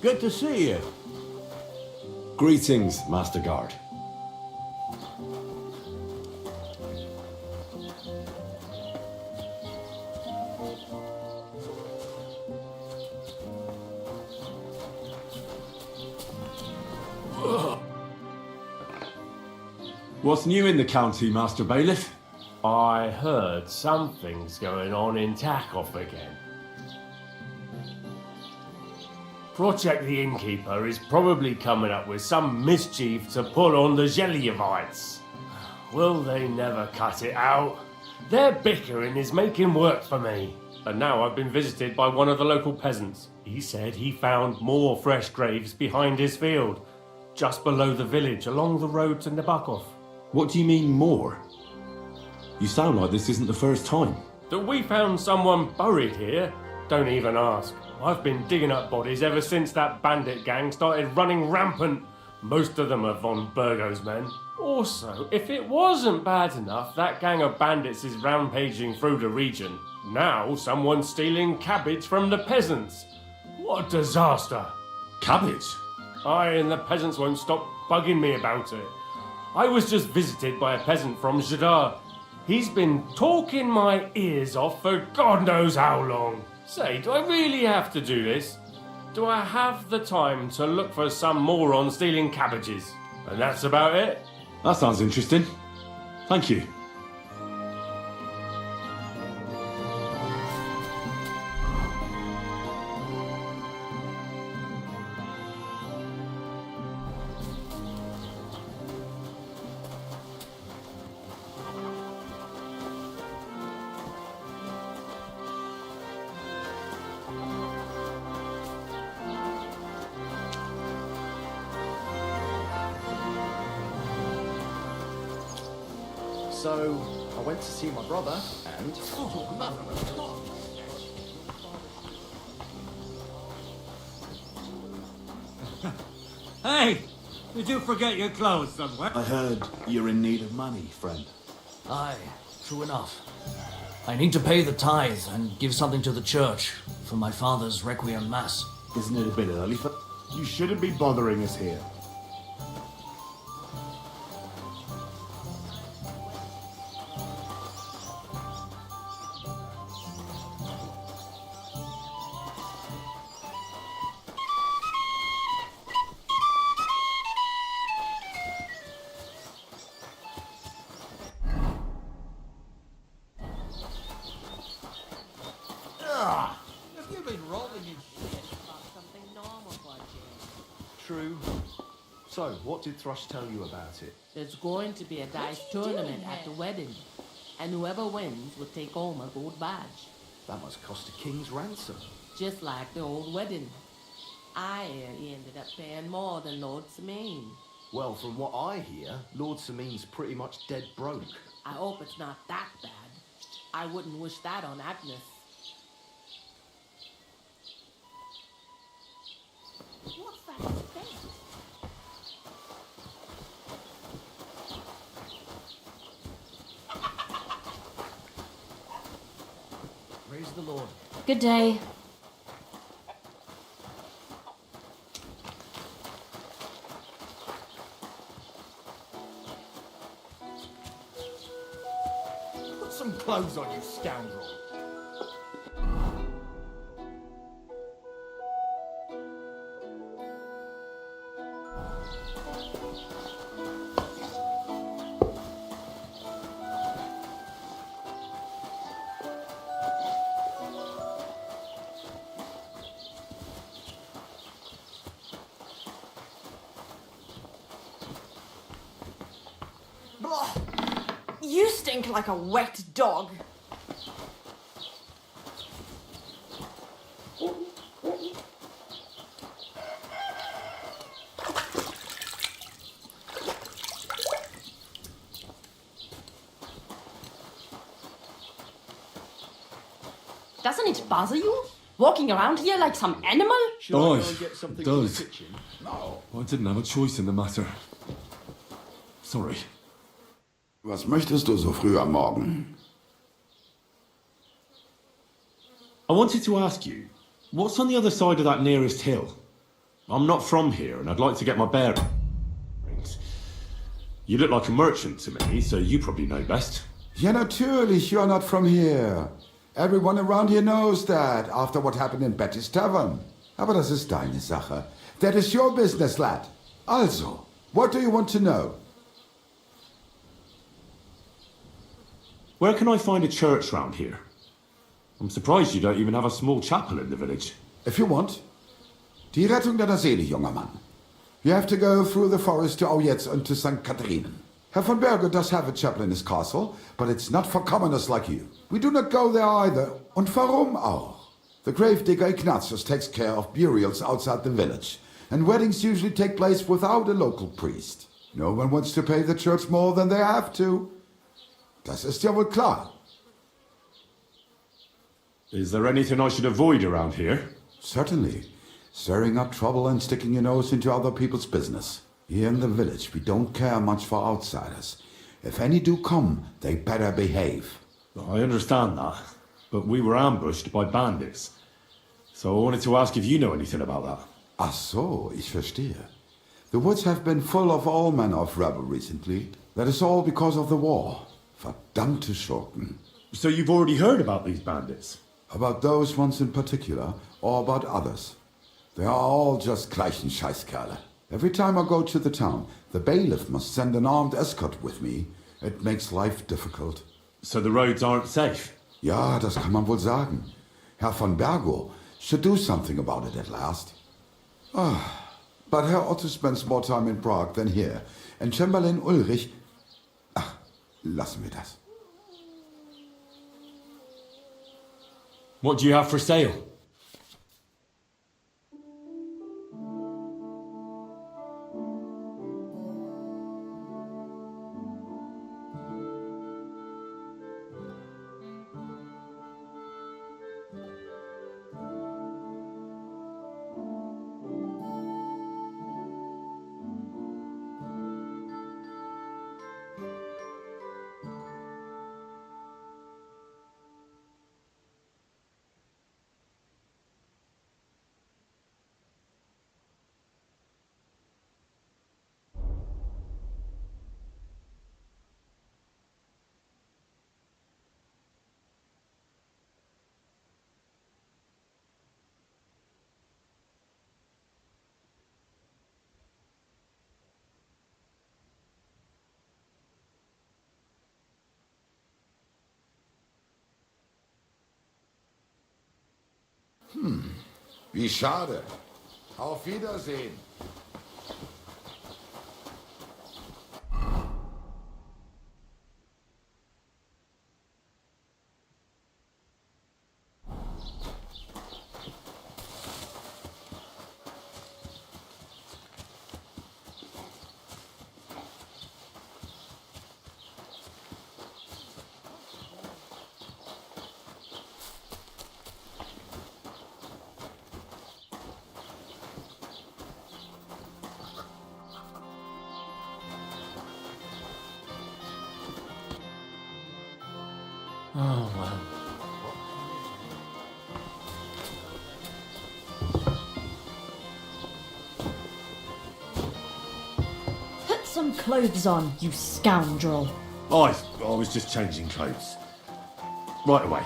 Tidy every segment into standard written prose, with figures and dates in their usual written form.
Good to see you. Greetings, Master Guard. What's new in the county, Master Bailiff? I heard something's going on in Takoff again. Project the Innkeeper is probably coming up with some mischief to pull on the Zelievites. Will they never cut it out? Their bickering is making work for me. And now I've been visited by one of the local peasants. He said he found more fresh graves behind his field, just below the village along the road to Nabokov. What do you mean, more? You sound like this isn't the first time. That we found someone buried here? Don't even ask. I've been digging up bodies ever since that bandit gang started running rampant. Most of them are von Burgo's men. Also, if it wasn't bad enough that gang of bandits is rampaging through the region, now someone's stealing cabbage from the peasants. What a disaster. Cabbage? Aye, and the peasants won't stop bugging me about it. I was just visited by a peasant from Jadar. He's been talking my ears off for God knows how long. Say, do I really have to do this? Do I have the time to look for some moron stealing cabbages? And that's about it? That sounds interesting. Thank you. So, I went to see my brother, and... Hey! Did you forget your clothes somewhere? I heard you're in need of money, friend. Aye, true enough. I need to pay the tithe and give something to the church for my father's Requiem Mass. Isn't it a bit early for... You shouldn't be bothering us here. Have you been rolling in shit? Something normal for a change. True. So, what did Thrush tell you about it? There's going to be a dice tournament at the wedding, and whoever wins will take home a gold badge, That must cost a king's ransom. just like the old wedding. I hear he ended up paying more than Lord Semaine. Well, from what I hear, Lord Sameen's pretty much dead broke. I hope it's not that bad. I wouldn't wish that on Agnes. What's that space? Praise the Lord. Good day. Put some clothes on, you scoundrel. Blah. You stink like a wet dog. Doesn't it bother you? Walking around here like some animal? Should I Aye, go and get something it from the does. kitchen? No. I didn't have a choice in the matter. Sorry. Was möchtest du so früh am Morgen? I wanted to ask you, what's on the other side of that nearest hill? I'm not from here, and I'd like to get my bearings. You look like a merchant to me, so you probably know best. Ja, natürlich, you're not from here. Everyone around here knows that, after what happened in Betty's Tavern. Aber das ist deine Sache. That is your business, lad. Also, what do you want to know? Where can I find a church round here? I'm surprised you don't even have a small chapel in the village. If you want. Die Rettung deiner Seele, junger Mann. You have to go through the forest to Aujetz and to St. Catherine. Herr von Berger does have a chapel in his castle, but it's not for commoners like you. We do not go there either. Und warum auch? The gravedigger Ignatius takes care of burials outside the village, and weddings usually take place without a local priest. No one wants to pay the church more than they have to. Das ist ja wohl klar. Is there anything I should avoid around here? Certainly. Stirring up trouble and sticking your nose into other people's business. Here in the village, we don't care much for outsiders. If any do come, they better behave. I understand that, but we were ambushed by bandits. So I wanted to ask if you know anything about that. Ach so, ich verstehe. The woods have been full of all manner of rebel recently. That is all because of the war. Verdammte Schurken. So you've already heard about these bandits? About those ones in particular, or about others. They are all just gleichen Scheißkerle. Every time I go to the town, the bailiff must send an armed escort with me. It makes life difficult. So the roads aren't safe? Ja, das kann man wohl sagen. Herr von Bergo should do something about it at last. But Herr Otto spends more time in Prague than here. And Chamberlain Ulrich... Ach, lassen wir das. What do you have for sale? Wie schade. Auf Wiedersehen. Oh, well. Put some clothes on, you scoundrel. I was just changing clothes. Right away.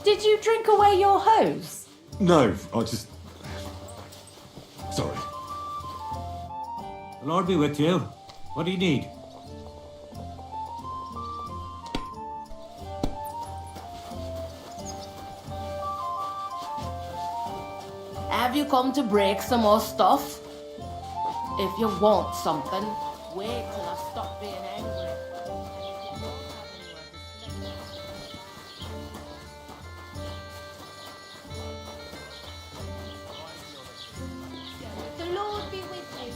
Did you drink away your hose? No, I just... Sorry. The Lord be with you. What do you need? Have you come to break some more stuff? If you want something, wait till I stop being angry. The Lord be with you.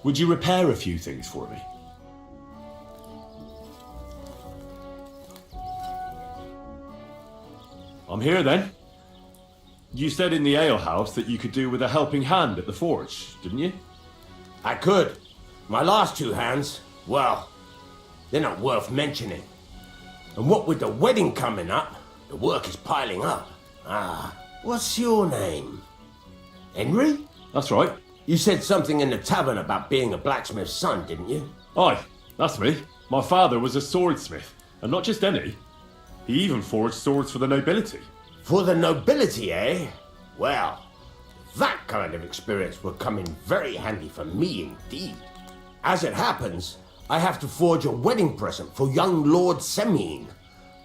Would you repair a few things for me? I'm here then. You said in the alehouse that you could do with a helping hand at the forge, didn't you? I could. My last two hands, well, they're not worth mentioning. And what with the wedding coming up, the work is piling up. What's your name? Henry? That's right. You said something in the tavern about being a blacksmith's son, didn't you? Aye, that's me. My father was a swordsmith. And not just any. He even forged swords for the nobility. For the nobility, eh? Well, that kind of experience will come in very handy for me indeed. As it happens, I have to forge a wedding present for young Lord Semine.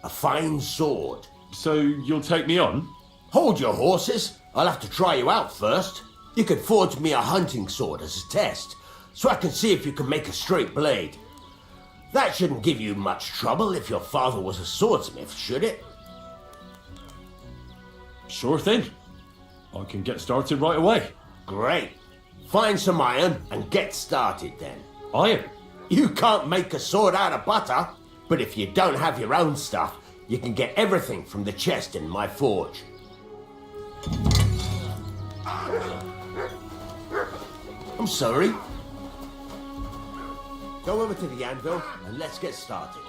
A fine sword. So you'll take me on? Hold your horses. I'll have to try you out first. You could forge me a hunting sword as a test, so I can see if you can make a straight blade. That shouldn't give you much trouble if your father was a swordsmith, should it? Sure thing. I can get started right away. Great. Find some iron and get started then. Iron? You can't make a sword out of butter, but if you don't have your own stuff, you can get everything from the chest in my forge. I'm sorry. Go over to the anvil and let's get started.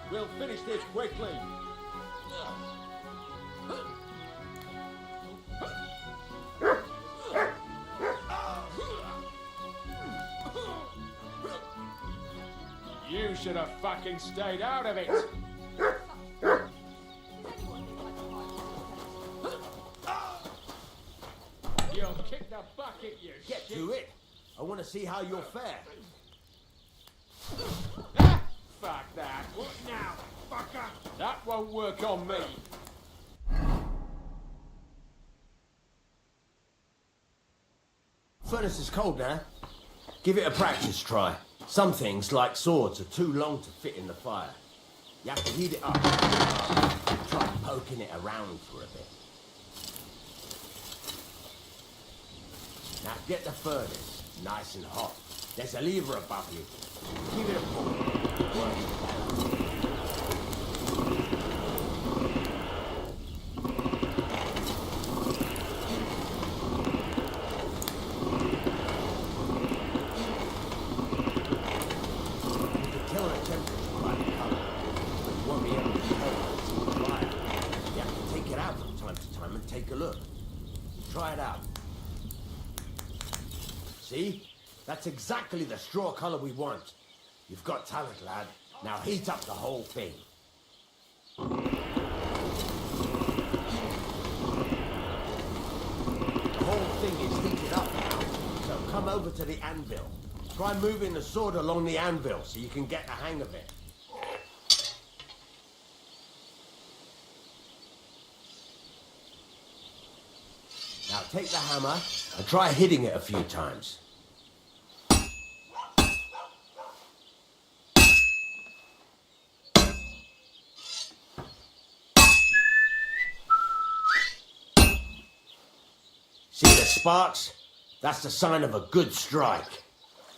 We'll finish this quickly. You should have fucking stayed out of it. You'll kick the bucket, you Get shit. to it. I want to see how you'll fare. Ah, fuck that. What now, fucker? That won't work on me. Furnace is cold now. Give it a practice try. Some things, like swords, are too long to fit in the fire. You have to heat it up. Try poking it around for a bit. Now get the furnace nice and hot. There's a lever above you. Give it a pull. Tell the temperature by the color, but you won't be able to tell what's in the fire. You have to take it out from time to time and take a look. Try it out. See? That's exactly the straw color we want. You've got talent, lad. Now heat up the whole thing. The whole thing is heated up now, so come over to the anvil. Try moving the sword along the anvil so you can get the hang of it. Now take the hammer and try hitting it a few times. See the sparks? That's the sign of a good strike.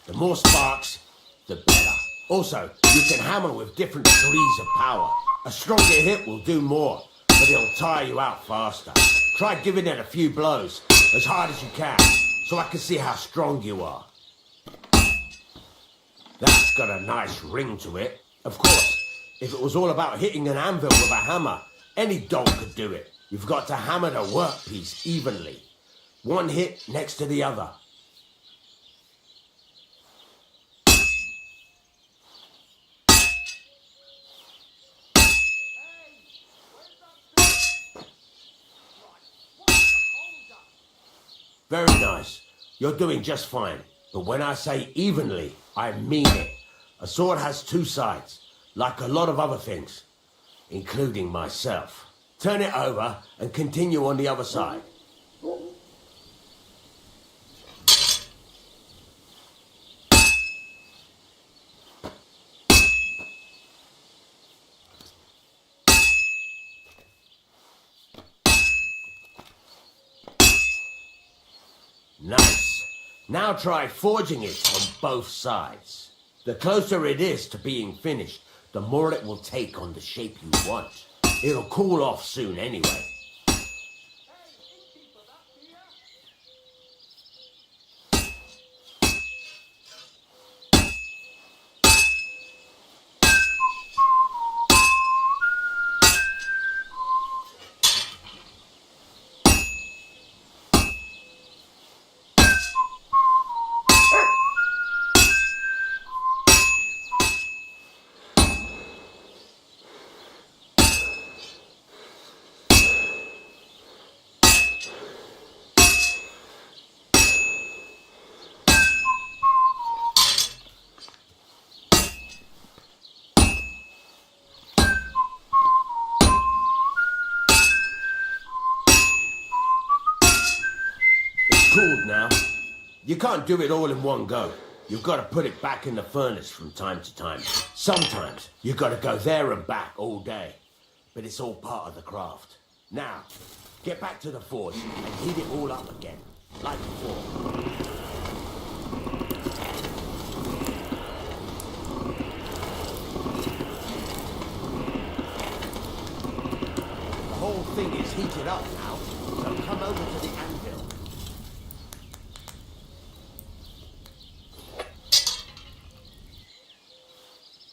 The more sparks, the better. Also, you can hammer with different degrees of power. A stronger hit will do more, but it'll tire you out faster. Try giving it a few blows, as hard as you can, so I can see how strong you are. That's got a nice ring to it. Of course, if it was all about hitting an anvil with a hammer, any dog could do it. You've got to hammer the workpiece evenly. One hit next to the other. Very nice. You're doing just fine. But when I say evenly, I mean it. A sword has two sides, like a lot of other things, including myself. Turn it over and continue on the other side. Nice. Now try forging it on both sides. The closer it is to being finished, the more it will take on the shape you want. It'll cool off soon anyway. You can't do it all in one go. You've got to put it back in the furnace from time to time. Sometimes you've got to go there and back all day. But it's all part of the craft. Now, get back to the forge and heat it all up again, like before. The whole thing is heated up now, so come over to the anvil.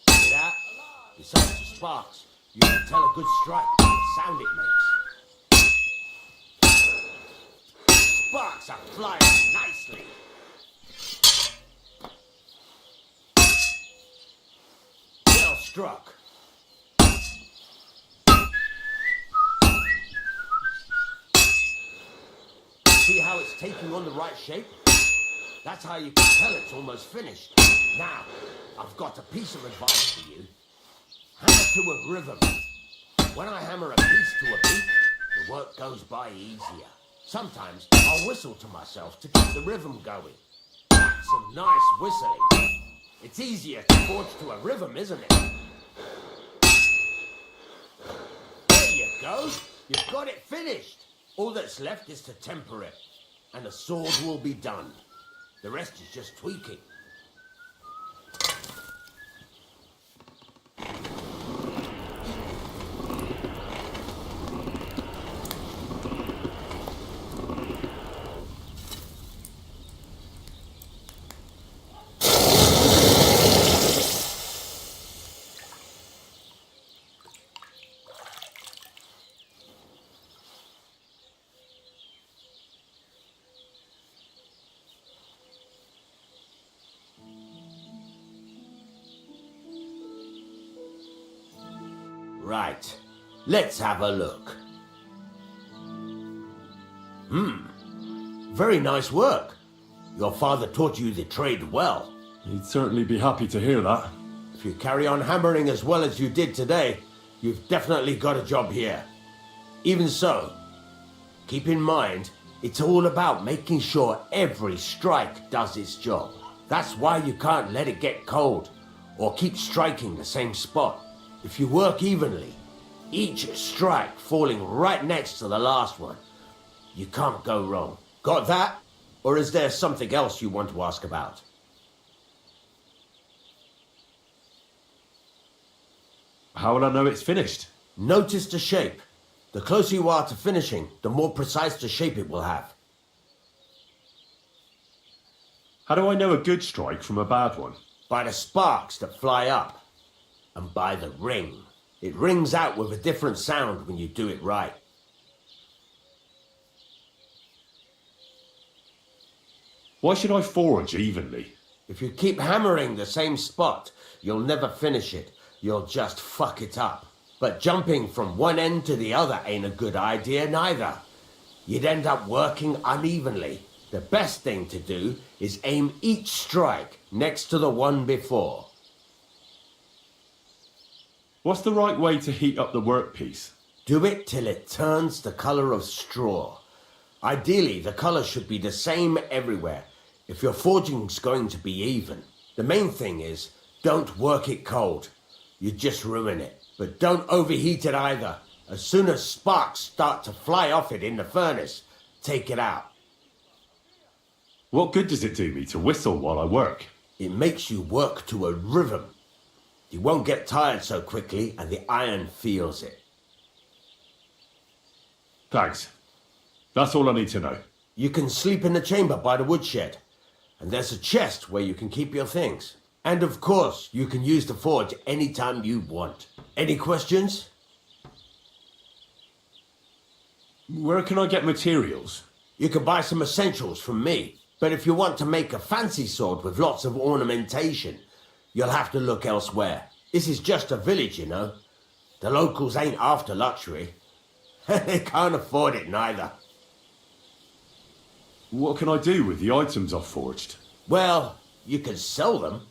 See that? Besides the sparks, you can tell a good strike by the sound it makes. Sparks are flying nicely. Well struck. See how it's taking on the right shape? That's how you can tell it's almost finished. Now, I've got a piece of advice for you. Hammer to a rhythm. When I hammer a piece to a beat, the work goes by easier. Sometimes I'll whistle to myself to keep the rhythm going. That's some nice whistling. It's easier to forge to a rhythm, isn't it? There you go. You've got it finished. All that's left is to temper it, and the sword will be done. The rest is just tweaking. Right, let's have a look. Very nice work. Your father taught you the trade well. He'd certainly be happy to hear that. If you carry on hammering as well as you did today, you've definitely got a job here. Even so, keep in mind, it's all about making sure every strike does its job. That's why you can't let it get cold, or keep striking the same spot. If you work evenly, each strike falling right next to the last one, you can't go wrong. Got that? Or is there something else you want to ask about? How will I know it's finished? Notice the shape. The closer you are to finishing, the more precise the shape it will have. How do I know a good strike from a bad one? By the sparks that fly up. And by the ring. It rings out with a different sound when you do it right. Why should I forge evenly? If you keep hammering the same spot, you'll never finish it. You'll just fuck it up. But jumping from one end to the other ain't a good idea neither. You'd end up working unevenly. The best thing to do is aim each strike next to the one before. What's the right way to heat up the workpiece? Do it till it turns the colour of straw. Ideally, the colour should be the same everywhere, if your forging's going to be even. The main thing is, don't work it cold. You just ruin it. But don't overheat it either. As soon as sparks start to fly off it in the furnace, take it out. What good does it do me to whistle while I work? It makes you work to a rhythm. You won't get tired so quickly, and the iron feels it. Thanks. That's all I need to know. You can sleep in the chamber by the woodshed, and there's a chest where you can keep your things. And of course, you can use the forge anytime you want. Any questions? Where can I get materials? You can buy some essentials from me, but if you want to make a fancy sword with lots of ornamentation, you'll have to look elsewhere. This is just a village, you know. The locals ain't after luxury. They can't afford it neither. What can I do with the items I've forged? Well, you can sell them,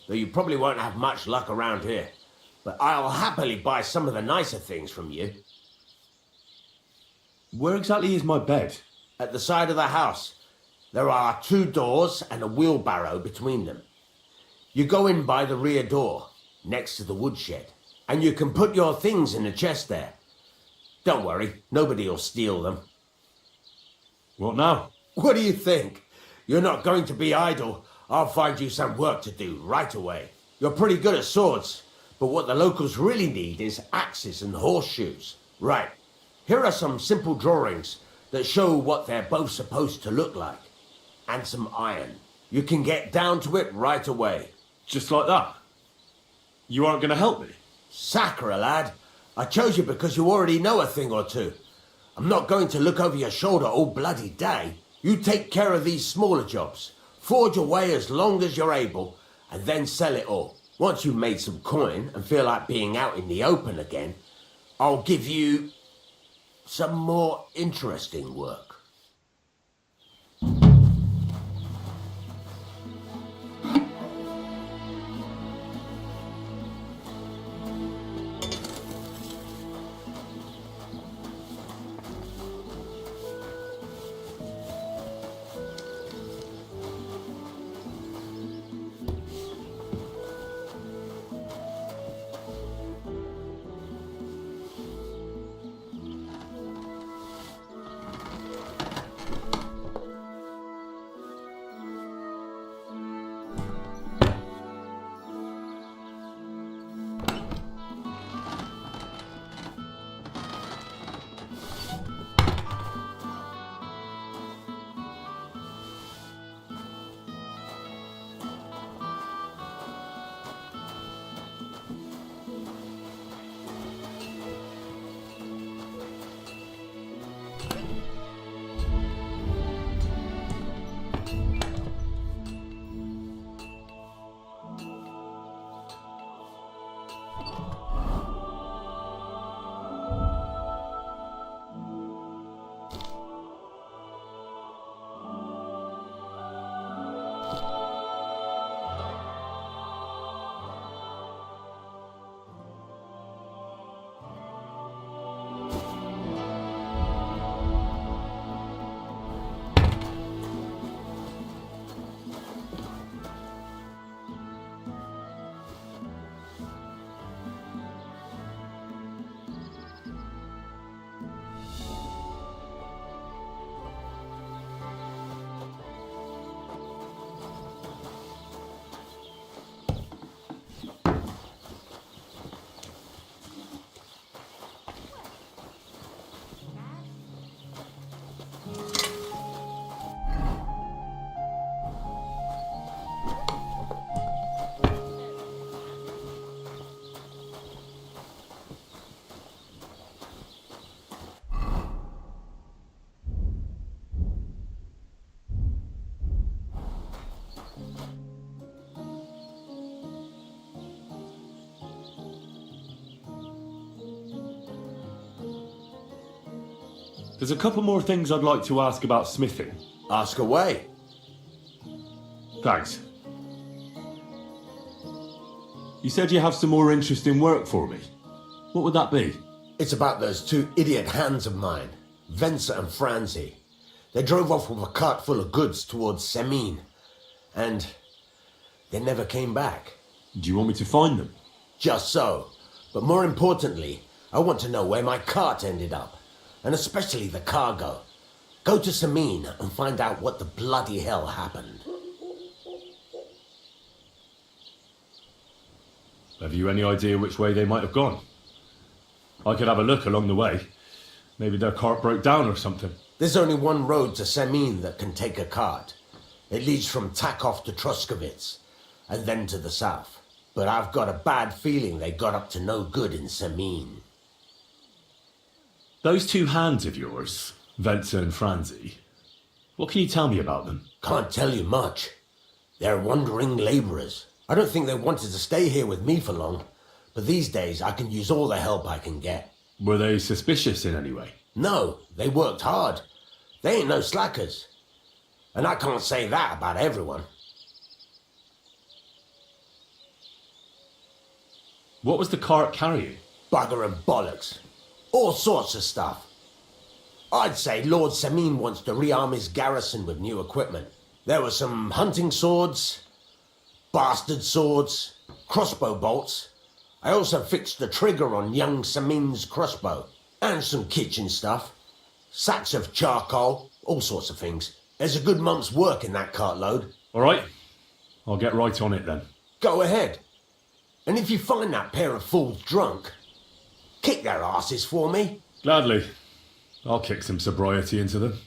though you probably won't have much luck around here. But I'll happily buy some of the nicer things from you. Where exactly is my bed? At the side of the house. There are 2 doors and a wheelbarrow between them. You go in by the rear door, next to the woodshed, and you can put your things in the chest there. Don't worry, nobody'll steal them. What now? What do you think? You're not going to be idle. I'll find you some work to do right away. You're pretty good at swords, but what the locals really need is axes and horseshoes. Right, here are some simple drawings that show what they're both supposed to look like. And some iron. You can get down to it right away. Just like that? You aren't going to help me? Sacre, lad. I chose you because you already know a thing or two. I'm not going to look over your shoulder all bloody day. You take care of these smaller jobs. Forge away as long as you're able, and then sell it all. Once you've made some coin and feel like being out in the open again, I'll give you some more interesting work. There's a couple more things I'd like to ask about smithing. Ask away. Thanks. You said you have some more interesting work for me. What would that be? It's about those 2 idiot hands of mine, Venser and Franzi. They drove off with a cart full of goods towards Semine, and they never came back. Do you want me to find them? Just so. But more importantly, I want to know where my cart ended up, and especially the cargo. Go to Semine and find out what the bloody hell happened. Have you any idea which way they might have gone? I could have a look along the way. Maybe their cart broke down or something. There's only one road to Semine that can take a cart. It leads from Takov to Troskovitz, and then to the south. But I've got a bad feeling they got up to no good in Semine. Those 2 hands of yours, Venser and Franzi, what can you tell me about them? Can't tell you much. They're wandering labourers. I don't think they wanted to stay here with me for long, but these days I can use all the help I can get. Were they suspicious in any way? No, they worked hard. They ain't no slackers. And I can't say that about everyone. What was the cart carrying? Bugger and bollocks. All sorts of stuff. I'd say Lord Samin wants to rearm his garrison with new equipment. There were some hunting swords, bastard swords, crossbow bolts. I also fixed the trigger on young Samin's crossbow. And some kitchen stuff. Sacks of charcoal, all sorts of things. There's a good month's work in that cartload. All right, I'll get right on it then. Go ahead. And if you find that pair of fools drunk, kick their asses for me. Gladly. I'll kick some sobriety into them.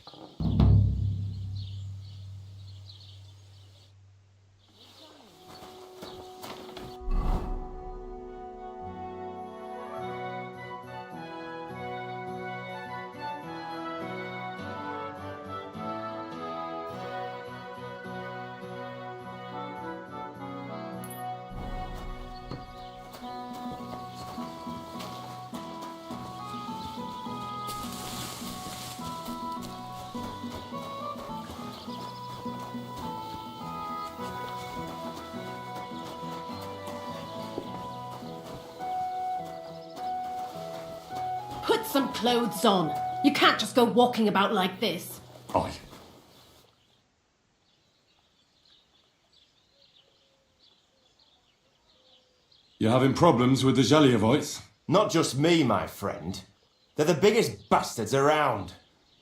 Put some clothes on. You can't just go walking about like this. Aye. You having problems with the Zhelyevites? Not just me, my friend. They're the biggest bastards around.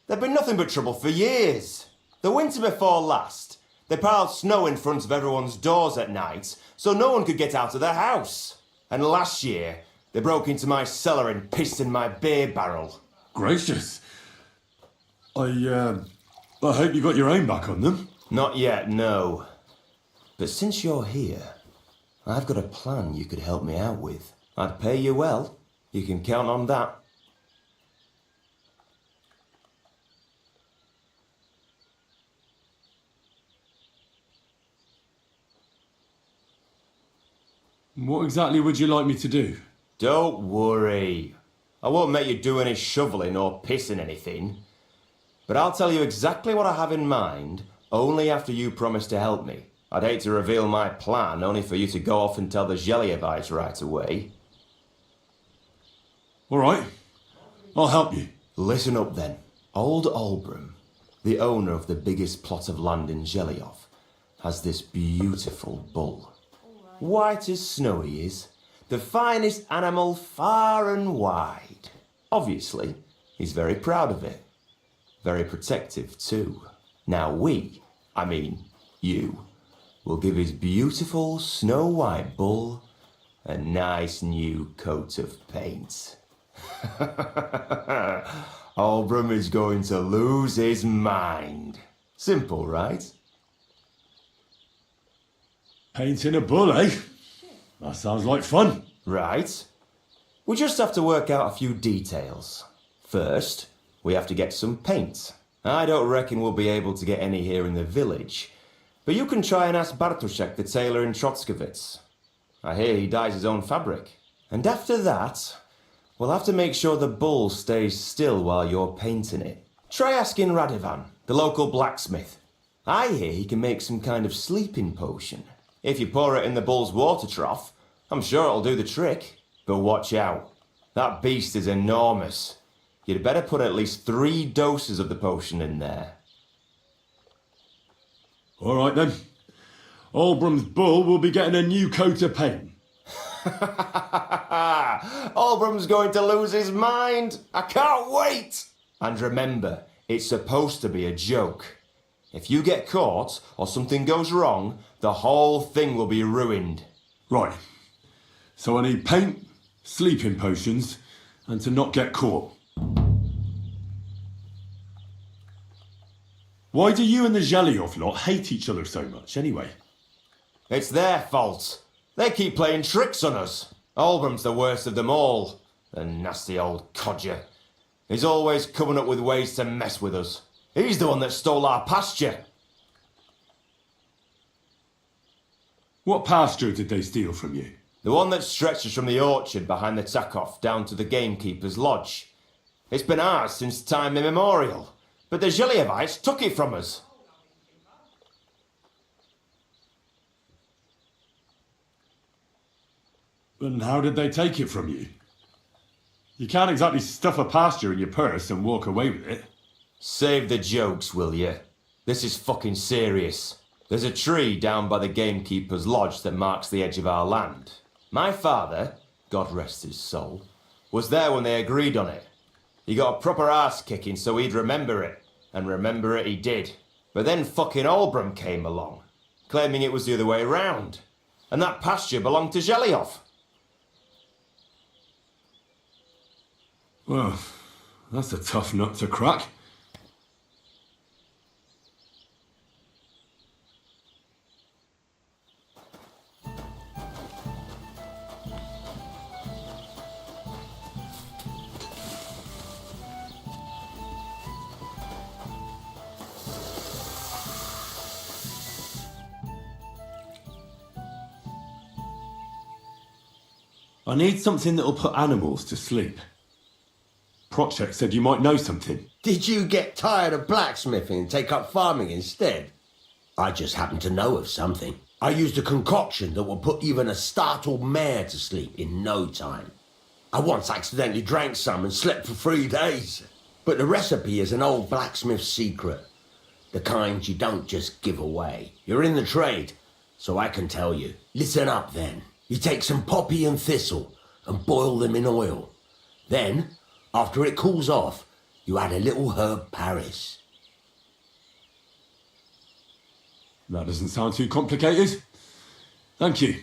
They've been nothing but trouble for years. The winter before last, they piled snow in front of everyone's doors at night so no one could get out of their house. And last year, they broke into my cellar and pissed in my beer barrel. Gracious. I hope you got your aim back on them. Not yet, no. But since you're here, I've got a plan you could help me out with. I'd pay you well. You can count on that. What exactly would you like me to do? Don't worry. I won't make you do any shoveling or pissing anything. But I'll tell you exactly what I have in mind, only after you promise to help me. I'd hate to reveal my plan, only for you to go off and tell the Zhelyevites right away. All right. I'll help you. Listen up then. Old Olbram, the owner of the biggest plot of land in Zhelyov, has this beautiful bull. White as snow he is. The finest animal far and wide. Obviously, he's very proud of it. Very protective too. Now you, will give his beautiful snow-white bull a nice new coat of paint. Olbram is going to lose his mind. Simple, right? Painting a bull, eh? That sounds like fun. Right. We just have to work out a few details. First, we have to get some paint. I don't reckon we'll be able to get any here in the village, but you can try and ask Bartoszek, the tailor in Trotskovitz. I hear he dyes his own fabric. And after that, we'll have to make sure the bull stays still while you're painting it. Try asking Radovan, the local blacksmith. I hear he can make some kind of sleeping potion. If you pour it in the bull's water trough, I'm sure it'll do the trick. But watch out. That beast is enormous. You'd better put at least 3 doses of the potion in there. All right then. Olbram's bull will be getting a new coat of paint. Olbram's going to lose his mind. I can't wait. And remember, it's supposed to be a joke. If you get caught or something goes wrong, the whole thing will be ruined. Right. So I need paint, sleeping potions, and to not get caught. Why do you and the Zhelyov lot hate each other so much, anyway? It's their fault. They keep playing tricks on us. Olbram's the worst of them all. The nasty old codger. He's always coming up with ways to mess with us. He's the one that stole our pasture. What pasture did they steal from you? The one that stretches from the orchard behind the Takov down to the gamekeeper's lodge. It's been ours since time immemorial, but the Zhelyevites took it from us. And how did they take it from you? You can't exactly stuff a pasture in your purse and walk away with it. Save the jokes, will you? This is fucking serious. There's a tree down by the gamekeeper's lodge that marks the edge of our land. My father, God rest his soul, was there when they agreed on it. He got a proper arse kicking so he'd remember it, and remember it he did. But then fucking Albram came along, claiming it was the other way round, and that pasture belonged to Zhelyov. Well, that's a tough nut to crack. I need something that'll put animals to sleep. Project said you might know something. Did you get tired of blacksmithing and take up farming instead? I just happen to know of something. I used a concoction that will put even a startled mare to sleep in no time. I once accidentally drank some and slept for 3 days. But the recipe is an old blacksmith's secret. The kind you don't just give away. You're in the trade, so I can tell you. Listen up then. You take some poppy and thistle and boil them in oil. Then, after it cools off, you add a little herb Paris. That doesn't sound too complicated. Thank you.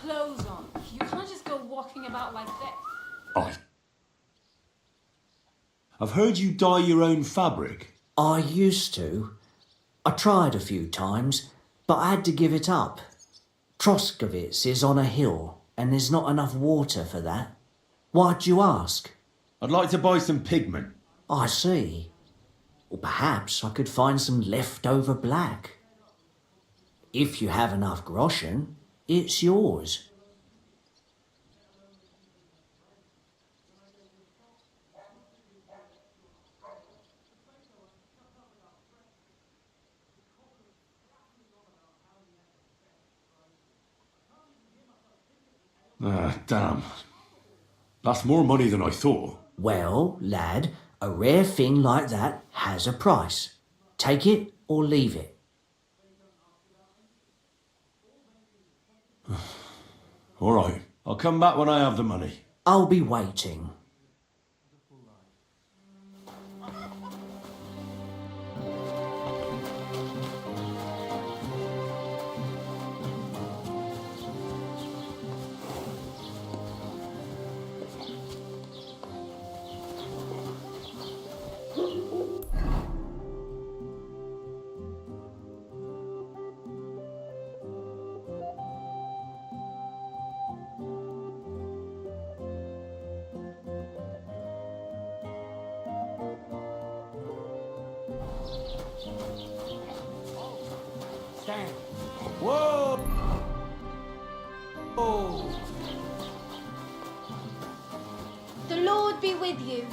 clothes on. You can't just go walking about like that. I've heard you dye your own fabric. I used to. I tried a few times, but I had to give it up. Troskovitz is on a hill, and there's not enough water for that. Why'd you ask? I'd like to buy some pigment. I see. Or perhaps I could find some leftover black. If you have enough groschen, it's yours. Ah, damn. That's more money than I thought. Well, lad, a rare thing like that has a price. Take it or leave it. All right, I'll come back when I have the money. I'll be waiting. Stand. Whoa! Oh! The Lord be with you.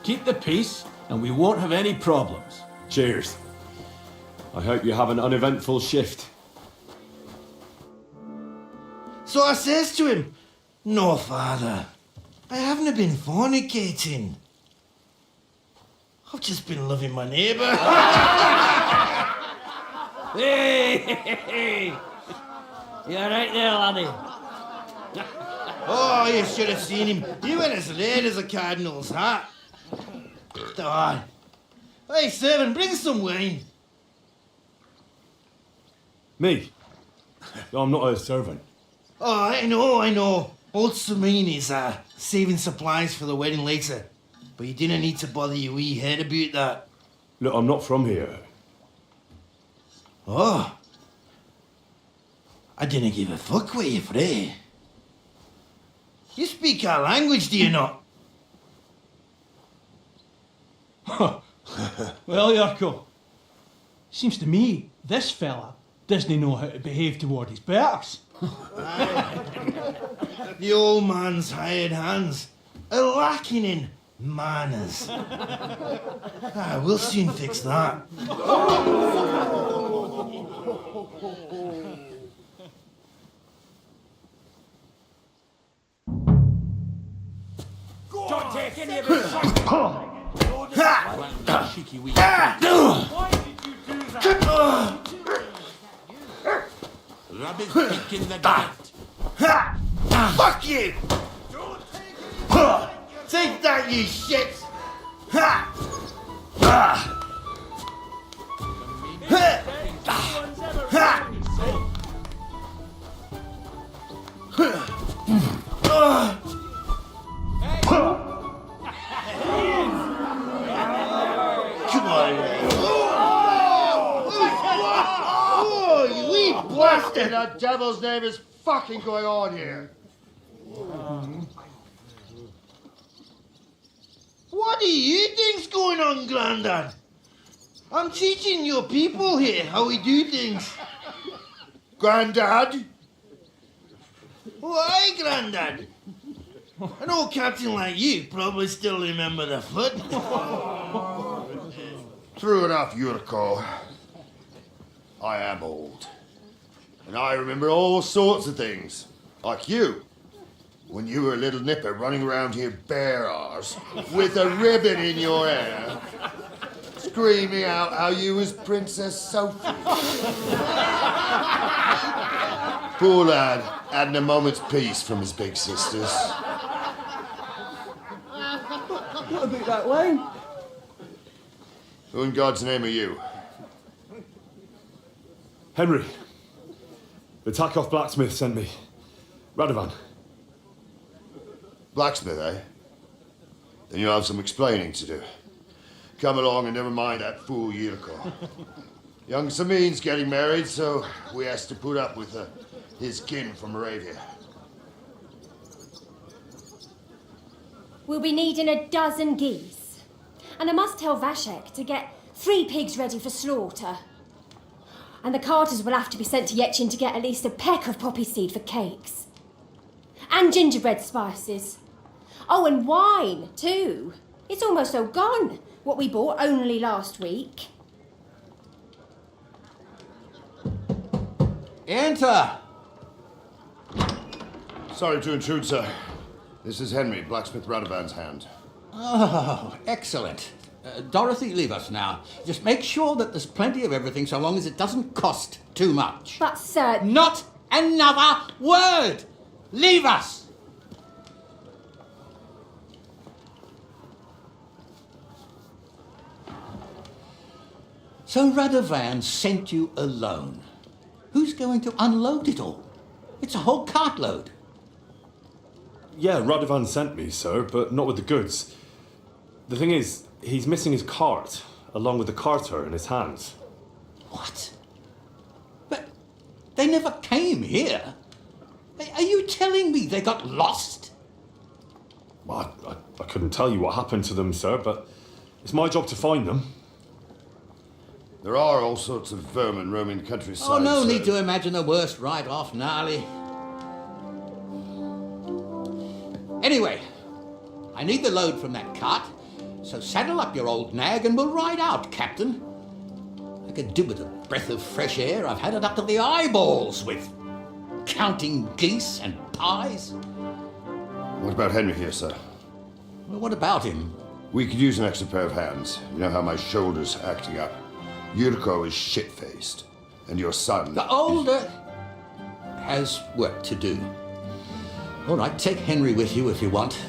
Keep the peace, and we won't have any problems. Cheers. I hope you have an uneventful shift. So I says to him, "No, father, I haven't been fornicating. I've just been loving my neighbour." Hey! You alright there, laddie? Oh, you should have seen him. He went as red as a cardinal's hat. Darn. Hey, servant, bring some wine. Me? I'm not a servant. Oh, I know. Old Sameen is saving supplies for the wedding later. But you didn't need to bother your wee head about that. Look, I'm not from here. Oh. I didn't give a fuck what you fray. You speak our language, do you not? Well, Yarko, seems to me this fella doesn't know how to behave toward his betters. The old man's hired hands are lacking in manners. We'll soon fix that. Don't take any of it. Cheeky wee. Why did you do that? Rubbish pick in the dirt. Fuck you! Take that, you shit! Come on. Oh, you wee bastard! What the devil's name is fucking going on here? What do you think's going on, Grandad? I'm teaching your people here how we do things. Grandad? Why, Grandad? An old captain like you probably still remember the foot. True enough, Yurko. I am old. And I remember all sorts of things. Like you. When you were a little nipper running around here bare arse with a ribbon in your hair, screaming out how you was Princess Sophie. Poor lad, hadn't a moment's peace from his big sisters. What about that wine? Who in God's name are you? Henry. The Takoff blacksmith sent me. Radovan. Blacksmith, eh? Then you'll have some explaining to do. Come along and never mind that fool Yirko. Young Samin's getting married, so we has to put up with his kin from Moravia. We'll be needing a dozen geese. And I must tell Vashek to get 3 pigs ready for slaughter. And the carters will have to be sent to Yetchin to get at least a peck of poppy seed for cakes. And gingerbread spices. Oh, and wine, too. It's almost all gone, what we bought only last week. Enter! Sorry to intrude, sir. This is Henry, blacksmith Radovan's hand. Oh, excellent. Dorothy, leave us now. Just make sure that there's plenty of everything so long as it doesn't cost too much. But, sir... Not another word! Leave us! So Radovan sent you alone. Who's going to unload it all? It's a whole cartload. Yeah, Radovan sent me, sir, but not with the goods. The thing is, he's missing his cart, along with the carter in his hands. What? But they never came here. Are you telling me they got lost? Well, I couldn't tell you what happened to them, sir, but it's my job to find them. There are all sorts of vermin roaming the countryside. Oh, no sir. need to imagine the worst right off, gnarly. Anyway, I need the load from that cart, So saddle up your old nag and we'll ride out, Captain. I could do with a breath of fresh air. I've had it up to the eyeballs with counting geese and pies. What about Henry here, sir? Well, what about him? We could use an extra pair of hands. You know how my shoulder's acting up. Yuriko is shit-faced. And your son... The older has work to do. All right, take Henry with you if you want.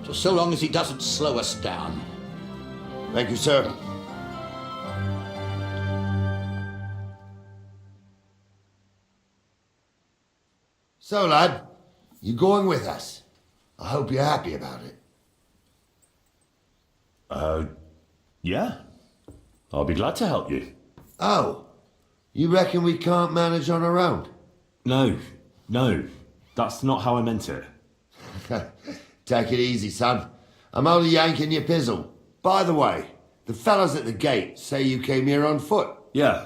Just so long as he doesn't slow us down. Thank you, sir. So, lad, you going with us? I hope you're happy about it. Yeah. I'll be glad to help you. Oh, you reckon we can't manage on our own? No. That's not how I meant it. Take it easy, son. I'm only yanking your pizzle. By the way, the fellas at the gate say you came here on foot. Yeah,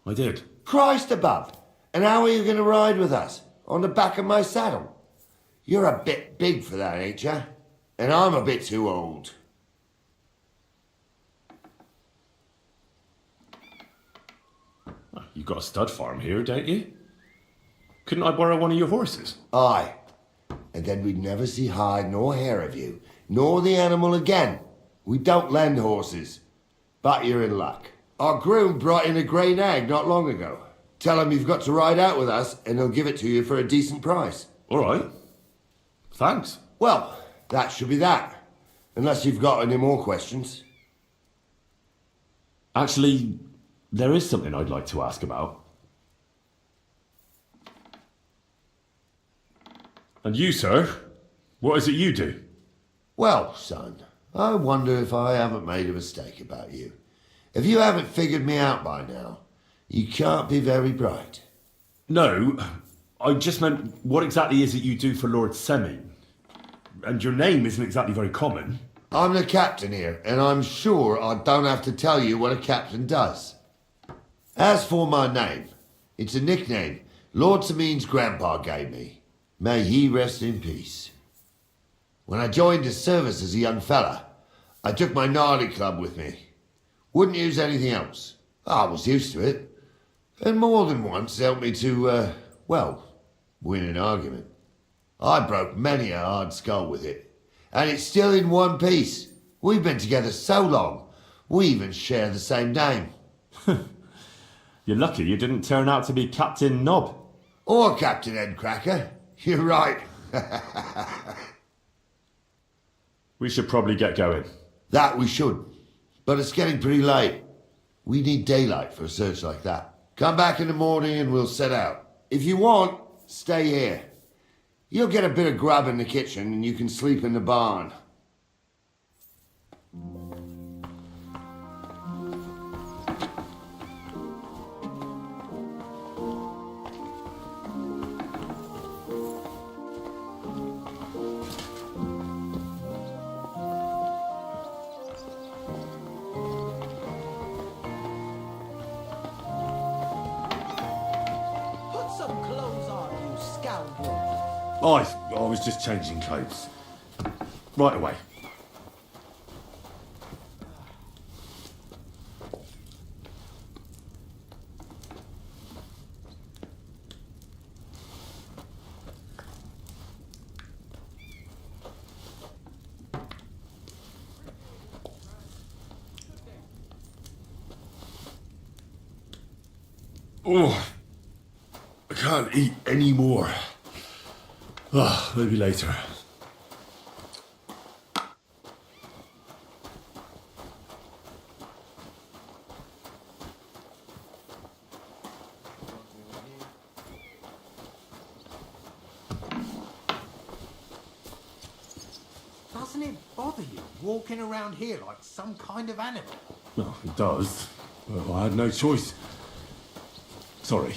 I did. Christ above! And how are you going to ride with us? On the back of my saddle? You're a bit big for that, ain't you? And I'm a bit too old. You've got a stud farm here, don't you? Couldn't I borrow one of your horses? Aye. And then we'd never see hide nor hair of you, nor the animal again. We don't lend horses. But you're in luck. Our groom brought in a grey nag not long ago. Tell him you've got to ride out with us and he'll give it to you for a decent price. All right. Thanks. Well, that should be that. Unless you've got any more questions. Actually, there is something I'd like to ask about. And you, sir? What is it you do? Well, son, I wonder if I haven't made a mistake about you. If you haven't figured me out by now, you can't be very bright. No, I just meant, what exactly is it you do for Lord Seming? And your name isn't exactly very common. I'm the captain here, and I'm sure I don't have to tell you what a captain does. As for my name, it's a nickname Lord Seming's grandpa gave me. May he rest in peace. When I joined his service as a young fella, I took my gnarly club with me. Wouldn't use anything else. I was used to it. And more than once helped me to, win an argument. I broke many a hard skull with it. And it's still in one piece. We've been together so long, we even share the same name. You're lucky you didn't turn out to be Captain Knob. Or Captain Headcracker. You're right. We should probably get going. That we should. But it's getting pretty late. We need daylight for a search like that. Come back in the morning and we'll set out. If you want, stay here. You'll get a bit of grub in the kitchen and you can sleep in the barn. I was just changing clothes. Right away. Oh, I can't eat any more. Maybe later. Doesn't it bother you walking around here like some kind of animal? Well, it does, but I had no choice. Sorry.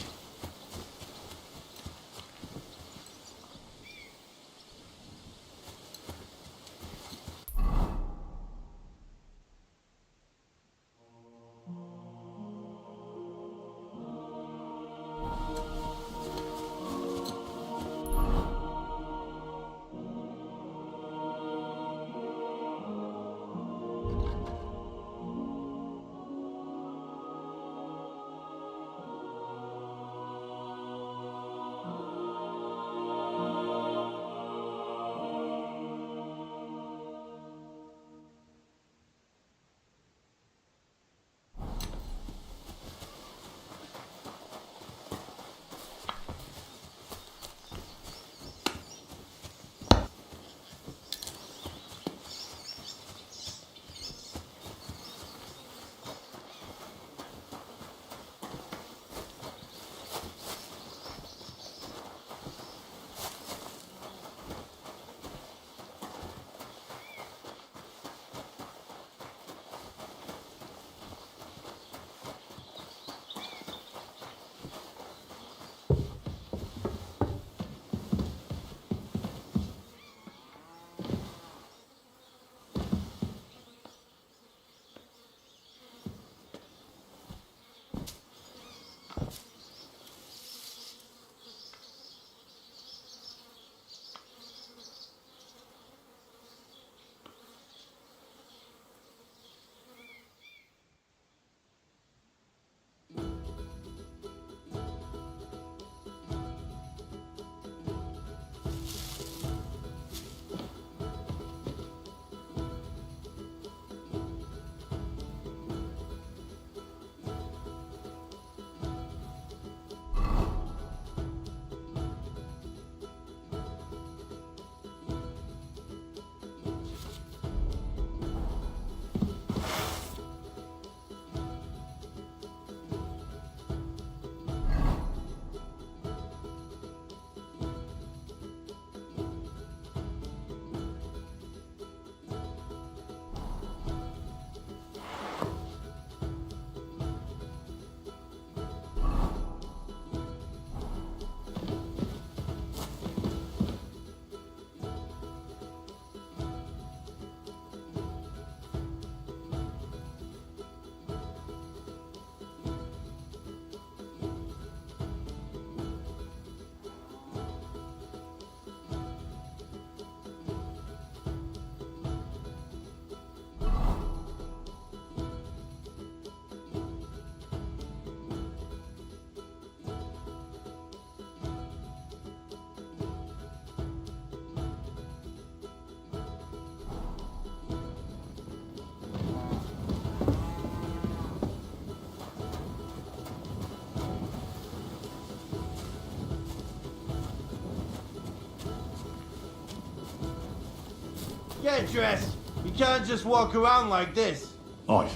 Get dressed. You can't just walk around like this. Aye.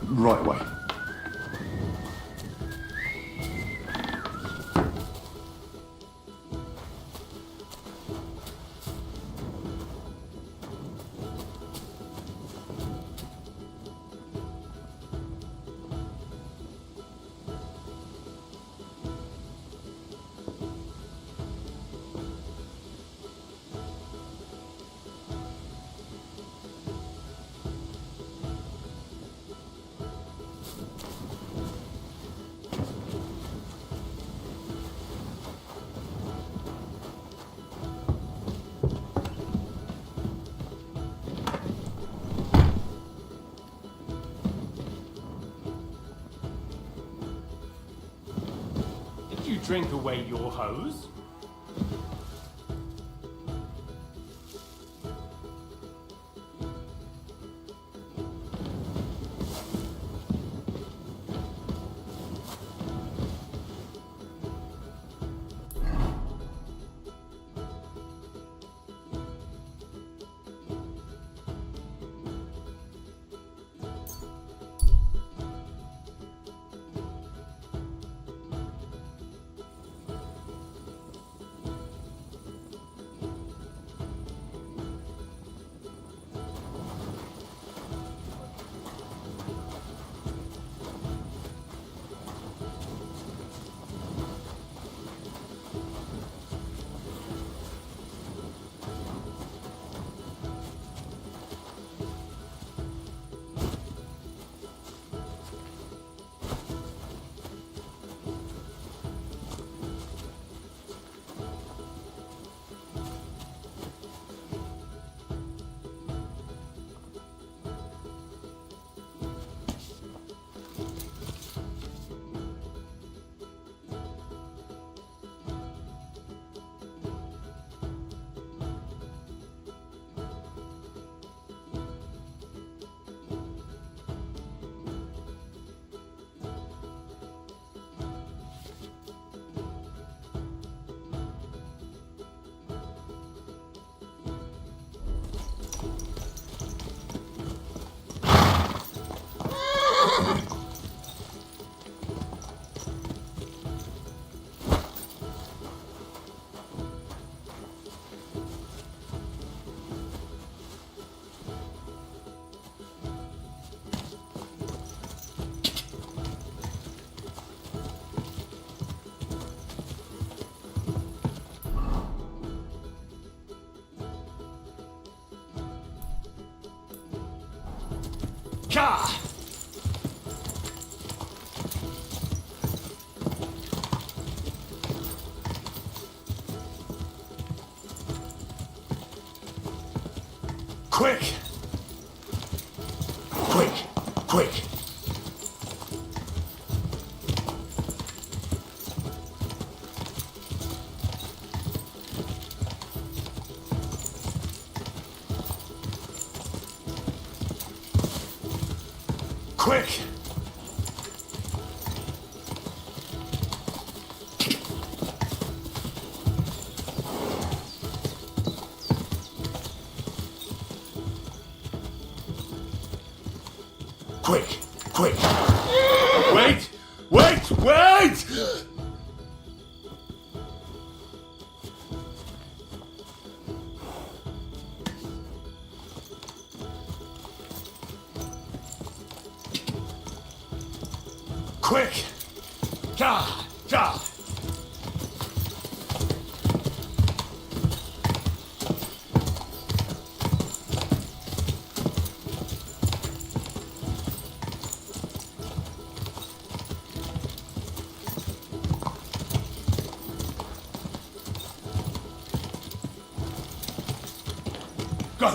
Right away. Did you drink away your hose? Ka! Quick! Quick! Quick! Quick! Quick! Quick! Wait! Wait! Wait! Quick! Ka! Ka! Go!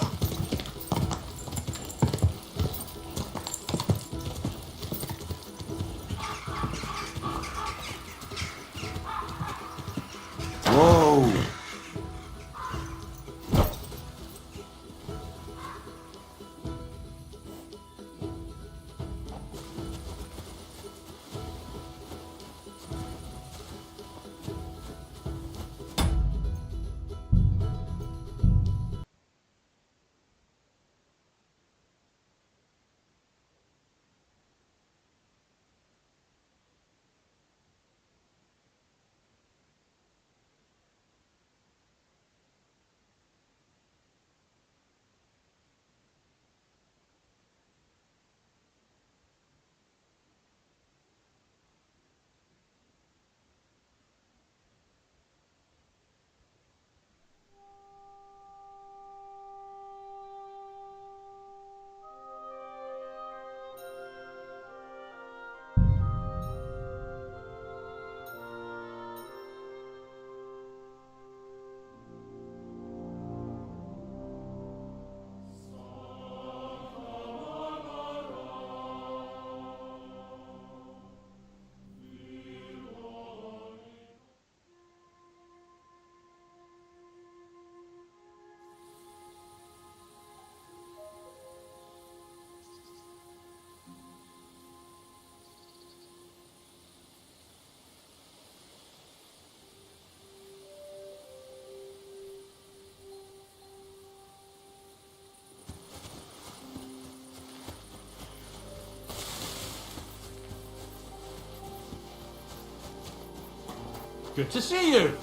Good to see you.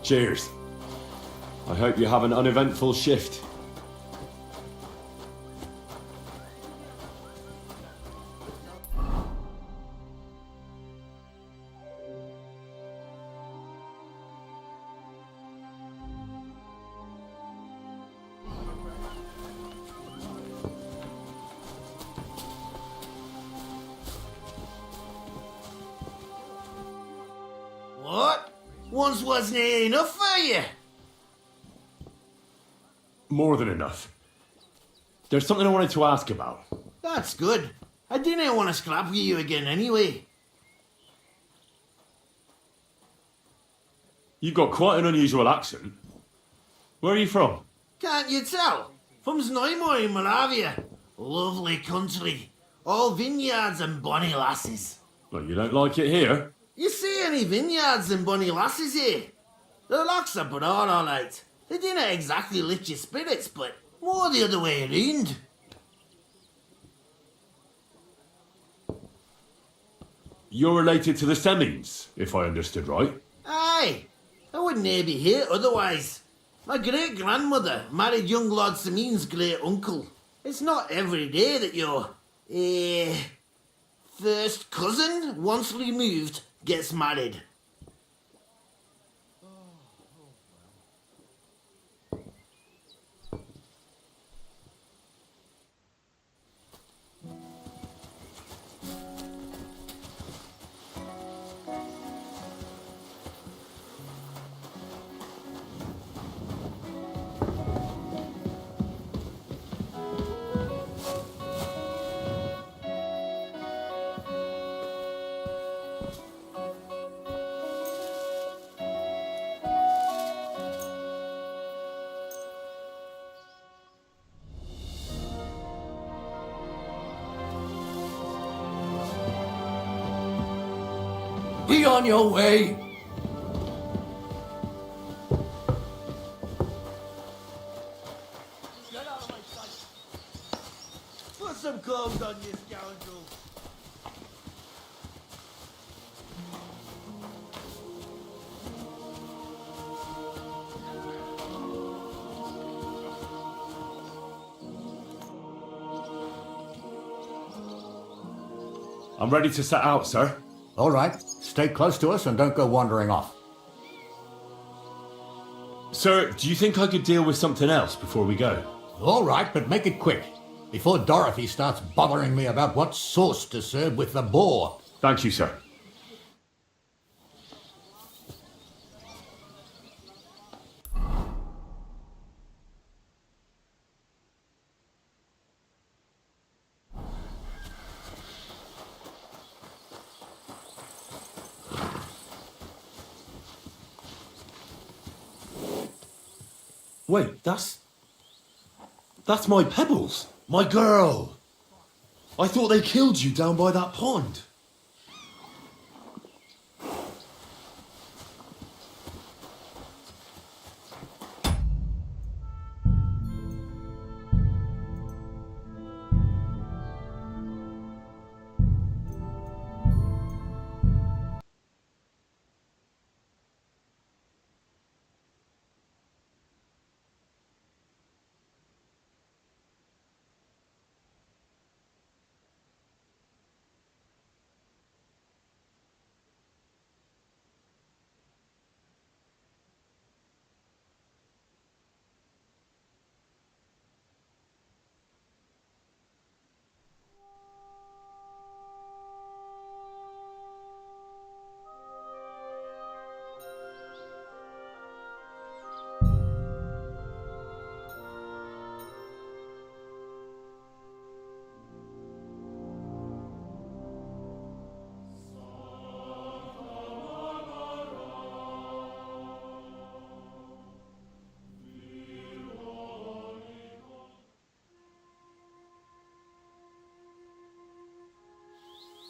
Cheers. I hope you have an uneventful shift. What? Once wasn't enough for you? More than enough. There's something I wanted to ask about. That's good. I didn't want to scrap with you again anyway. You've got quite an unusual accent. Where are you from? Can't you tell? From Znojmo in Moravia. Lovely country. All vineyards and bonny lasses. Well, you don't like it here? You see any vineyards and bonny lasses here? The locks are broad, alright. They didn't exactly lift your spirits, but more the other way around. You're related to the Semines, if I understood right. Aye, I wouldn't be here otherwise. My great-grandmother married young Lord Semin's great-uncle. It's not every day that your, first cousin, once removed, gets married. Be on your way. Put some clothes on, you scoundrel. I'm ready to set out, sir. All right. Stay close to us and don't go wandering off. Sir, do you think I could deal with something else before we go? All right, but make it quick. Before Dorothy starts bothering me about what sauce to serve with the boar. Thank you, sir. Wait, that's my Pebbles. My girl. I thought they killed you down by that pond.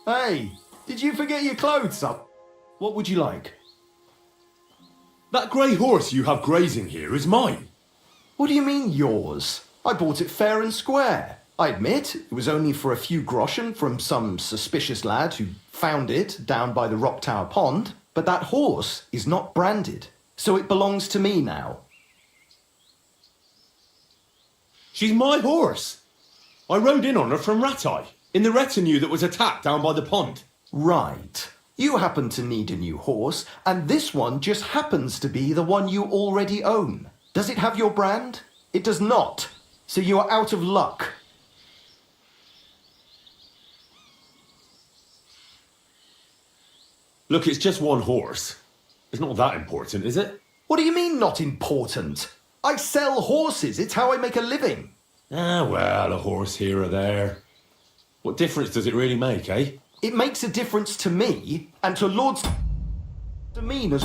Hey, did you forget your clothes up? What would you like? That grey horse you have grazing here is mine. What do you mean yours? I bought it fair and square. I admit, it was only for a few groschen from some suspicious lad who found it down by the Rock Tower Pond. But that horse is not branded, so it belongs to me now. She's my horse. I rode in on her from Ratai, in the retinue that was attacked down by the pond. Right. You happen to need a new horse, and this one just happens to be the one you already own. Does it have your brand? It does not. So you are out of luck. Look, it's just one horse. It's not that important, is it? What do you mean, not important? I sell horses. It's how I make a living. Ah, well, a horse here or there. What difference does it really make, eh? It makes a difference to me and to Lord Demean as...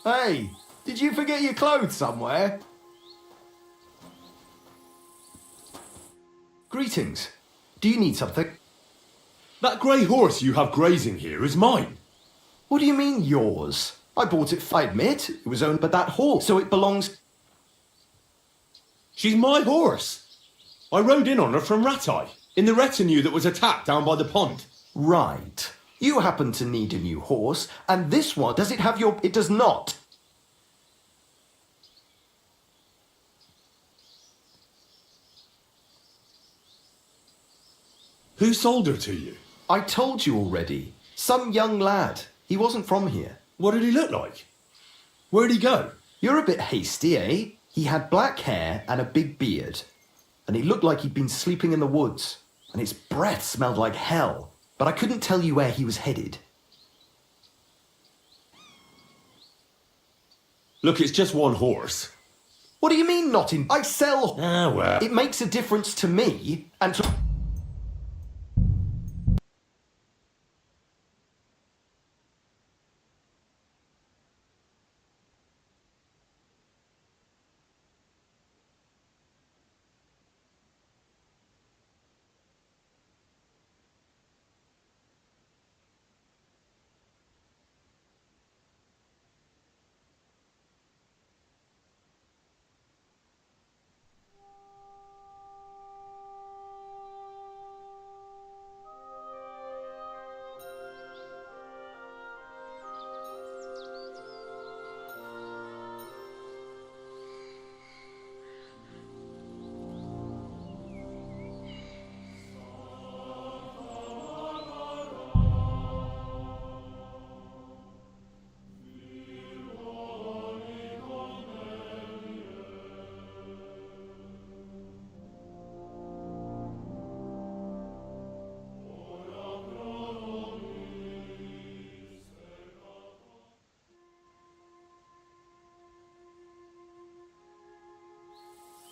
Hey, did you forget your clothes somewhere? Greetings. Do you need something? That grey horse you have grazing here is mine. What do you mean, yours? I bought it, I admit, it was owned by that horse, so it belongs... She's my horse. I rode in on her from Ratai, in the retinue that was attacked down by the pond. Right. You happen to need a new horse, and this one, does it have your... It does not. Who sold her to you? I told you already. Some young lad. He wasn't from here. What did he look like? Where'd he go? You're a bit hasty, eh? He had black hair and a big beard. And he looked like he'd been sleeping in the woods. And his breath smelled like hell. But I couldn't tell you where he was headed. Look, it's just one horse. What do you mean, not in... I sell... Ah, well. It makes a difference to me and to...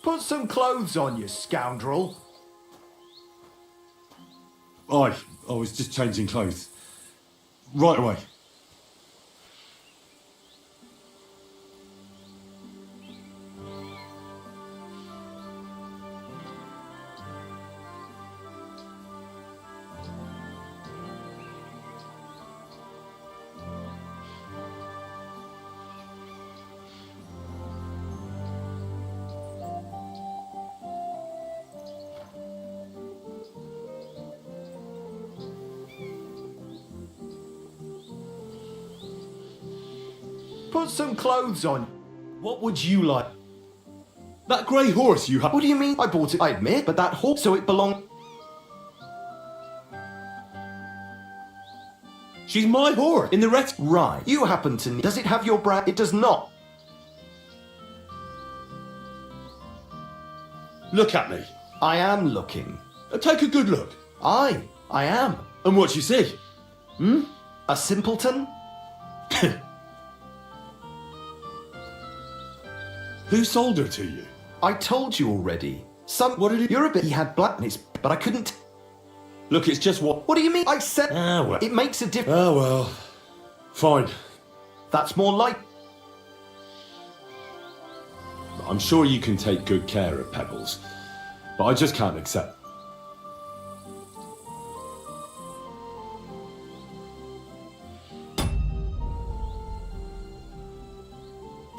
Put some clothes on, you scoundrel. I was just changing clothes. Right away. Put some clothes on. What would you like? That grey horse you have... What do you mean? I bought it, I admit, but that horse, so it belonged... She's my horse, in the ret... Right. You happen to... Does it have your brand? It does not. Look at me. I am looking. Take a good look. I am. And what you see? A simpleton? Who sold her to you? I told you already. What did he... You're a bit... He had blackness, but I couldn't... Look, it's just what... What do you mean? I said... Ah, well. It makes a difference. Ah, well. Fine. That's more like... I'm sure you can take good care of Pebbles, but I just can't accept.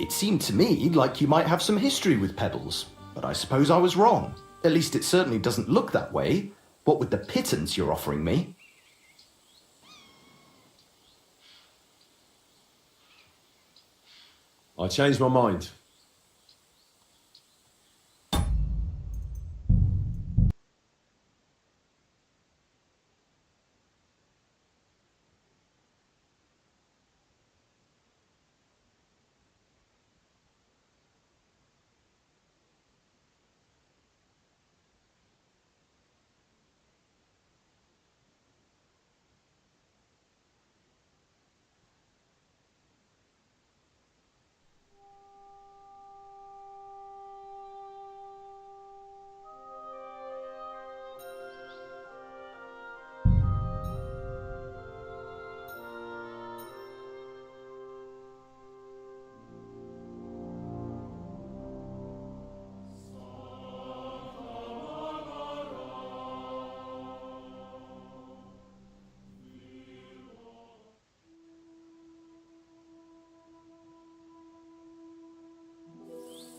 It seemed to me like you might have some history with Pebbles, but I suppose I was wrong. At least it certainly doesn't look that way. What with the pittance you're offering me? I changed my mind.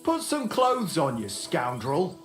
Put some clothes on, you scoundrel.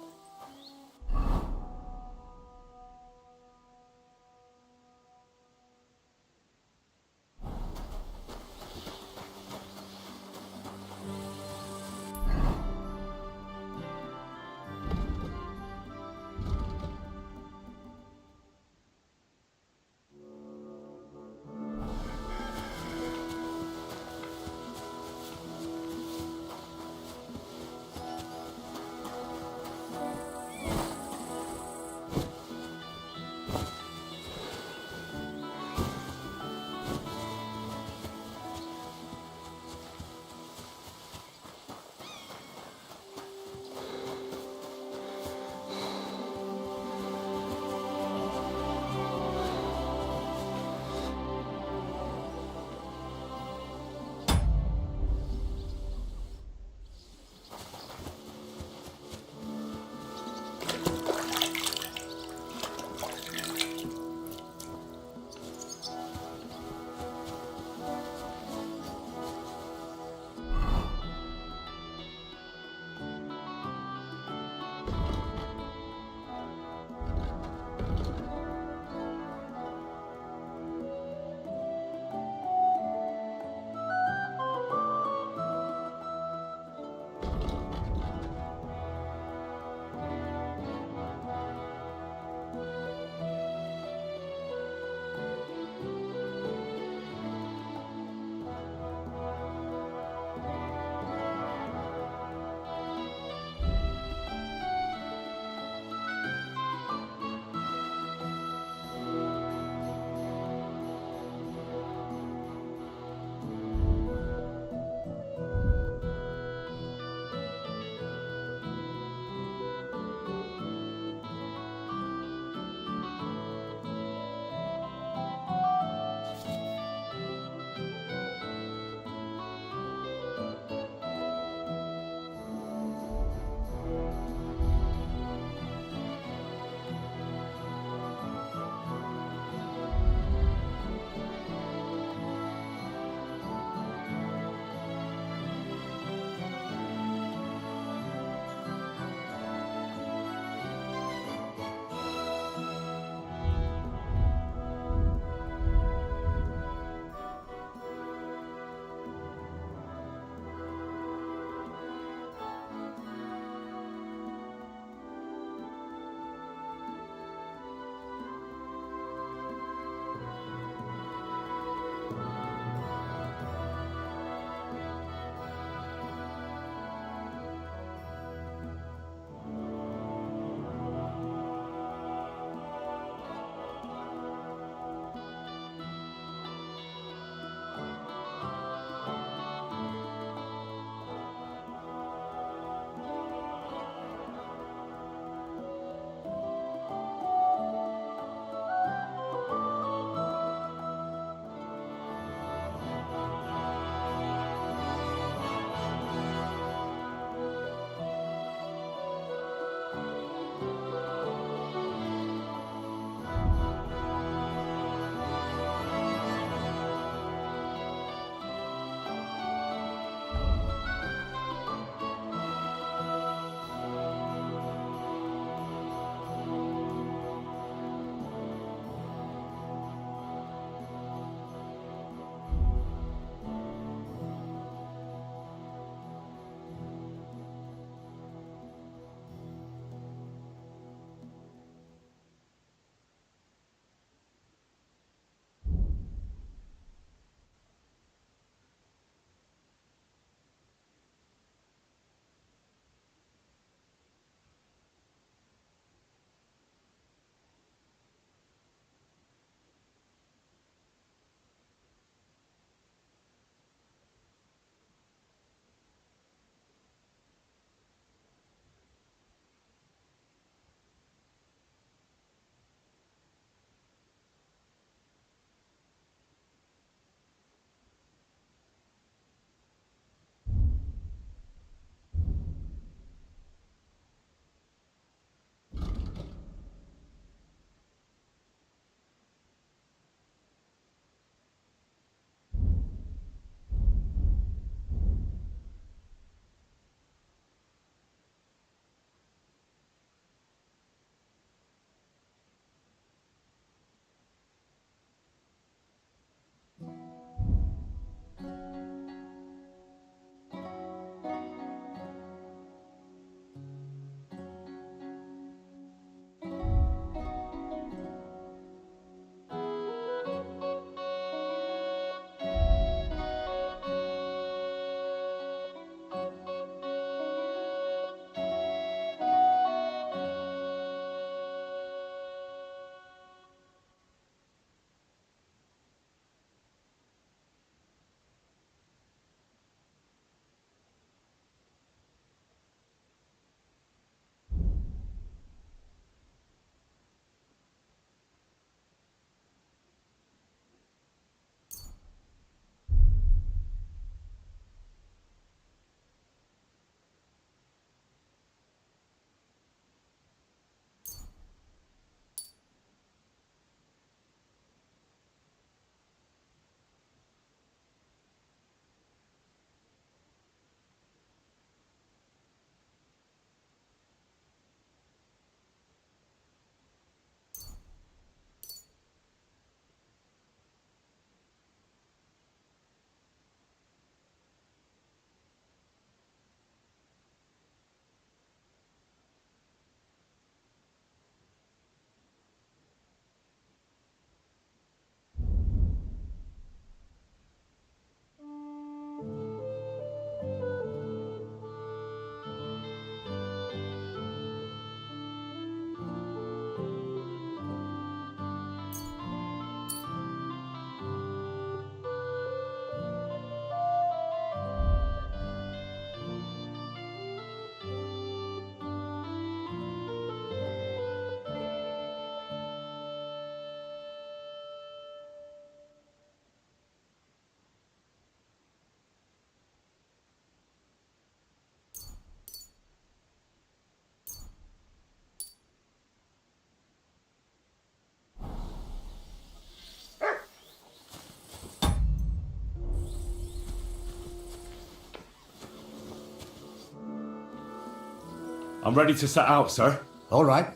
I'm ready to set out, sir. All right.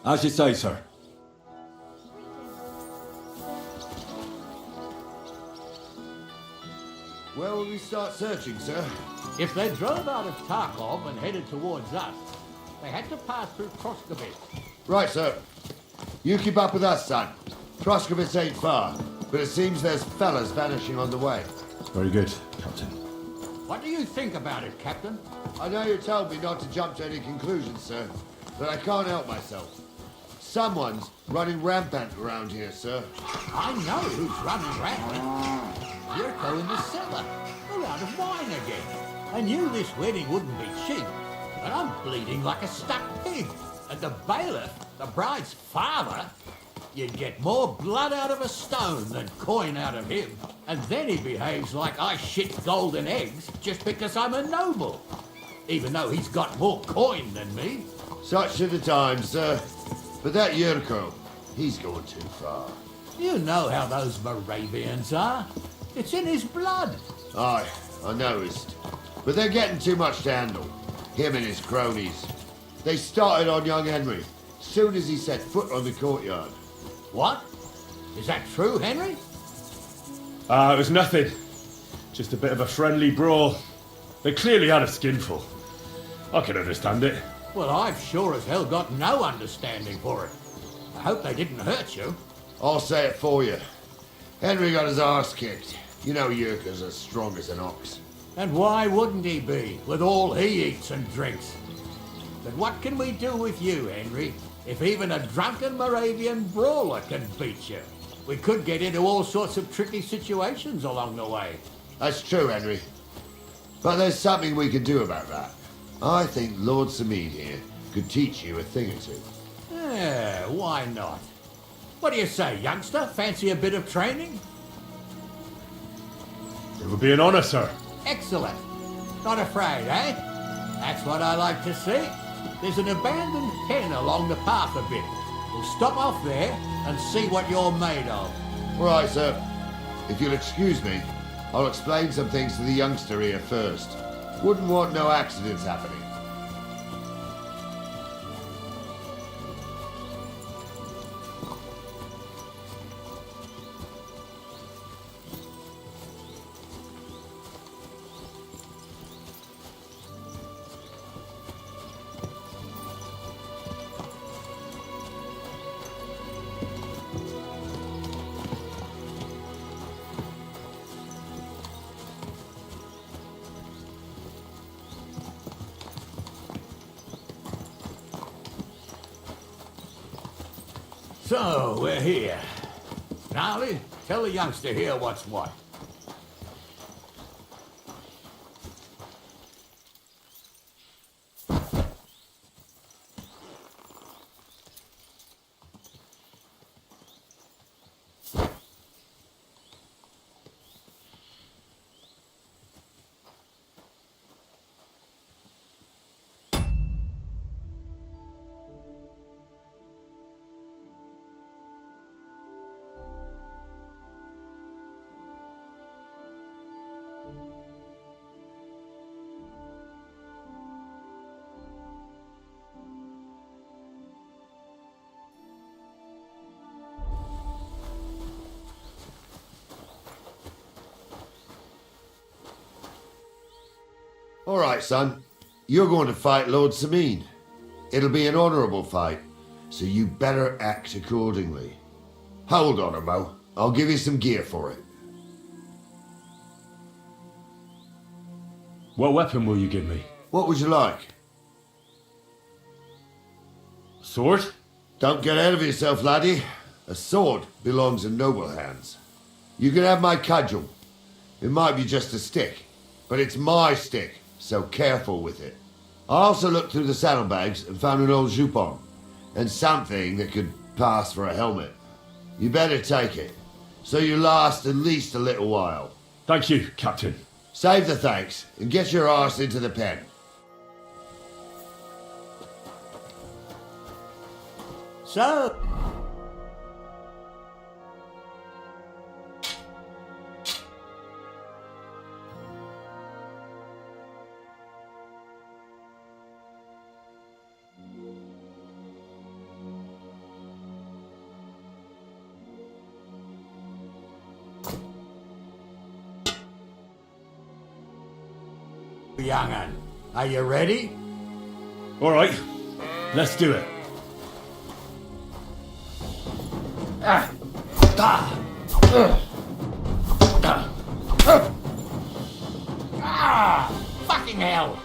As you say, sir. Where will we start searching, sir? If they drove out of Tarkov and headed towards us, they had to pass through Kroskovitz. Right, sir. You keep up with us, son. Kroskovitz ain't far, but it seems there's fellas vanishing on the way. Very good, Captain. What do you think about it, Captain? I know you told me not to jump to any conclusions, sir, but I can't help myself. Someone's running rampant around here, sir. I know who's running rampant. Yurko in the cellar. We're out of wine again. I knew this wedding wouldn't be cheap, but I'm bleeding like a stuck pig. And the bailiff, the bride's father, you'd get more blood out of a stone than coin out of him. And then he behaves like I shit golden eggs just because I'm a noble. Even though he's got more coin than me. Such are the times, sir. But that Yurko, he's going too far. You know how those Moravians are. It's in his blood. Aye, I noticed. But they're getting too much to handle. Him and his cronies. They started on young Henry, soon as he set foot on the courtyard. What? Is that true, Henry? It was nothing. Just a bit of a friendly brawl. They clearly had a skinful. I can understand it. Well, I've sure as hell got no understanding for it. I hope they didn't hurt you. I'll say it for you. Henry got his arse kicked. You know Yurka's as strong as an ox. And why wouldn't he be, with all he eats and drinks? But what can we do with you, Henry, if even a drunken Moravian brawler can beat you? We could get into all sorts of tricky situations along the way. That's true, Henry. But there's something we can do about that. I think Lord Sameen here could teach you a thing or two. Yeah, why not? What do you say, youngster? Fancy a bit of training? It would be an honour, sir. Excellent. Not afraid, eh? That's what I like to see. There's an abandoned pen along the path a bit. We'll stop off there and see what you're made of. All right, sir. If you'll excuse me, I'll explain some things to the youngster here first. Wouldn't want no accidents happening. So, we're here. Gnarly, tell the youngster here what's what. All right, son. You're going to fight Lord Sameen. It'll be an honourable fight, so you better act accordingly. Hold on, Mo. I'll give you some gear for it. What weapon will you give me? What would you like? Sword? Don't get ahead of yourself, laddie. A sword belongs in noble hands. You can have my cudgel. It might be just a stick, but it's my stick, so careful with it. I also looked through the saddlebags and found an old jupon, and something that could pass for a helmet. You better take it, so you last at least a little while. Thank you, Captain. Save the thanks, and get your arse into the pen. So... Young'un, are you ready? All right, let's do it. Fucking hell!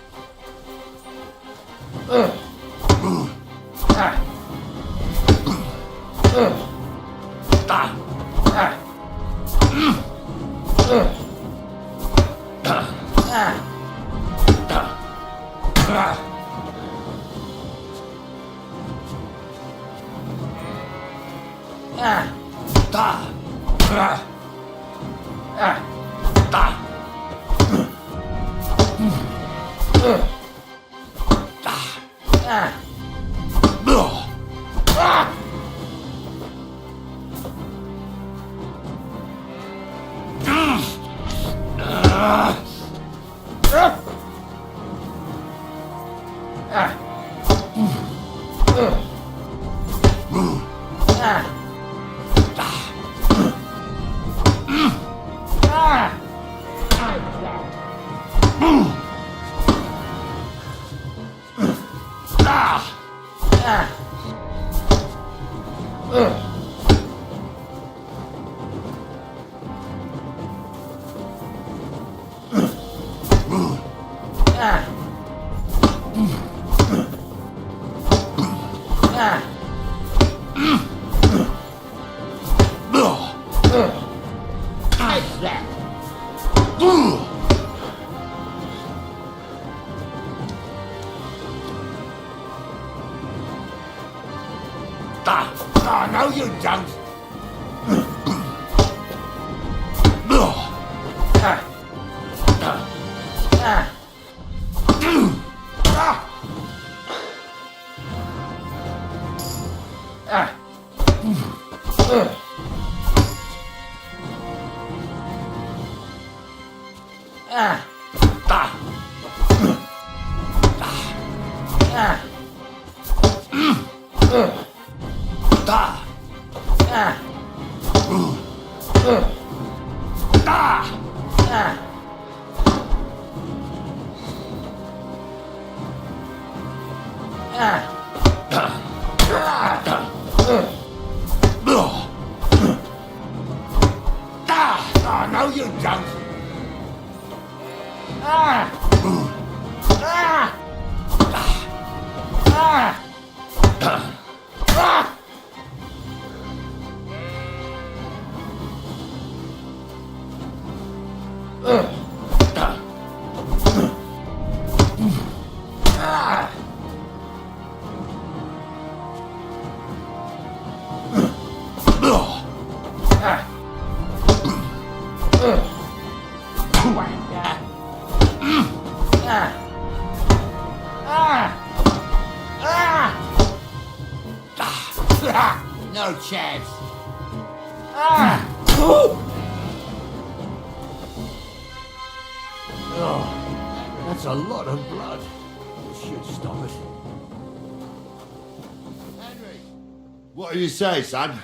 Oh, no, you don't. Oh, no, you don't. No chance. Oh, that's a lot of blood. This should stop it. What do you say, son?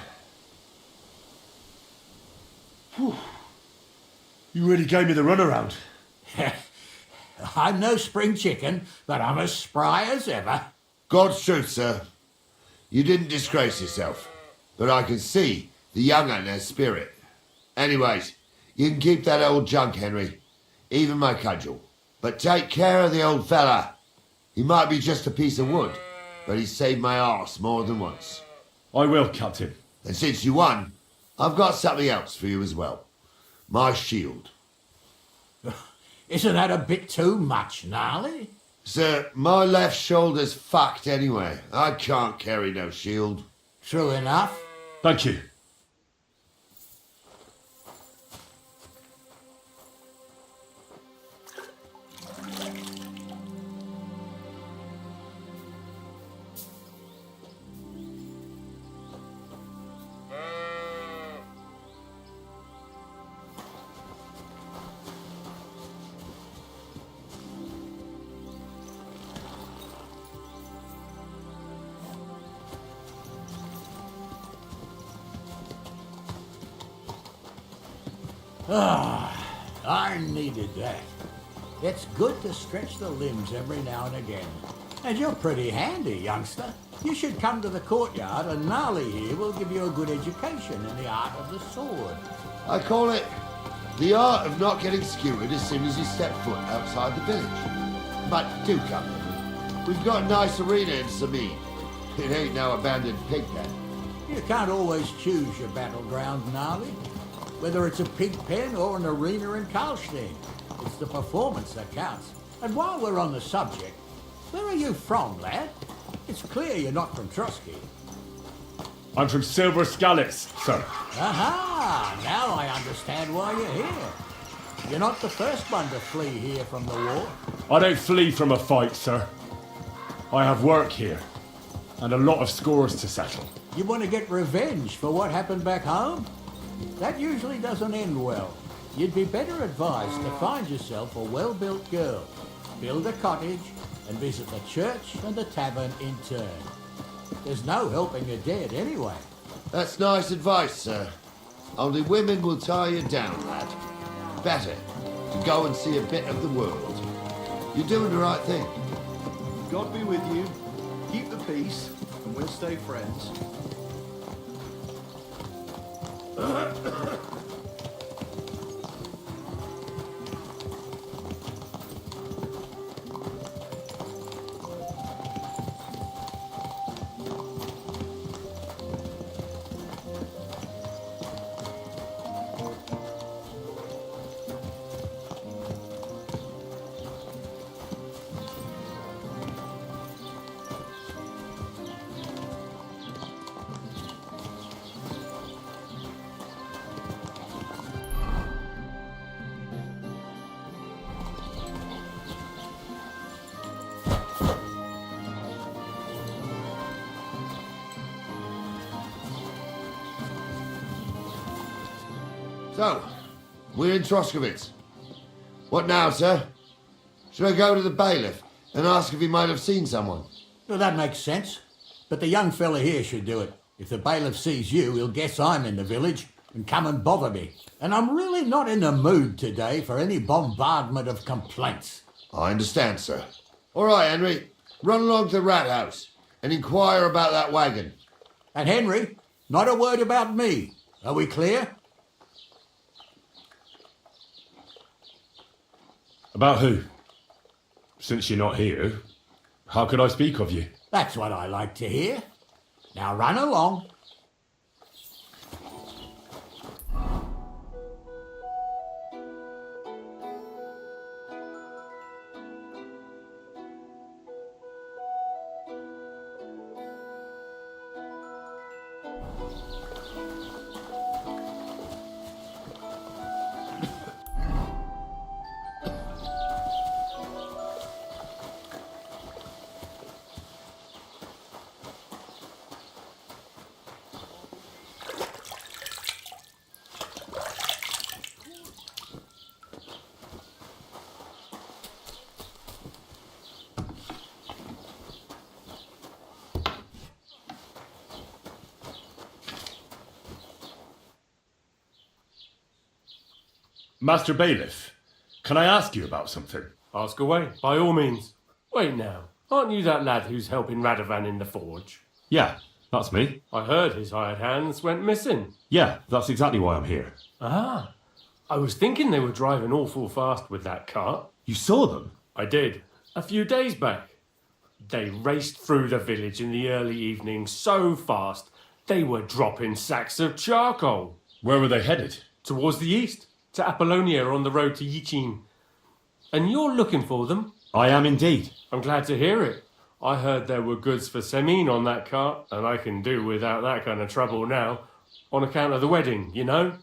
You really gave me the runaround. I'm no spring chicken, but I'm as spry as ever. God's truth, sir. You didn't disgrace yourself, but I can see the young un has spirit. Anyways, you can keep that old junk, Henry. Even my cudgel. But take care of the old fella. He might be just a piece of wood, but he's saved my arse more than once. I will, Captain. And since you won, I've got something else for you as well. My shield. Isn't that a bit too much, Gnarly? Sir, my left shoulder's fucked anyway. I can't carry no shield. True enough. Thank you. Ah, I needed that. It's good to stretch the limbs every now and again. And you're pretty handy, youngster. You should come to the courtyard and Gnarly here will give you a good education in the art of the sword. I call it the art of not getting skewered as soon as you step foot outside the village. But do come. We've got a nice arena in Sameen. It ain't no abandoned pig pen. You can't always choose your battleground, Gnarly. Whether it's a pig pen or an arena in Karlstein, it's the performance that counts. And while we're on the subject, where are you from, lad? It's clear you're not from Trotsky. I'm from Silver Scallops, sir. Aha! Now I understand why you're here. You're not the first one to flee here from the war. I don't flee from a fight, sir. I have work here, and a lot of scores to settle. You want to get revenge for what happened back home? That usually doesn't end well. You'd be better advised to find yourself a well-built girl, build a cottage, and visit the church and the tavern in turn. There's no helping the dead anyway. That's nice advice, sir. Only women will tie you down, lad. Better to go and see a bit of the world. You're doing the right thing. God be with you. Keep the peace, and we'll stay friends. So, we're in Troskowitz. What now, sir? Should I go to the bailiff and ask if he might have seen someone? Well, that makes sense. But the young fella here should do it. If the bailiff sees you, he'll guess I'm in the village and come and bother me. And I'm really not in the mood today for any bombardment of complaints. I understand, sir. All right, Henry. Run along to the rat house and inquire about that wagon. And Henry, not a word about me. Are we clear? About who? Since you're not here, how could I speak of you? That's what I like to hear. Now run along. Master Bailiff, can I ask you about something? Ask away, by all means. Wait now, aren't you that lad who's helping Radovan in the forge? Yeah, that's me. I heard his hired hands went missing. Yeah, that's exactly why I'm here. Ah, I was thinking they were driving awful fast with that cart. You saw them? I did, a few days back. They raced through the village in the early evening so fast, they were dropping sacks of charcoal. Where were they headed? Towards the east, to Apollonia on the road to Yichin. And you're looking for them? I am indeed. I'm glad to hear it. I heard there were goods for Semin on that cart, and I can do without that kind of trouble now, on account of the wedding, you know?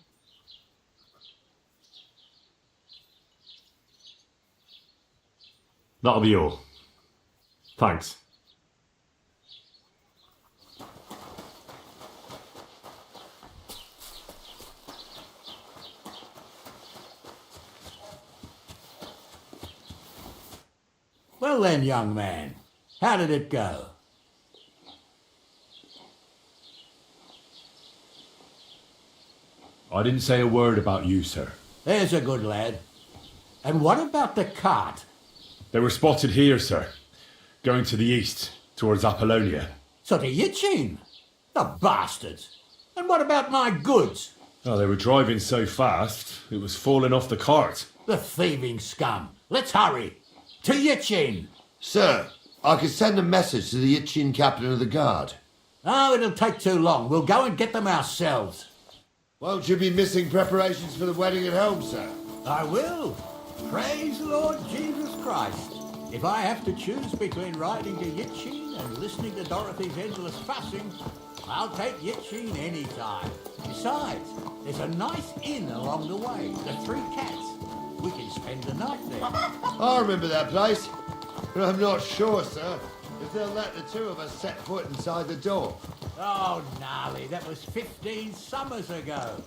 That'll be all. Thanks. Well then, young man, how did it go? I didn't say a word about you, sir. There's a good lad. And what about the cart? They were spotted here, sir. Going to the east, towards Apollonia. So to Yitchin? The bastards! And what about my goods? Oh, they were driving so fast, it was falling off the cart. The thieving scum! Let's hurry! To Yitchin! Sir, I can send a message to the Itchin captain of the guard. Oh, it'll take too long. We'll go and get them ourselves. Won't you be missing preparations for the wedding at home, sir? I will. Praise the Lord Jesus Christ. If I have to choose between riding to Yitchin and listening to Dorothy's endless fussing, I'll take Yitchin any time. Besides, there's a nice inn along the way, the Three Cats. We can spend the night there. I remember that place, but I'm not sure, sir, if they'll let the two of us set foot inside the door. Oh, gnarly, that was 15 summers ago.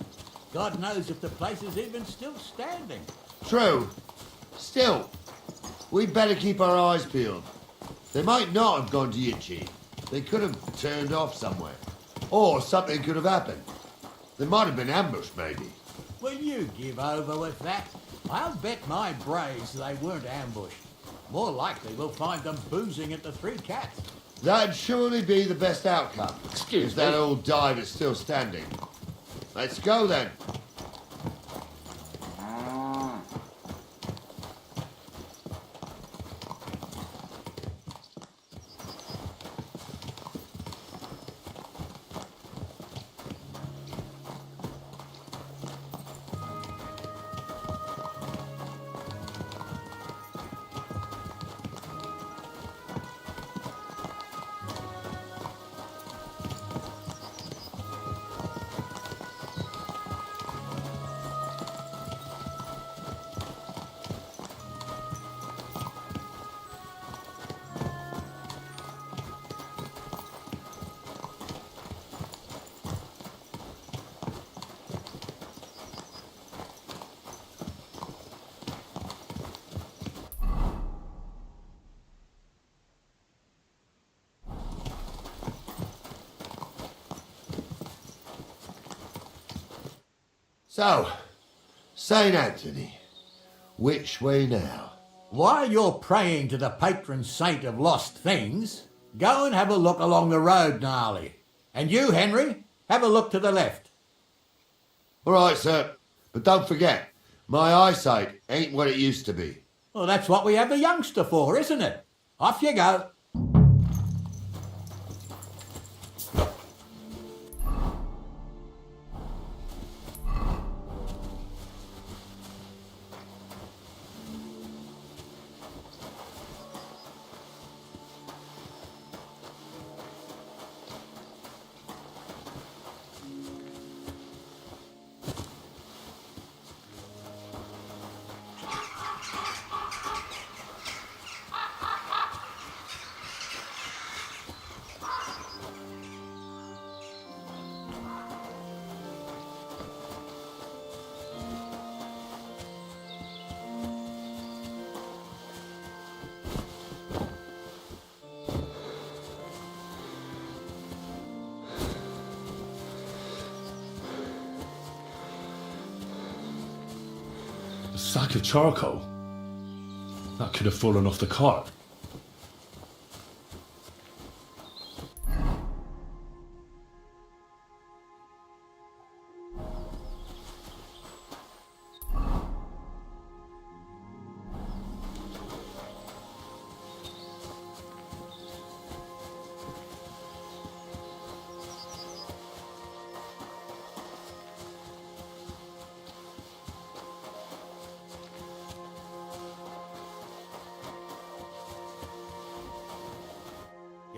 God knows if the place is even still standing. True. Still, we'd better keep our eyes peeled. They might not have gone to Yitchin. They could have turned off somewhere. Or something could have happened. They might have been ambushed, maybe. Will you give over with that? I'll bet my braves they weren't ambushed. More likely we'll find them boozing at the Three Cats. That'd surely be the best outcome. Excuse if that me. old dive is still standing. Let's go then. So, St. Anthony, which way now? While you're praying to the patron saint of lost things, go and have a look along the road, Gnarly. And you, Henry, have a look to the left. All right, sir. But don't forget, my eyesight ain't what it used to be. Well, that's what we have the youngster for, isn't it? Off you go. A sack of charcoal? That could have fallen off the cart.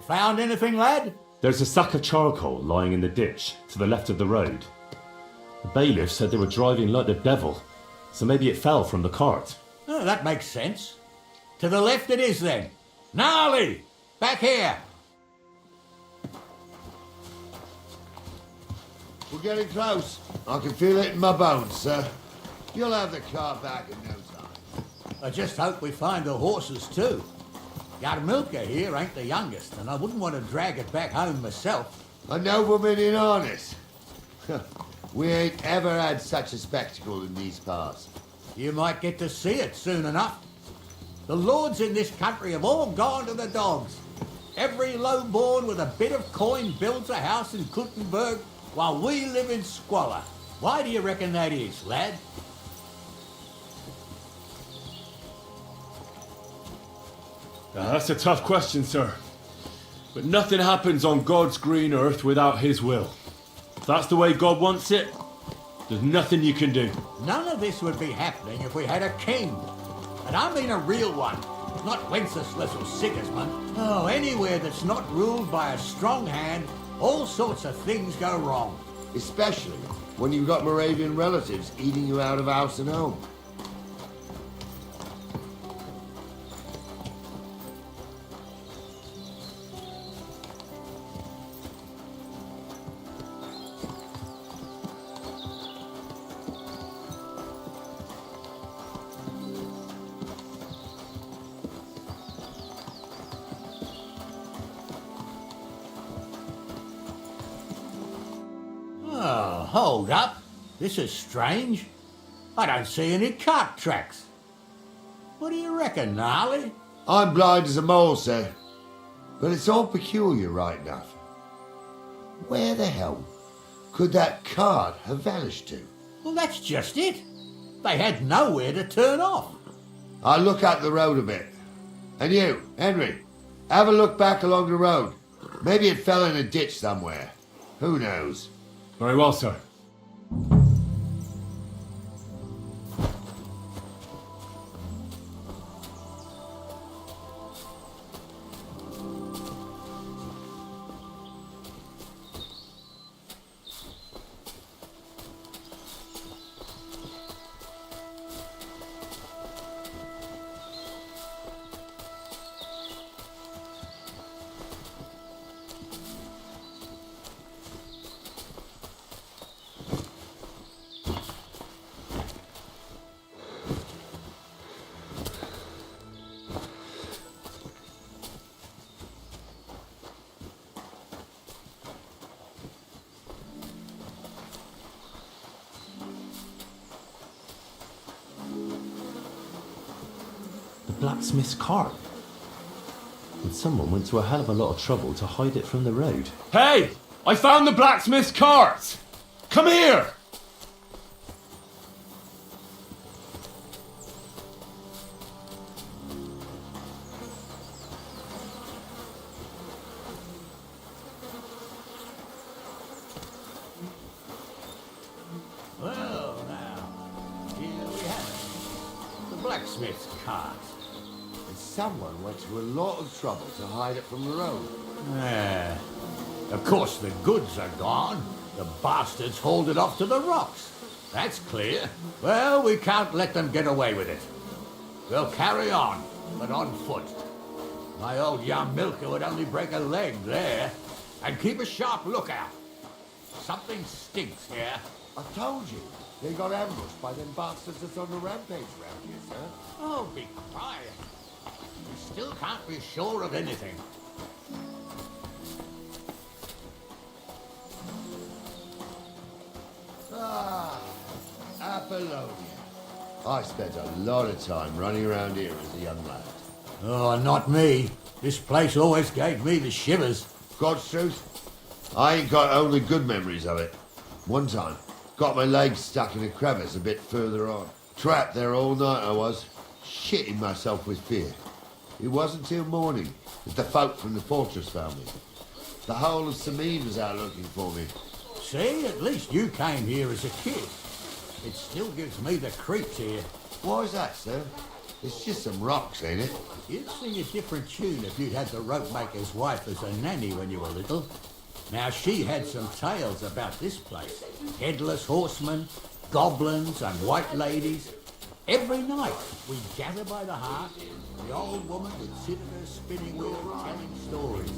Found anything, lad? There's a sack of charcoal lying in the ditch to the left of the road. The bailiff said they were driving like the devil, so maybe it fell from the cart. Oh, that makes sense. To the left it is then. Gnarly! Back here! We're getting close. I can feel it in my bones, sir. You'll have the car back in no time. I just hope we find the horses too. Yarmilka here ain't the youngest, and I wouldn't want to drag it back home myself. A nobleman in harness. We ain't ever had such a spectacle in these parts. You might get to see it soon enough. The lords in this country have all gone to the dogs. Every lowborn with a bit of coin builds a house in Kuttenberg while we live in squalor. Why do you reckon that is, lad? That's a tough question, sir. But nothing happens on God's green earth without his will. If that's the way God wants it, there's nothing you can do. None of this would be happening if we had a king. And I mean a real one, not Wenceslas or Sigismund. Oh, anywhere that's not ruled by a strong hand, all sorts of things go wrong. Especially when you've got Moravian relatives eating you out of house and home. Oh, hold up. This is strange. I don't see any cart tracks. What do you reckon, Gnarly? I'm blind as a mole, sir. But it's all peculiar, right enough. Where the hell could that cart have vanished to? Well, that's just it. They had nowhere to turn off. I'll look up the road a bit. And you, Henry, have a look back along the road. Maybe it fell in a ditch somewhere. Who knows? Very well, sir. Blacksmith's cart. And someone went to a hell of a lot of trouble to hide it from the road. Hey! I found the blacksmith's cart! Come here! Well, now, here we have it. The blacksmith's cart. And someone went to a lot of trouble to hide it from the road. Yeah. Of course, the goods are gone. The bastards hauled it off to the rocks. That's clear. Well, we can't let them get away with it. We'll carry on, but on foot. My old young milker would only break a leg there. And keep a sharp lookout. Something stinks here. I told you, they got ambushed by them bastards that's on the rampage around here, sir. Oh, be quiet. We still can't be sure of anything. Ah, Apollonia. I spent a lot of time running around here as a young lad. Oh, not me. This place always gave me the shivers. God's truth, I ain't got only good memories of it. One time, got my legs stuck in a crevice a bit further on. Trapped there all night I was, shitting myself with fear. It wasn't till morning that the folk from the fortress found me. The whole of Sameen was out looking for me. See, at least you came here as a kid. It still gives me the creeps here. Why is that, sir? It's just some rocks, ain't it? You'd sing a different tune if you'd had the ropemaker's wife as a nanny when you were little. Now, she had some tales about this place. Headless horsemen, goblins and white ladies. Every night, we'd gather by the hearth. The old woman would sit at her spinning wheel telling stories.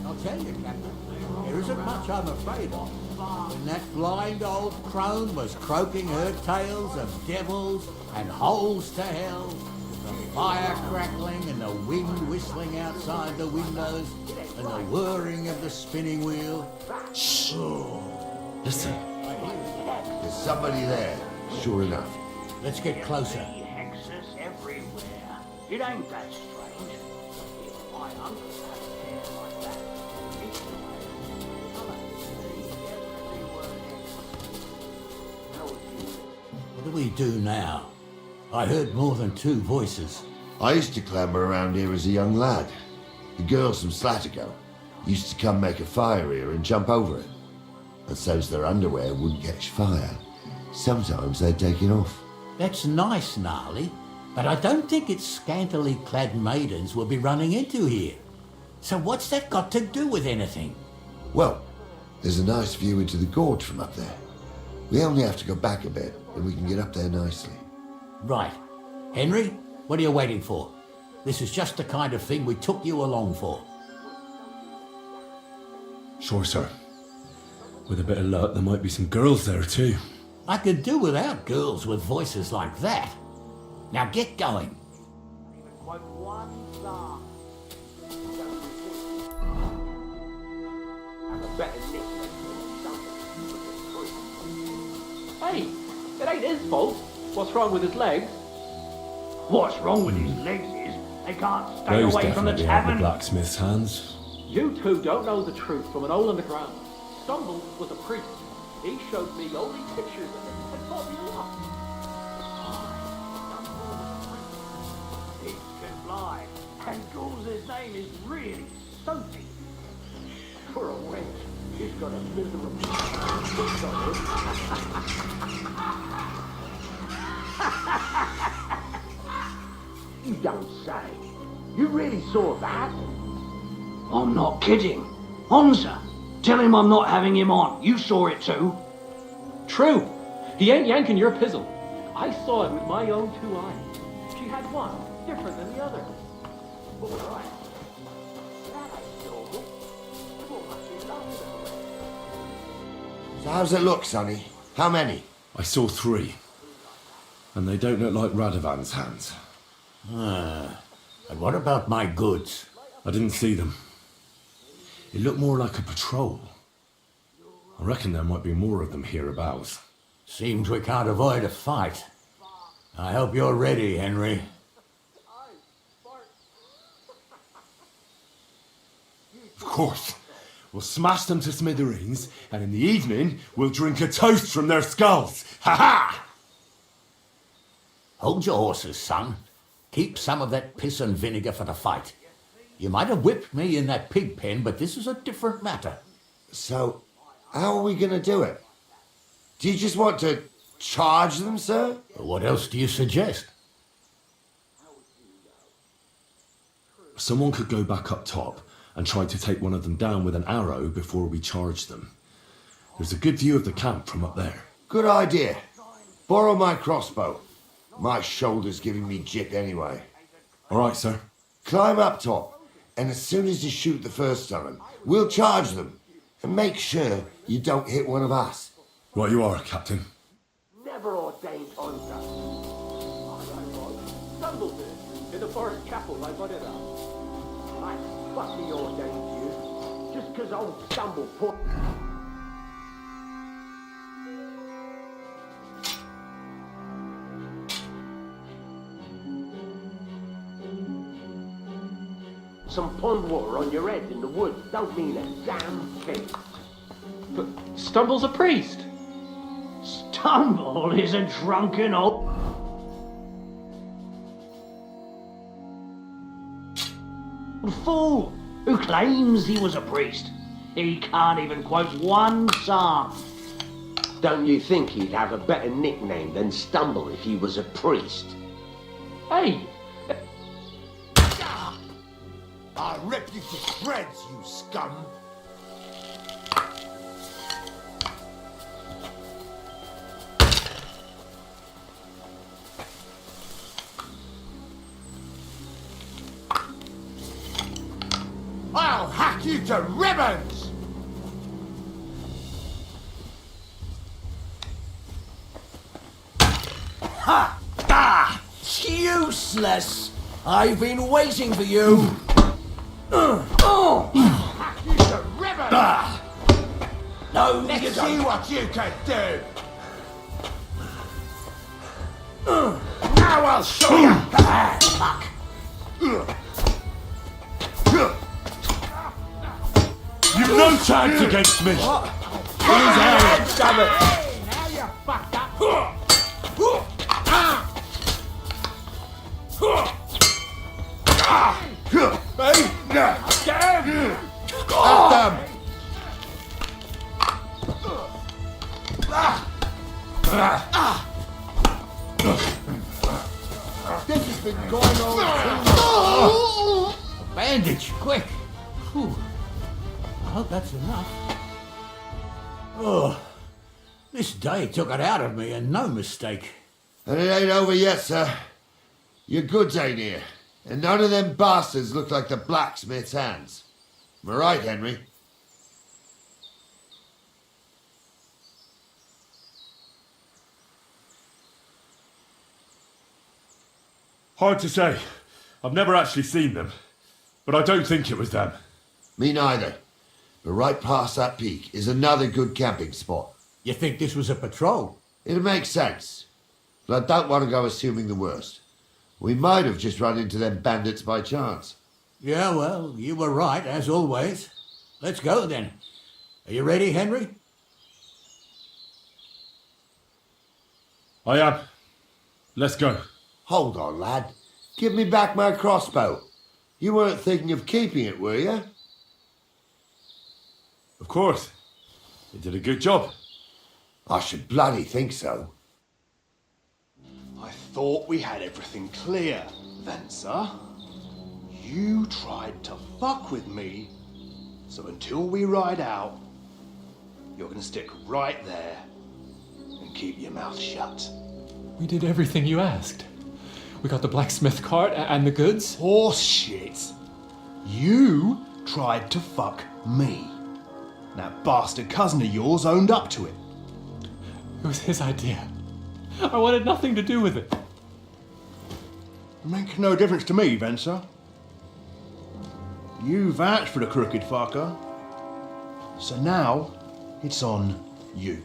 I'll tell you, Captain, there isn't much I'm afraid of. When that blind old crone was croaking her tales of devils and holes to hell, the fire crackling and the wind whistling outside the windows, and the whirring of the spinning wheel. Shh! Listen. There's somebody there, sure enough. Let's get closer. Hexes everywhere. It ain't that strange. If my uncle had hair like that, it's the way. What do we do now? I heard more than two voices. I used to clamber around here as a young lad. The girls from Slattergo used to come make a fire here and jump over it. And so's their underwear wouldn't catch fire. Sometimes they'd take it off. That's nice, Gnarly, but I don't think it's scantily clad maidens we'll be running into here. So what's that got to do with anything? Well, there's a nice view into the gorge from up there. We only have to go back a bit and we can get up there nicely. Right. Henry, what are you waiting for? This is just the kind of thing we took you along for. Sure, sir. With a bit of luck, there might be some girls there too. I could do without girls with voices like that. Now get going. Hey, it ain't his fault. What's wrong with his legs? What's wrong with his legs is they can't stay Those away from the definitely have the tavern. blacksmith's hands. You two don't know the truth from an hole in the ground. Stumble was a priest. He showed me only pictures of him and taught me a lot. He can fly, and Ghoul's name is really Sophie. For a wench, he's got a miserable fix on him. You don't say. You really saw that? I'm not kidding. Honza, tell him I'm not having him on. You saw it too. True. He ain't yanking your pizzle. I saw it with my own two eyes. She had one, different than the other. All right. That ain't normal. What must be longer? So how's it look, Sonny? How many? I saw 3. And they don't look like Radovan's hands. And what about my goods? I didn't see them. It looked more like a patrol. I reckon there might be more of them hereabouts. Seems we can't avoid a fight. I hope you're ready, Henry. Of course. We'll smash them to smithereens, and in the evening, we'll drink a toast from their skulls. Ha ha! Hold your horses, son. Keep some of that piss and vinegar for the fight. You might have whipped me in that pig pen, but this is a different matter. So, how are we going to do it? Do you just want to charge them, sir? What else do you suggest? Someone could go back up top and try to take one of them down with an arrow before we charge them. There's a good view of the camp from up there. Good idea. Borrow my crossbow. My shoulder's giving me jip anyway. All right, sir. Climb up top, and as soon as you shoot the first time, we'll charge them. And make sure you don't hit one of us. Right you are, Captain. Never ordained Honza. Stumbled in the forest chapel, I got it up. I fucking ordained you. Just 'cause old Stumble put... Some pond water on your head in the woods don't mean a damn thing. But Stumble's a priest. Stumble is a drunken old... fool who claims he was a priest. He can't even quote one psalm. Don't you think he'd have a better nickname than Stumble if he was a priest? Hey! I'll rip you to shreds, you scum! I'll hack you to ribbons! Ha! Ah! Useless! I've been waiting for you! Hack you to ribbons! No, Let's you see don't. what you can do! Now I'll show you! Fuck! You've no chance against me! Damn it! Now you're fucked up. This has been going on. Bandage, quick! Whew. I hope that's enough. Oh, this day took it out of me, and no mistake. And it ain't over yet, sir. Your goods ain't here. And none of them bastards look like the blacksmith's hands. Am I right, Henry? Hard to say. I've never actually seen them. But I don't think it was them. Me neither. But right past that peak is another good camping spot. You think this was a patrol? It makes sense. But I don't want to go assuming the worst. We might have just run into them bandits by chance. Yeah, well, you were right, as always. Let's go, then. Are you ready, Henry? I am. Let's go. Hold on, lad. Give me back my crossbow. You weren't thinking of keeping it, were you? Of course. You did a good job. I should bloody think so. I thought we had everything clear, Venser. You tried to fuck with me, so until we ride out, you're gonna stick right there and keep your mouth shut. We did everything you asked. We got the blacksmith cart and the goods. Horse shit. You tried to fuck me. That bastard cousin of yours owned up to it. It was his idea. I wanted nothing to do with it. Make no difference to me, Venser. You vouched for the crooked fucker. So now, it's on you.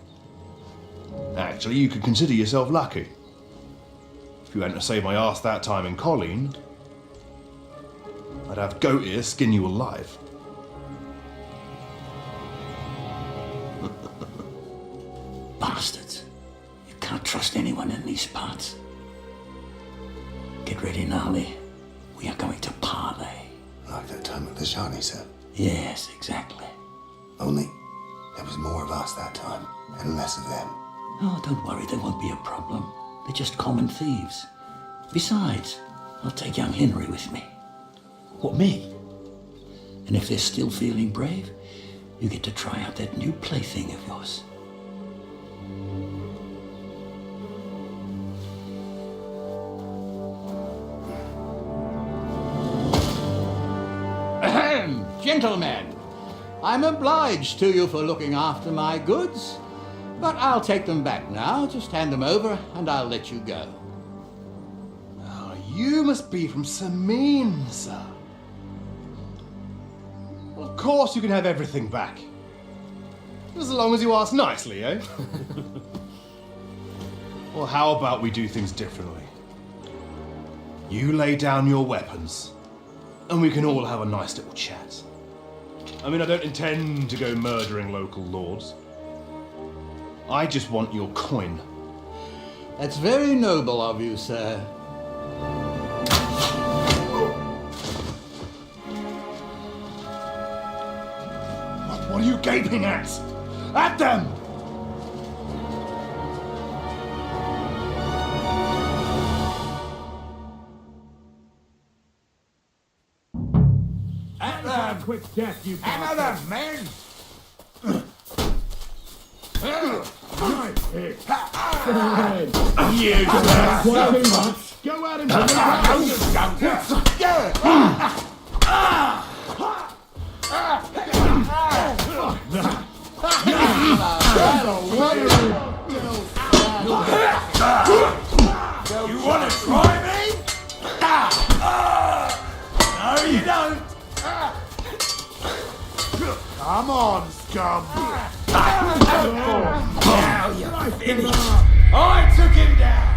Actually, you could consider yourself lucky. If you hadn't saved my ass that time in Colleen, I'd have goat ear skin you alive. Bastards. You can't trust anyone in these parts. Get ready, Gnarly. We are going to parley. Like that time at the Shani, sir. Yes, exactly. Only there was more of us that time, and less of them. Oh, don't worry, there won't be a problem. They're just common thieves. Besides, I'll take young Henry with me. What, me? And if they're still feeling brave, you get to try out that new plaything of yours. Ahem, gentlemen, I'm obliged to you for looking after my goods, but I'll take them back now. Just hand them over and I'll let you go. Oh, you must be from Samin, sir. Well, of course you can have everything back. As long as you ask nicely, eh? Well, how about we do things differently? You lay down your weapons, and we can all have a nice little chat. I mean, I don't intend to go murdering local lords. I just want your coin. That's very noble of you, sir. What are you gaping at? At them! At them! Quick death, you Hammer them, men! Nice hit. You Quite too much. Go out and You want to try me? No, you don't. Come on, scum. Now you're finished. I took him down.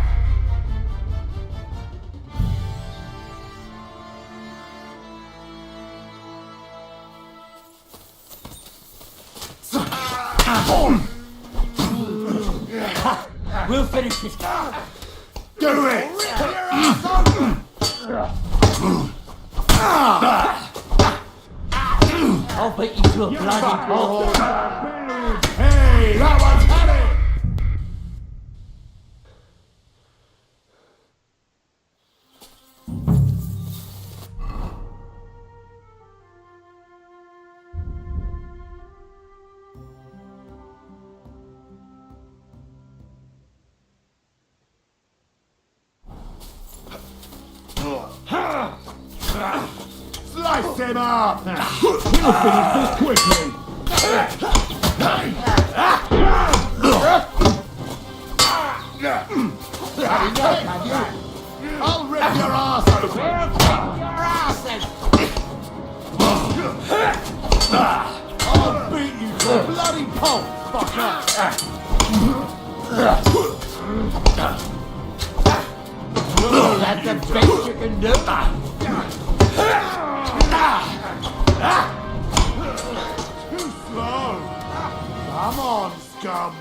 finish this. Do it! I'll beat you to a bloody pulp. Hey, that one's had it! Slice him up! We'll finish this quickly. I'll rip your ass open! I'll beat you to a bloody pulp, fucker! That's the best you can do. Too slow! Come on, scum!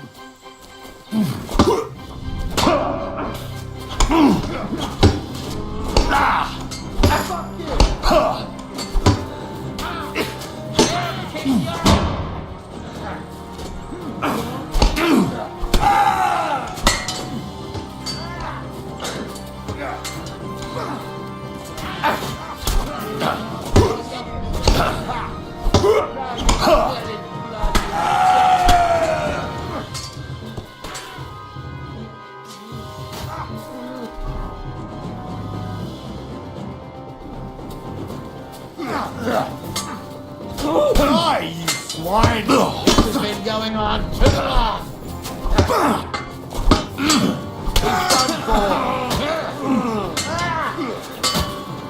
Die, you swine! This has been going on too long.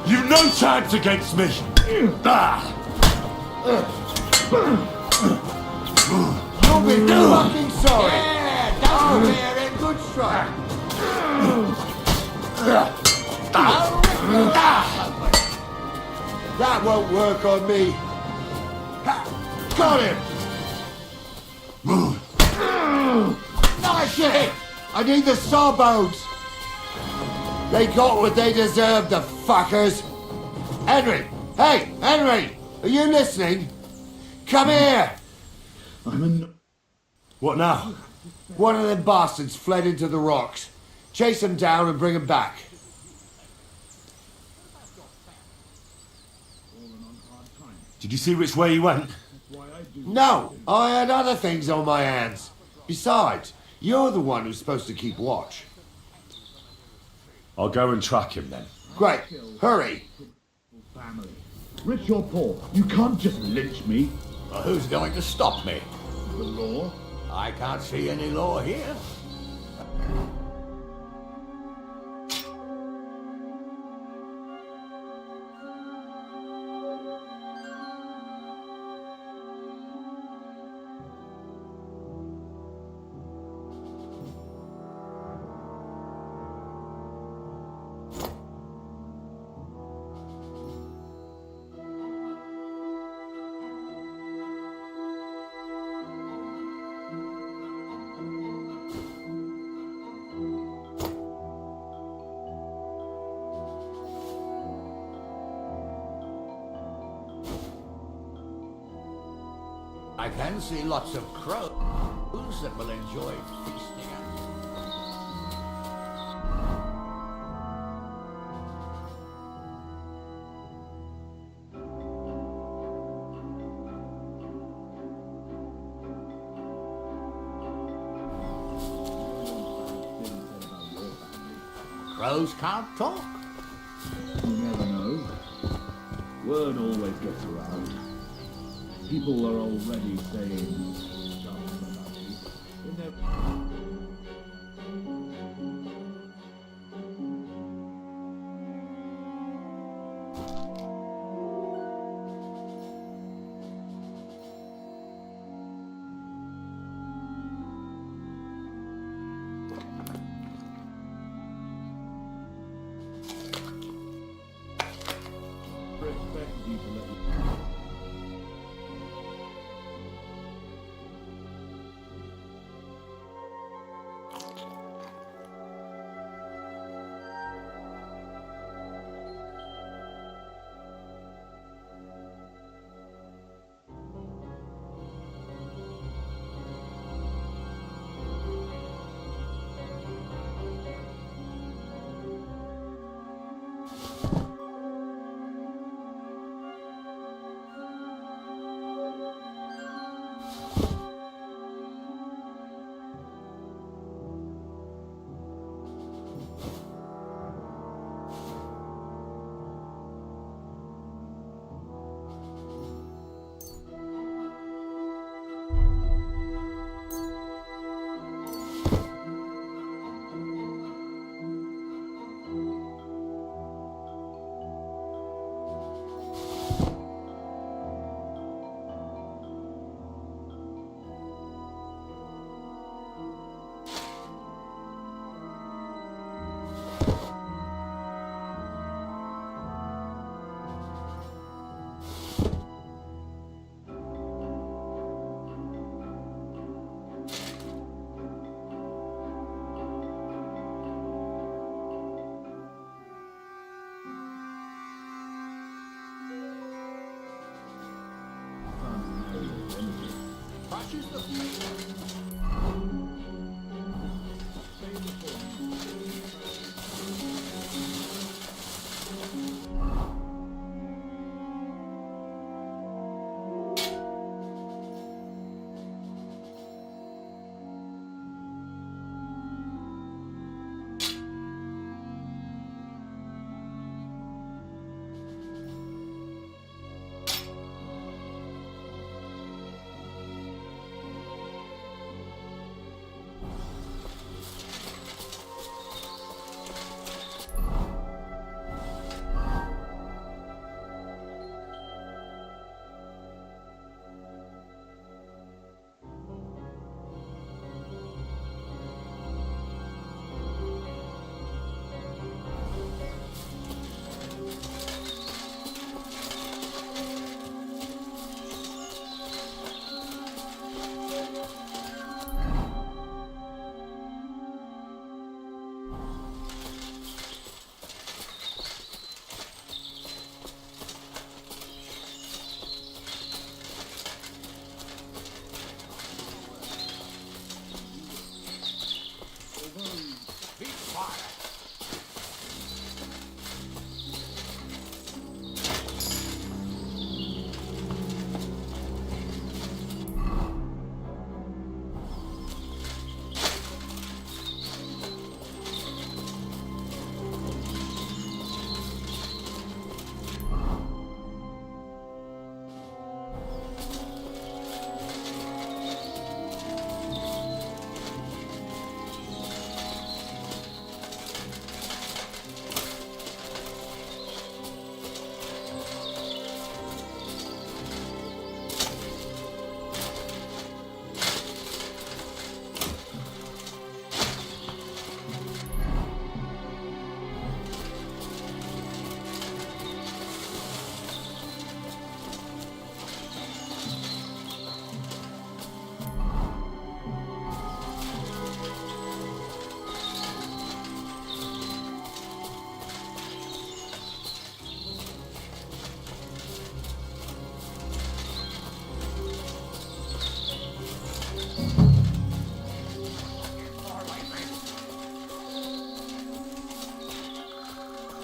You've no chance against me. You'll be fucking sorry! Yeah, double fair and good strike. That won't work on me. Got him! Nice hit. I need the sawbones! They got what they deserved, the fuckers! Henry! Hey, Henry! Are you listening? Come here! What now? One of them bastards fled into the rocks. Chase him down and bring him back. Did you see which way he went? No, I had other things on my hands. Besides, you're the one who's supposed to keep watch. I'll go and track him then. Great, hurry. Family. Rich or poor, you can't just lynch me. Well, who's going to stop me? The law? I can't see any law here. I can see lots of crows that will enjoy feasting us. Crows can't talk. You never know. Word always gets around. People are already saying stuff about you. In their...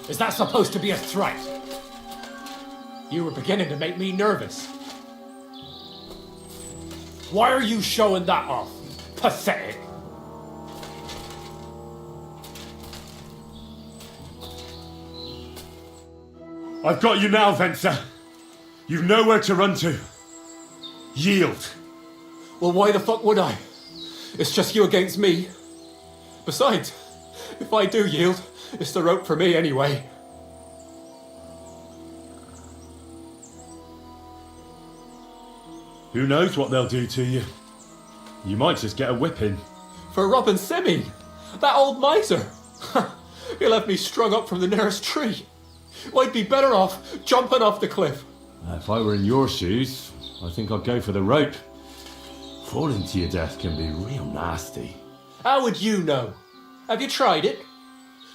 Is that supposed to be a threat? You were beginning to make me nervous. Why are you showing that off? Pathetic. I've got you now, Venser. You've nowhere to run to. Yield. Well, why the fuck would I? It's just you against me. Besides, if I do yield, it's the rope for me anyway. Who knows what they'll do to you? You might just get a whipping. For robbing Simi, that old miser. He left me strung up from the nearest tree. I'd be better off jumping off the cliff. If I were in your shoes, I think I'd go for the rope. Falling to your death can be real nasty. How would you know? Have you tried it?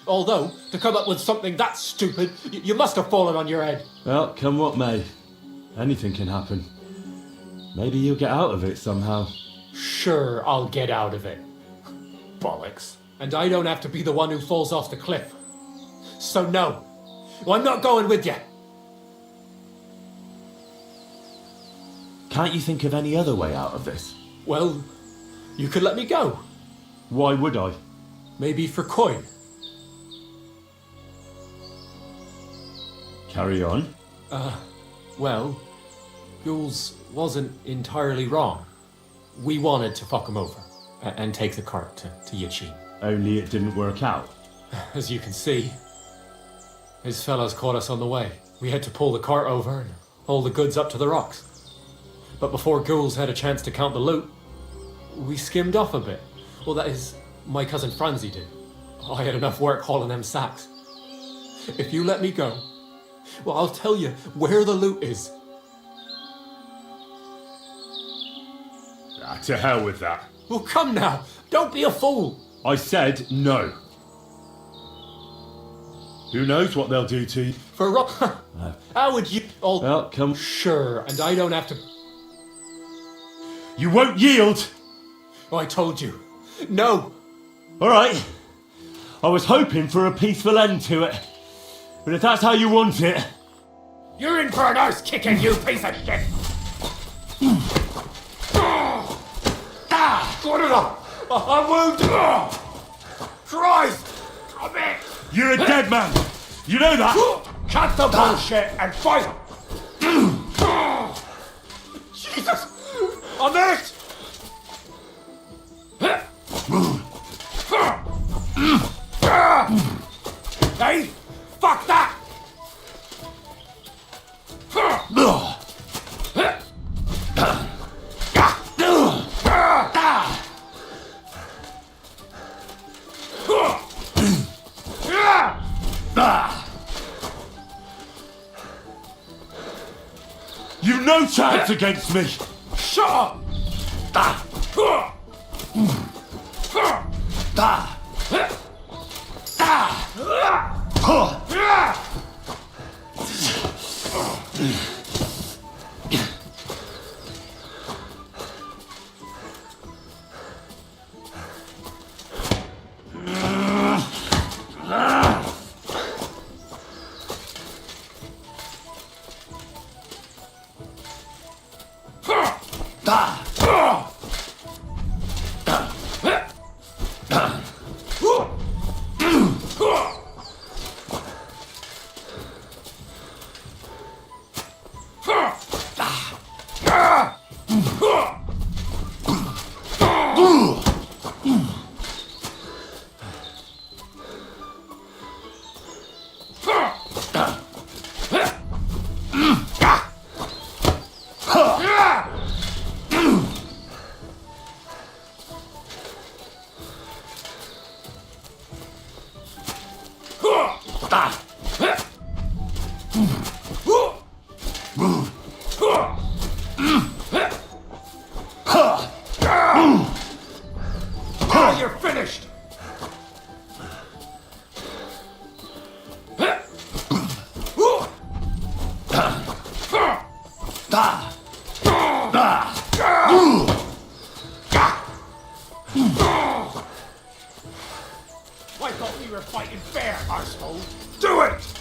Although, to come up with something that stupid, you must have fallen on your head. Well, come what may. Anything can happen. Maybe you'll get out of it somehow. Sure, I'll get out of it. Bollocks. And I don't have to be the one who falls off the cliff. So no, I'm not going with you. Can't you think of any other way out of this? Well, you could let me go. Why would I? Maybe for coin. Carry on. Well, Jules wasn't entirely wrong. We wanted to fuck him over and take the cart to Yichin. Only it didn't work out. As you can see, his fellows caught us on the way. We had to pull the cart over and haul the goods up to the rocks. But before Ghouls had a chance to count the loot, we skimmed off a bit. Well, that is, my cousin Franzi did. I had enough work hauling them sacks. If you let me go, well, I'll tell you where the loot is. To hell with that. Well, come now. Don't be a fool. I said no. Who knows what they'll do to you? For how would you... Well, come... Sure, and I don't have to... You won't yield! Oh, I told you. No. All right. I was hoping for a peaceful end to it. But if that's how you want it... You're in for an arse kicking, you piece of shit! Got it up! I'm wounded! Christ! Come in! You're a dead man! You know that! Cut the bullshit and fight! Jesus! I'm hurt! Hey! Fuck that! You've no chance against me! Shut up! You're finished! Why, thought we were fighting fair, arsehole. Do it!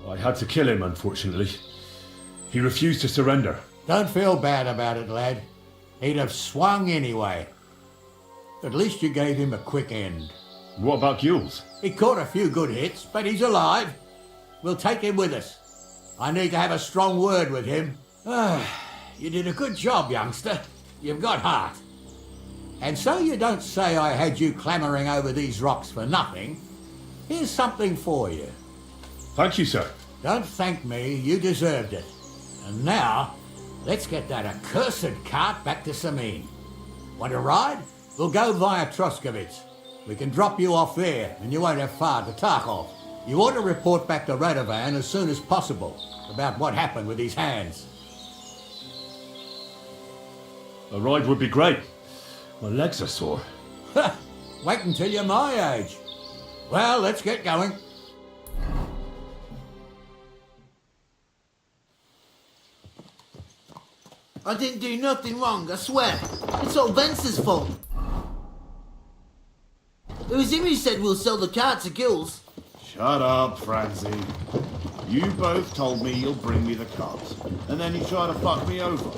I had to kill him, unfortunately. He refused to surrender. Don't feel bad about it, lad. He'd have swung anyway. At least you gave him a quick end. What about Gules? He caught a few good hits, but he's alive. We'll take him with us. I need to have a strong word with him. You did a good job, youngster. You've got heart. And so you don't say I had you clambering over these rocks for nothing. Here's something for you. Thank you, sir. Don't thank me, you deserved it. And now, let's get that accursed cart back to Samin. Want to ride? We'll go via Troskovitz. We can drop you off there, and you won't have far to Tarkov. You ought to report back to Radovan as soon as possible about what happened with his hands. A ride would be great. My legs are sore. Wait until you're my age. Well, let's get going. I didn't do nothing wrong, I swear. It's all Vince's fault. It was him who said we'll sell the car to Gills. Shut up, Francie. You both told me you'll bring me the cart, and then you try to fuck me over.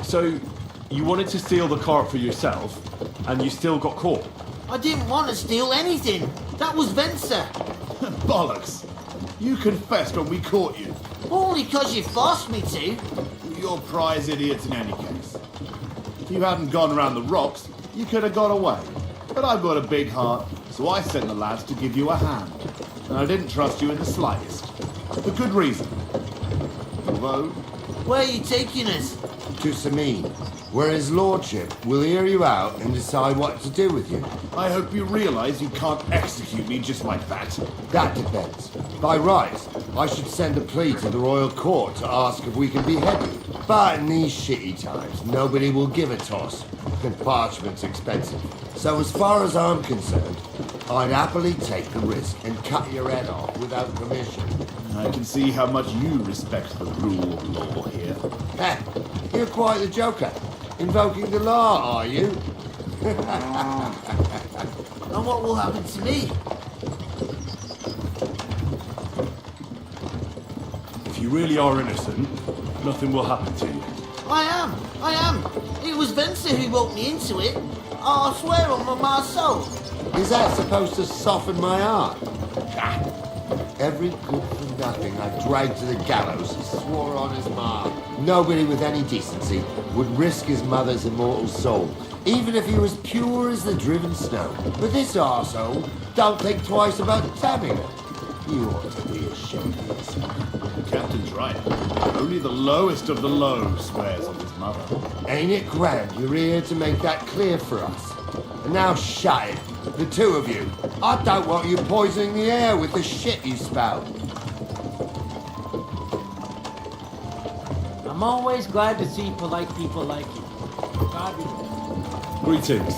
So, you wanted to steal the cart for yourself, and you still got caught? I didn't want to steal anything. That was Venser. Bollocks. You confessed when we caught you. Only because you forced me to. You're prize idiots in any case. If you hadn't gone around the rocks, you could have got away. But I've got a big heart, so I sent the lads to give you a hand. And I didn't trust you in the slightest. For good reason. Although... Where are you taking us? To Samin, where his lordship will hear you out and decide what to do with you. I hope you realise you can't execute me just like that. That depends. By rights, I should send a plea to the royal court to ask if we can behead you. But in these shitty times, nobody will give a toss. And parchment's expensive. So as far as I'm concerned, I'd happily take the risk and cut your head off without permission. I can see how much you respect the rule of law here. Heh, you're quite the joker. Invoking the law, are you? And what will happen to me? If you really are innocent, nothing will happen to you. I am. It was Venser who roped me into it. I swear on my soul. Is that supposed to soften my heart? Ah, every good for nothing I dragged to the gallows he swore on his mark. Nobody with any decency would risk his mother's immortal soul, even if he was pure as the driven snow. But this arsehole don't think twice about stabbing her. You ought to be ashamed of yourself. Captain's right. Only the lowest of the low swears on his mother. Ain't it grand you're here to make that clear for us? And now shut it, the two of you. I don't want you poisoning the air with the shit you spout. I'm always glad to see polite people like you. God be Greetings.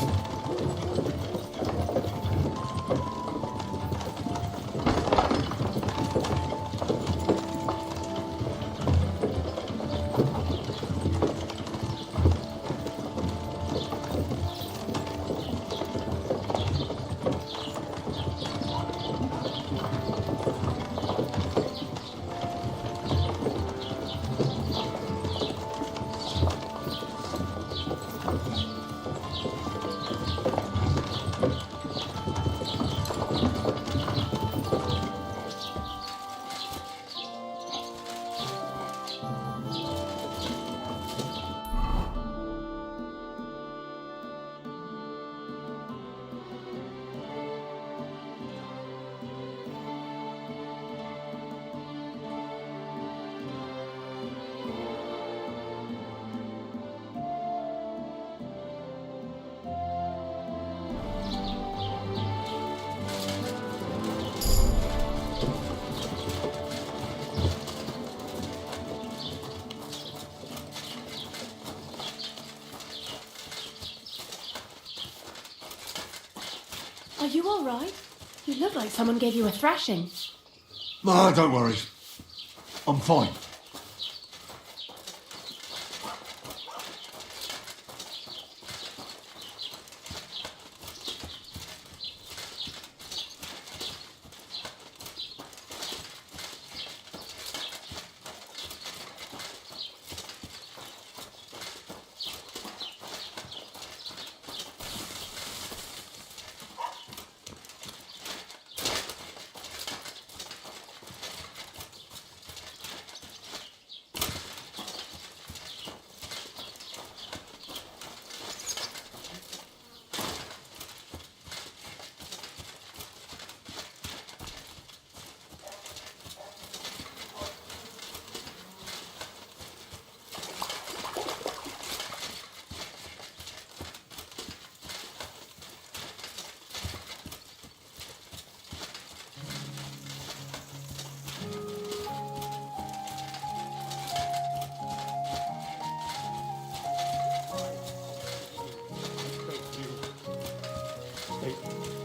you all right? You look like someone gave you a thrashing. Ah, don't worry. I'm fine.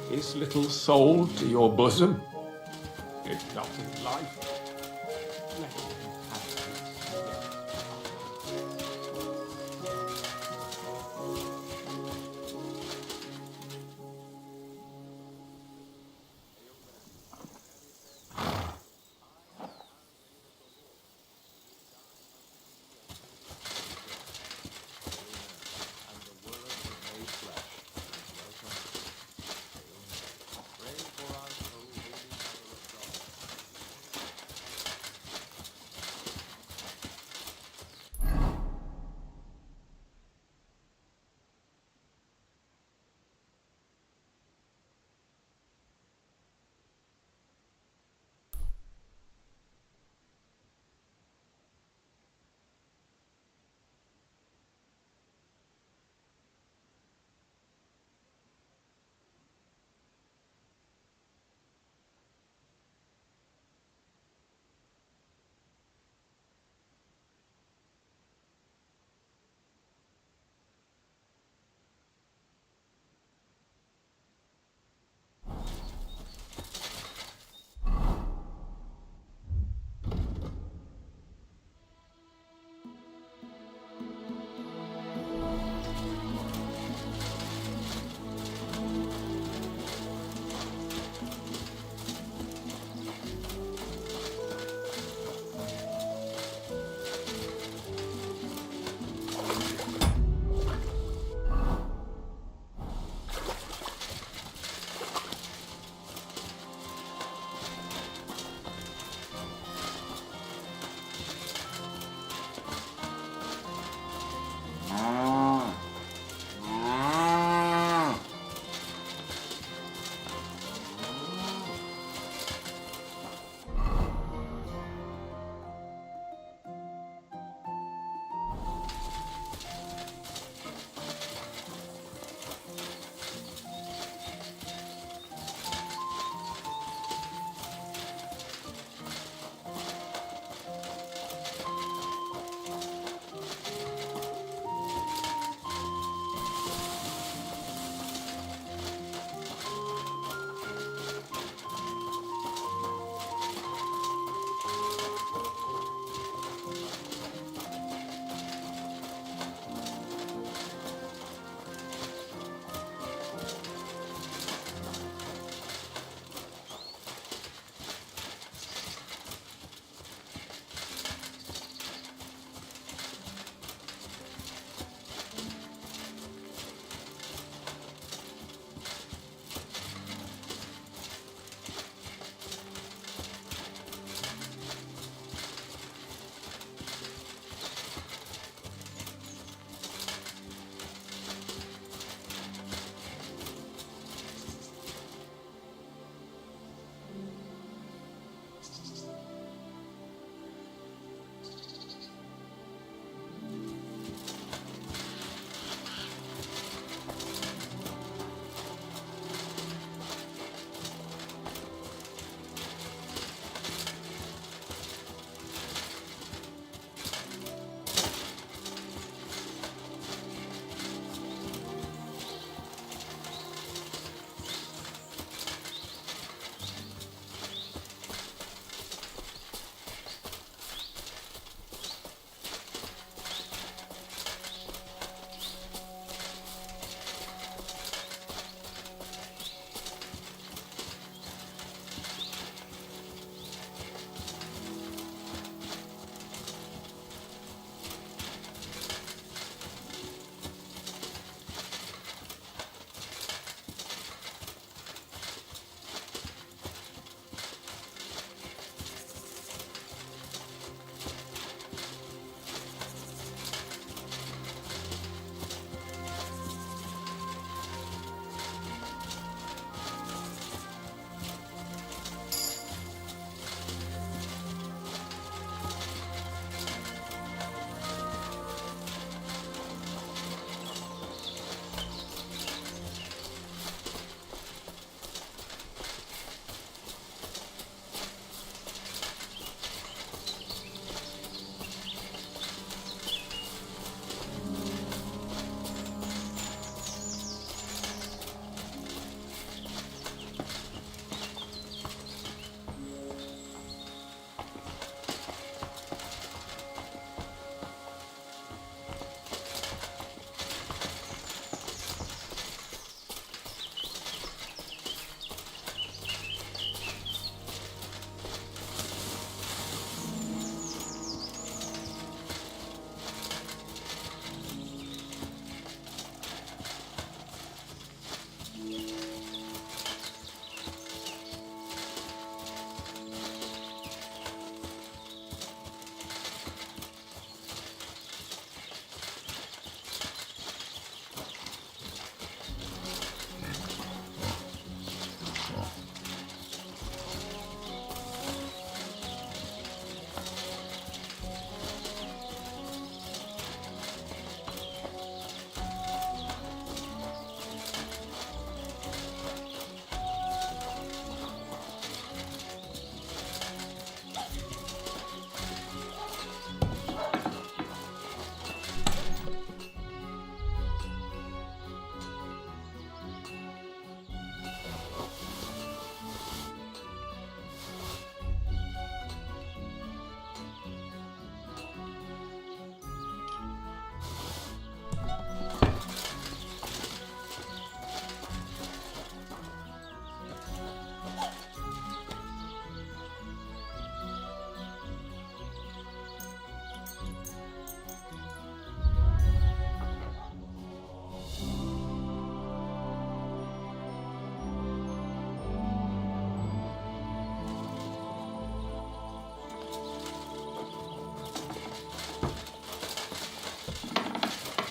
His little soul to your bosom, if not his life. Let him have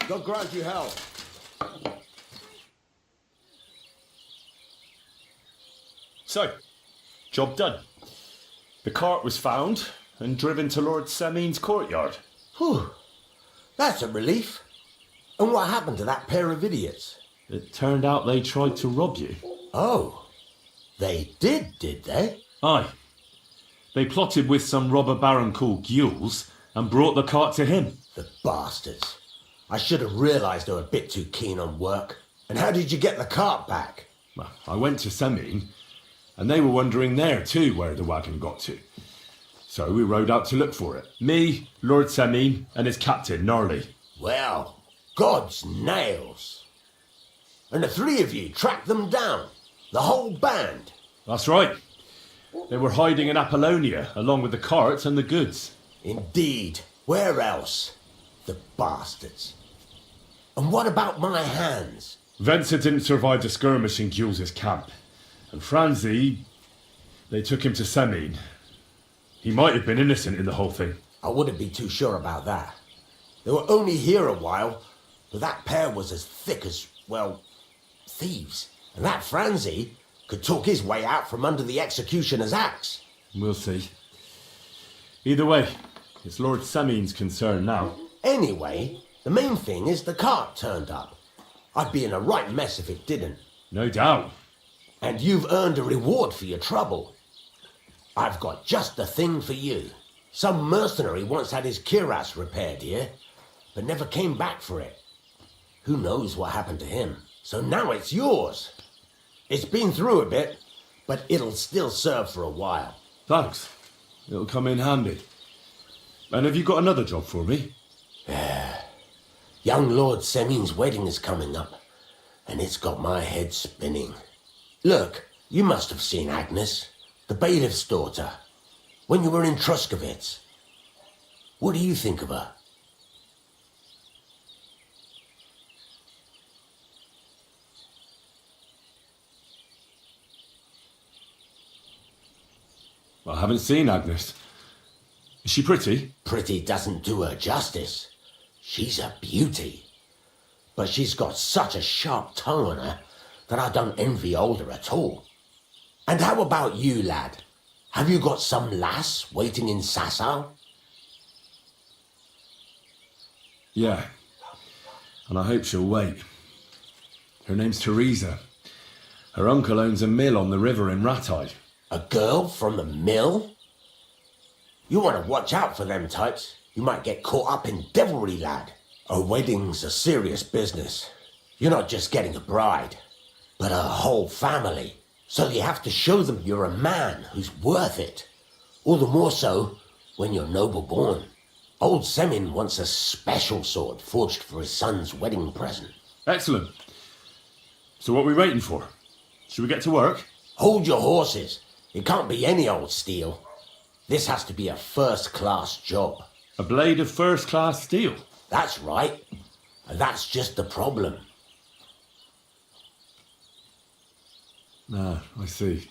God grant you health. So, job done. The cart was found and driven to Lord Semin's courtyard. Whew. That's a relief. And what happened to that pair of idiots? It turned out they tried to rob you. Oh. They did they? Aye. They plotted with some robber baron called Gules and brought the cart to him. The bastards. I should have realised they were a bit too keen on work. And how did you get the cart back? Well, I went to Semin, and they were wondering there too where the wagon got to. So we rode out to look for it. Me, Lord Semin, and his captain, Gnarly. Well, God's nails. And the three of you tracked them down? The whole band? That's right. They were hiding in Apollonia, along with the cart and the goods. Indeed. Where else? The bastards. And what about my hands? Venser didn't survive the skirmish in Gules' camp. And Franzi, they took him to Semin. He might have been innocent in the whole thing. I wouldn't be too sure about that. They were only here a while, but that pair was as thick as, well, thieves. And that Franzi could talk his way out from under the executioner's axe. We'll see. Either way, it's Lord Semin's concern now. Anyway, the main thing is the cart turned up. I'd be in a right mess if it didn't. No doubt. And you've earned a reward for your trouble. I've got just the thing for you. Some mercenary once had his cuirass repaired here, but never came back for it. Who knows what happened to him? So now it's yours. It's been through a bit, but it'll still serve for a while. Thanks. It'll come in handy. And have you got another job for me? Young Lord Semin's wedding is coming up, and it's got my head spinning. Look, you must have seen Agnes, the bailiff's daughter, when you were in Truskovitz. What do you think of her? I haven't seen Agnes. Is she pretty? Pretty doesn't do her justice. She's a beauty. But she's got such a sharp tongue on her that I don't envy older at all. And how about you, lad? Have you got some lass waiting in Sasau? Yeah. And I hope she'll wait. Her name's Teresa. Her uncle owns a mill on the river in Ratai. A girl from the mill? You want to watch out for them types. You might get caught up in devilry, lad. A wedding's a serious business. You're not just getting a bride, but a whole family. So you have to show them you're a man who's worth it. All the more so when you're noble born. Old Semin wants a special sword forged for his son's wedding present. Excellent. So what are we waiting for? Should we get to work? Hold your horses. It can't be any old steel. This has to be a first-class job. A blade of first-class steel? That's right. And that's just the problem. Ah, I see.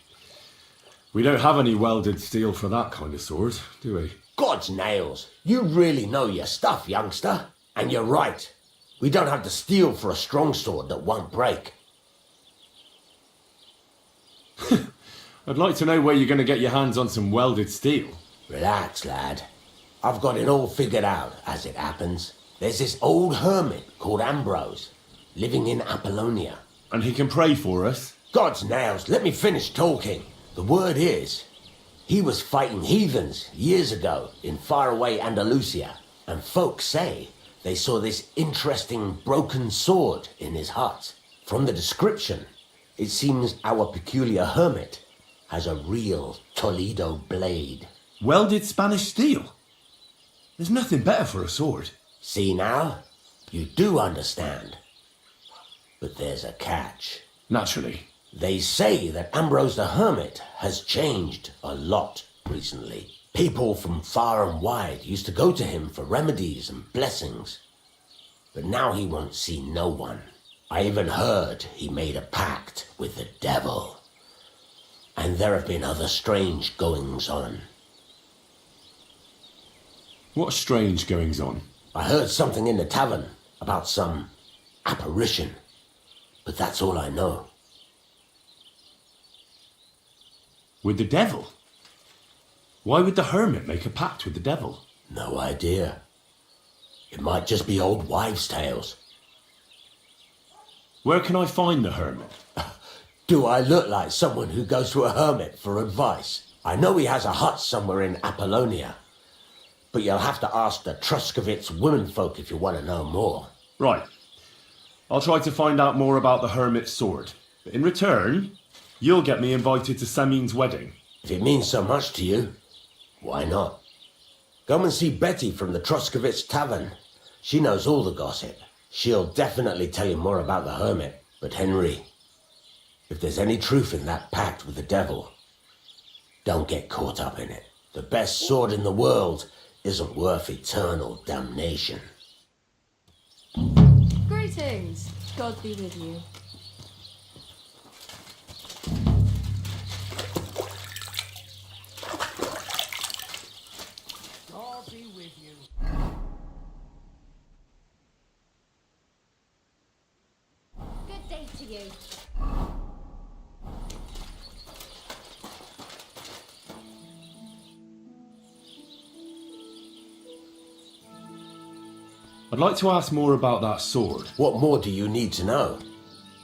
We don't have any welded steel for that kind of sword, do we? God's nails. You really know your stuff, youngster. And you're right. We don't have the steel for a strong sword that won't break. I'd like to know where you're going to get your hands on some welded steel. Relax, lad. I've got it all figured out, as it happens. There's this old hermit called Ambrose, living in Apollonia. And he can pray for us? God's nails, let me finish talking. The word is, he was fighting heathens years ago in faraway Andalusia, and folks say they saw this interesting broken sword in his hut. From the description, it seems our peculiar hermit has a real Toledo blade. Welded Spanish steel? There's nothing better for a sword. See now? You do understand. But there's a catch. Naturally. They say that Ambrose the Hermit has changed a lot recently. People from far and wide used to go to him for remedies and blessings. But now he won't see no one. I even heard he made a pact with the devil. And there have been other strange goings-on. What strange goings-on? I heard something in the tavern. about some apparition. But that's all I know. With the devil? Why would the hermit make a pact with the devil? No idea. It might just be old wives' tales. Where can I find the hermit? Do I look like someone who goes to a hermit for advice? I know he has a hut somewhere in Apollonia, but you'll have to ask the Truskovitz womenfolk if you want to know more. Right. I'll try to find out more about the hermit's sword. But in return, you'll get me invited to Samin's wedding. If it means so much to you, why not? Come and see Betty from the Truskovitz Tavern. She knows all the gossip. She'll definitely tell you more about the hermit. But Henry, if there's any truth in that pact with the devil, don't get caught up in it. The best sword in the world isn't worth eternal damnation. Greetings. God be with you. God be with you. Good day to you. I'd like to ask more about that sword. What more do you need to know?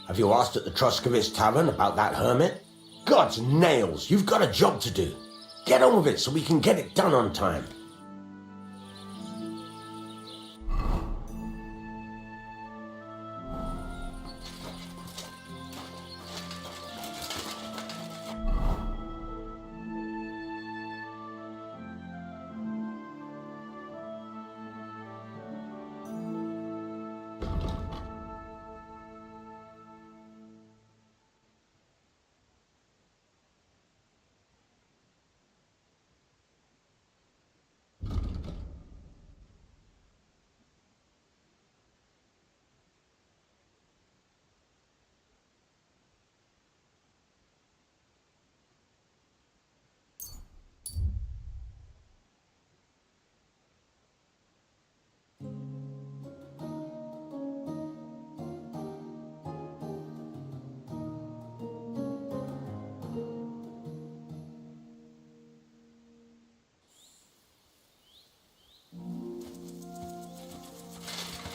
Have you asked at the Truskovitz Tavern about that hermit? God's nails, you've got a job to do. Get on with it so we can get it done on time.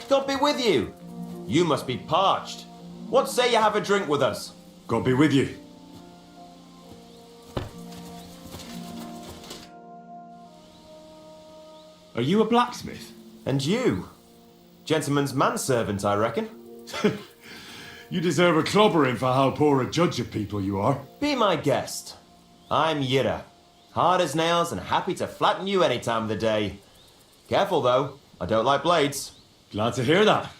God be with you. You must be parched. What say you have a drink with us? God be with you. Are you a blacksmith? And you? Gentleman's manservant, I reckon. You deserve a clobbering for how poor a judge of people you are. Be my guest. I'm Yira. Hard as nails and happy to flatten you any time of the day. Careful, though. I don't like blades. Glad to hear that.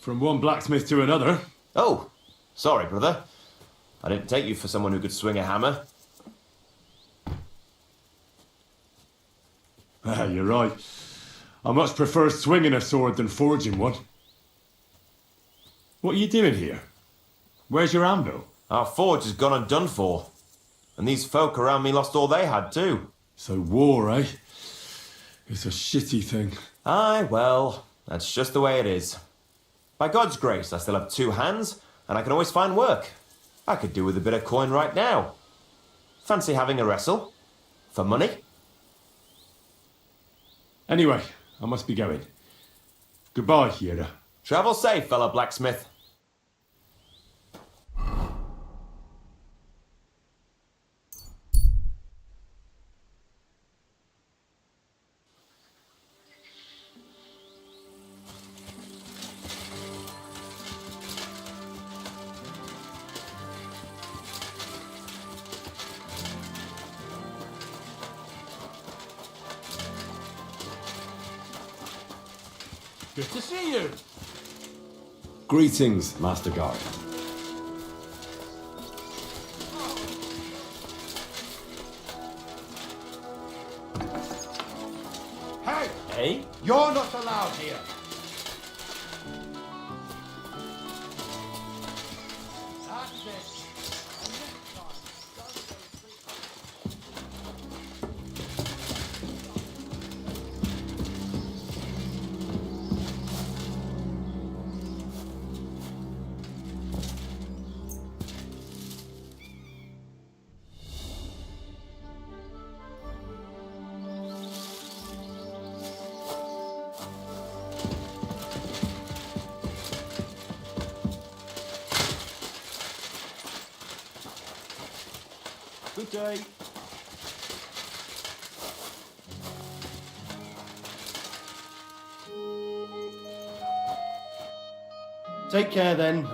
From one blacksmith to another. Oh, sorry, brother. I didn't take you for someone who could swing a hammer. Ah, you're right. I much prefer swinging a sword than forging one. What are you doing here? Where's your anvil? Our forge has gone undone for. And these folk around me lost all they had, too. So war, eh? It's a shitty thing. Aye, well, that's just the way it is. By God's grace, I still have 2 hands, and I can always find work. I could do with a bit of coin right now. Fancy having a wrestle? For money? Anyway, I must be going. Goodbye, Yira. Travel safe, fellow blacksmith. Good to see you. Greetings, Master Guard. Hey! Hey? You're not allowed here. That's it. Good day. Take care then.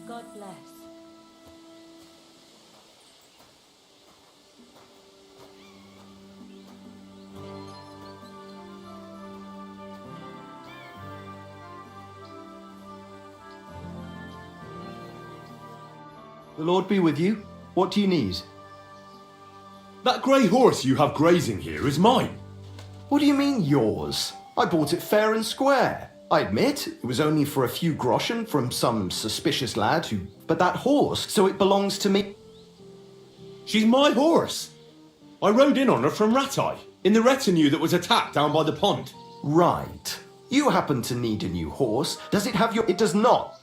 God bless. The Lord be with you. What do you need? That grey horse you have grazing here is mine. What do you mean, yours? I bought it fair and square. I admit, it was only for a few groschen from some suspicious lad who... But that horse, so it belongs to me. She's my horse. I rode in on her from Ratai, in the retinue that was attacked down by the pond. Right. You happen to need a new horse. Does it have your... It does not.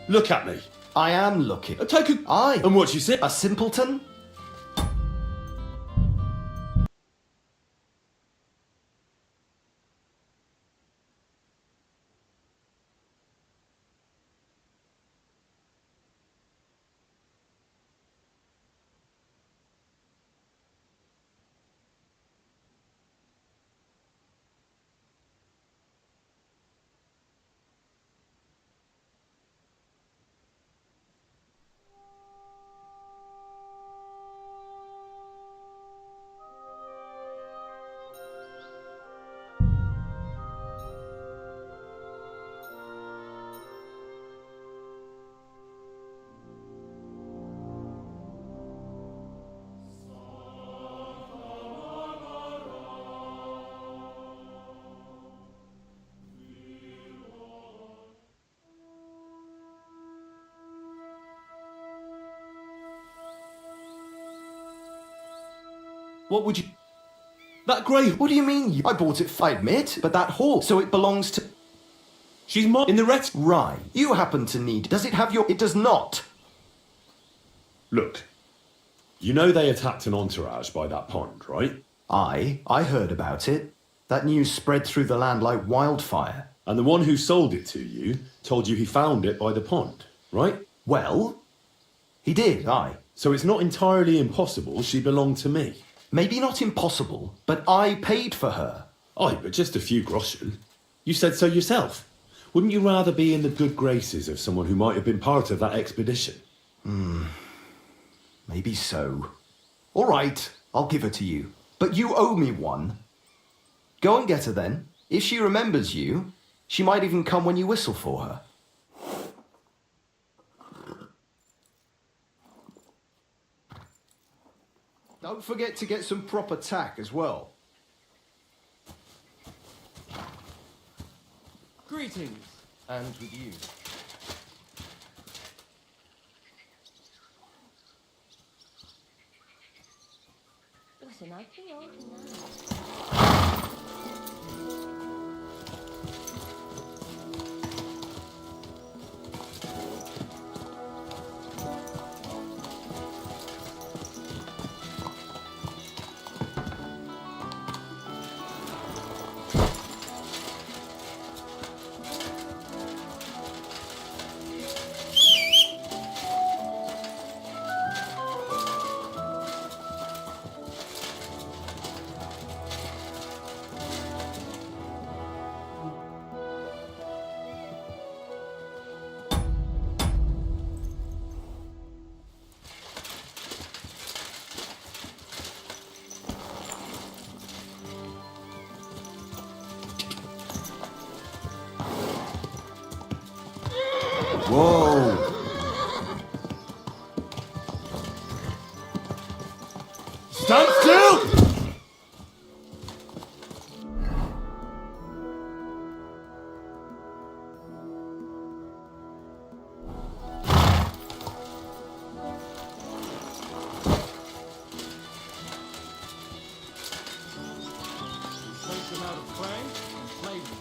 Look at me. I am looking. Take a... Aye. And what you say? A simpleton? What would you... That grey... What do you mean? I bought it, I admit, but that horse, so it belongs to... She's mine in the ret... Right. You happen to need... Does it have your... It does not. Look. You know they attacked an entourage by that pond, right? I heard about it. That news spread through the land like wildfire. And the one who sold it to you told you he found it by the pond, right? Well, he did, aye. So it's not entirely impossible she belonged to me. Maybe not impossible, but I paid for her. Aye, but just a few groschen. You said so yourself. Wouldn't you rather be in the good graces of someone who might have been part of that expedition? Maybe so. All right, I'll give her to you. But you owe me one. Go and get her then. If she remembers you, she might even come when you whistle for her. Don't forget to get some proper tack as well. Greetings. And with you. Listen, I feel old now. Whoa! Stand still! Take them out of clay and slay them.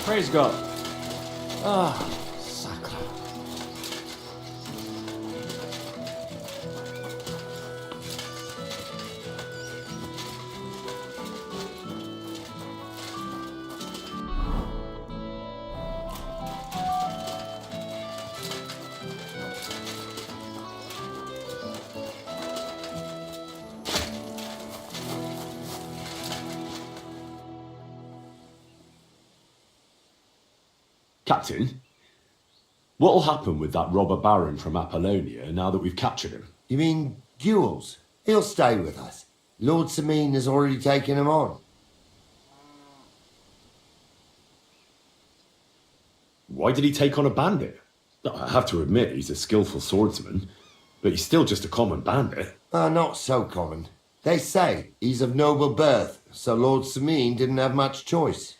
Praise God. Ah, sacre. Captain, what'll happen with that robber baron from Apollonia now that we've captured him? You mean Gules? He'll stay with us. Lord Samine has already taken him on. Why did he take on a bandit? I have to admit, he's a skillful swordsman, but he's still just a common bandit. Not so common. They say he's of noble birth, so Lord Samine didn't have much choice.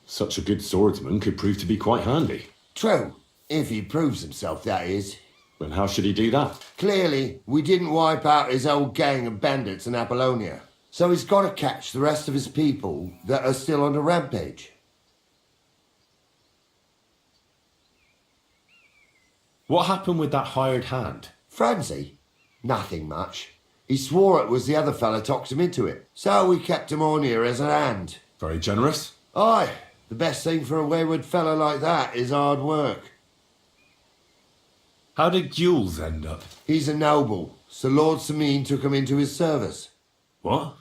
Such a good swordsman could prove to be quite handy. True, if he proves himself, that is. Then how should he do that? Clearly, we didn't wipe out his old gang of bandits in Apollonia. So he's got to catch the rest of his people that are still on the rampage. What happened with that hired hand? Francie? Nothing much. He swore it was the other fella talked him into it. So we kept him on here as a hand. Very generous. Aye, the best thing for a wayward fella like that is hard work. How did Gules end up? He's a noble, so Lord Samine took him into his service. What?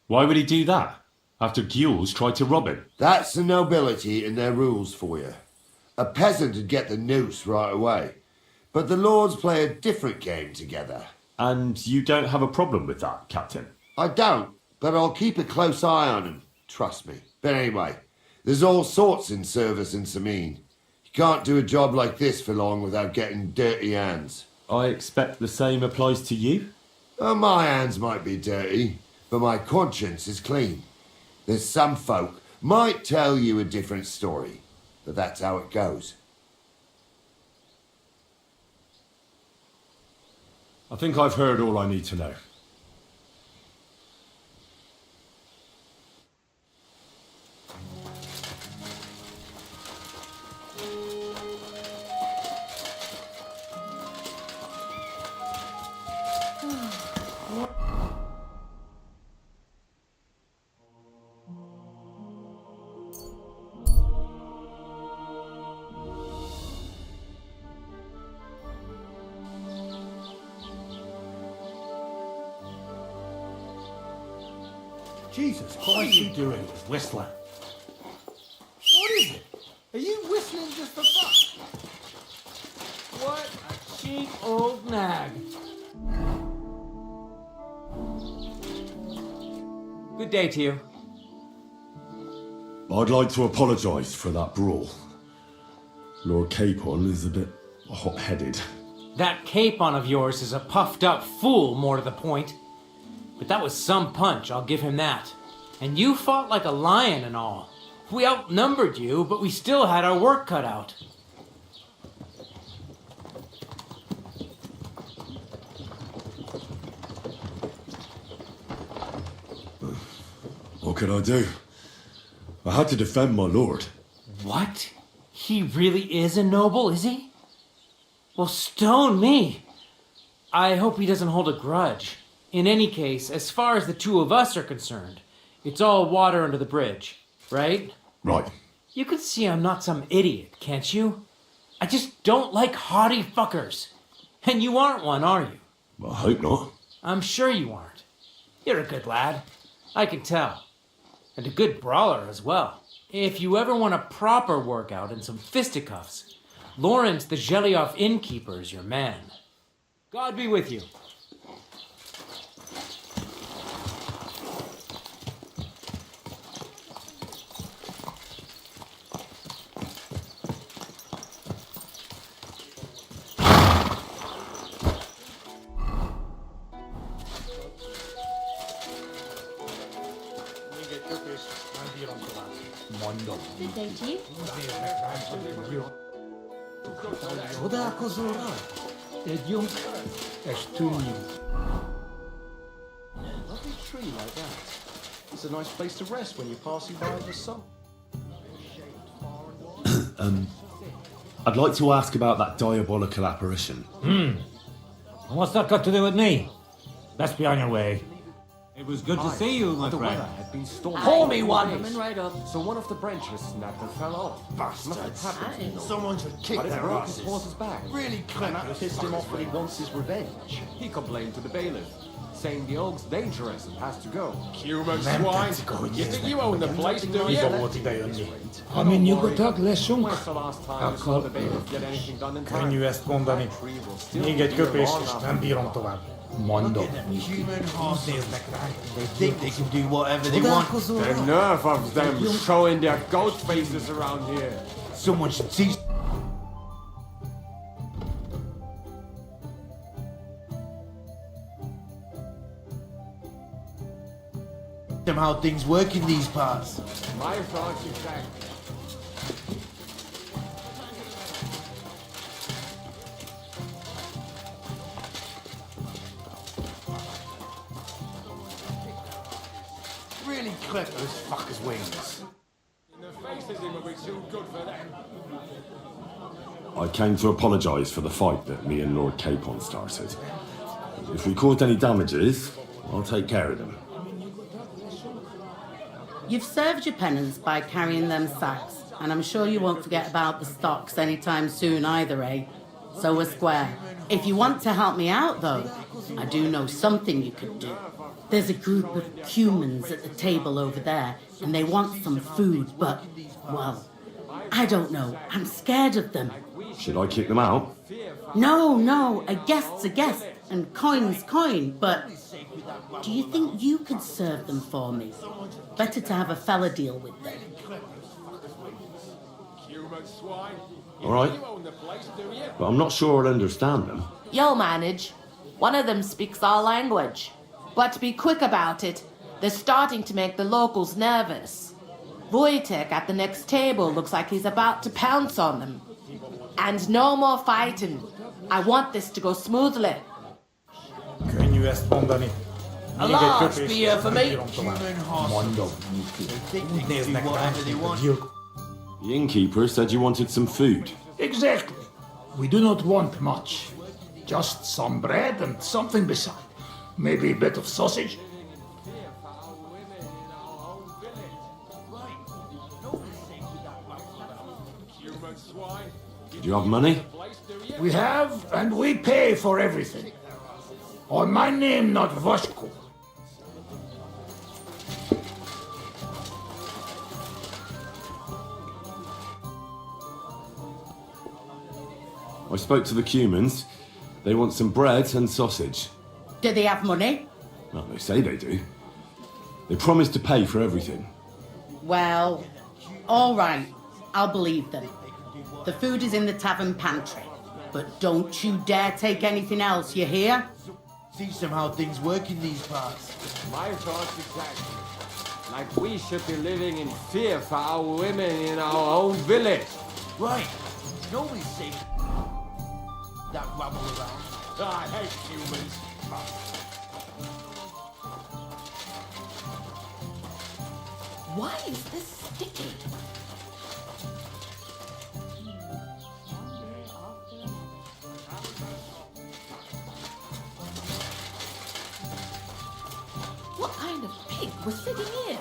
Why would he do that? After Gules tried to rob him? That's the nobility and their rules for you. A peasant would get the noose right away. But the lords play a different game together. And you don't have a problem with that, Captain? I don't, but I'll keep a close eye on him. Trust me. But anyway, there's all sorts in service in Samine. You can't do a job like this for long without getting dirty hands. I expect the same applies to you? My hands might be dirty, but my conscience is clean. There's some folk might tell you a different story, but that's how it goes. I think I've heard all I need to know. Jesus Christ, what are you doing, Whistler? What is it? Are you whistling just for fun? What a cheap old nag. Good day to you. I'd like to apologise for that brawl. Lord Capon is a bit hot-headed. That capon of yours is a puffed up fool, more to the point. But that was some punch, I'll give him that. And you fought like a lion and all. We outnumbered you, but we still had our work cut out. What could I do? I had to defend my lord. What? He really is a noble, is he? Well, stone me. I hope he doesn't hold a grudge. In any case, as far as the two of us are concerned, it's all water under the bridge, right? Right. You can see I'm not some idiot, can't you? I just don't like haughty fuckers. And you aren't one, are you? Well, I hope not. I'm sure you aren't. You're a good lad. I can tell. And a good brawler as well. If you ever want a proper workout and some fisticuffs, Lawrence the Gelioff innkeeper is your man. God be with you. Good day to you. Lovely tree like that. It's a nice place to rest when you're passing by the sun. I'd like to ask about that diabolical apparition. What's that got to do with me? Best be on your way. It was good to see you, my The friend. weather had been stormy. Pour me one. Coming right up. So one of the branches snapped and fell off. Bastards. Happened, you know. Someone should kick But it their broke his asses. horse's back. Really And that clever. pissed him off when he wants his revenge. He complained to the bailiff, saying the oak's dangerous and has to go. Human swine! You think you own the place, do you? A minuto lesson. When's the last time you saw the bailiff get anything done in time? Крайню спондани. That tree will still Ние be купиш long after штамбиром това. Мондо. Human horses. They think they can do whatever they want. The nerve of them showing their ghost faces around here. Someone should teach them how things work in these parts. My thoughts exactly. Really clever as fuckers' wings. The faces in will be too good for them. I came to apologise for the fight that me and Lord Capon started. If we caused any damages, I'll take care of them. You've served your penance by carrying them sacks, and I'm sure you won't forget about the stocks anytime soon either, eh? So we're square. If you want to help me out, though, I do know something you could do. There's a group of humans at the table over there, and they want some food, but, well, I don't know. I'm scared of them. Should I kick them out? No, a guest's a guest, and coin's coin, but do you think you could serve them for me? Better to have a fella deal with them. Human swine. All right. You own the place, do you? But I'm not sure I'll understand them. You'll manage. One of them speaks our language. But be quick about it. They're starting to make the locals nervous. Wojtek at the next table looks like he's about to pounce on them. And no more fighting. I want this to go smoothly. Крайню спондани. A large beer for me. Мондо. They think they can do whatever they want. The innkeeper said you wanted some food. Exactly. We do not want much. Just some bread and something beside. Maybe a bit of sausage. Human swine. Do you have money? We have, and we pay for everything. On my name, not Voshko. spoke to the Cumans. They want some bread and sausage. Do they have money? Well, they say they do. They promised to pay for everything. Well, all right. I'll believe them. The food is in the tavern pantry. But don't you dare take anything else, you hear? See somehow things work in these parts. My thoughts exactly. Like we should be living in fear for our women in our own village. Right. Nobody's safe. That rabble around. I hate humans. Why is this sticky? What kind of pig was sitting here?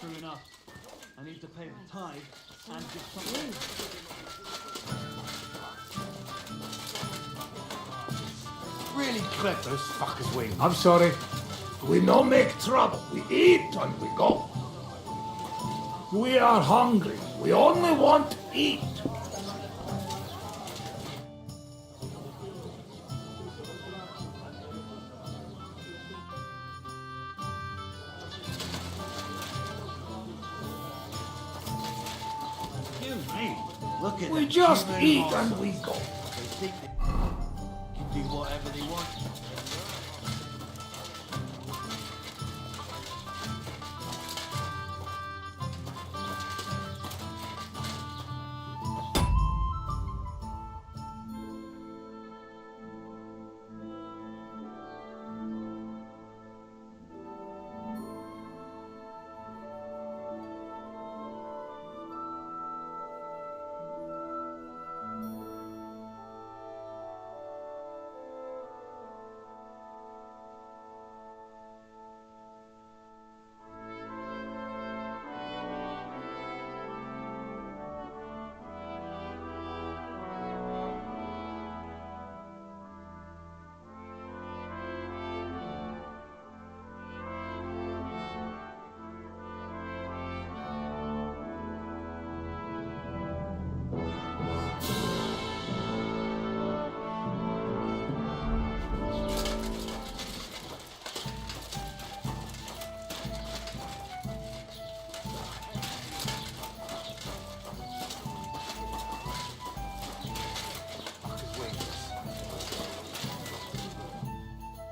True enough. I need to pay the tithe and get something. Really clip those fuckers' wings. I'm sorry. We no make trouble. We eat and we go. We are hungry. We only want to eat. Look at We them. just Human eat monsters. and we go. They think they can do whatever they want.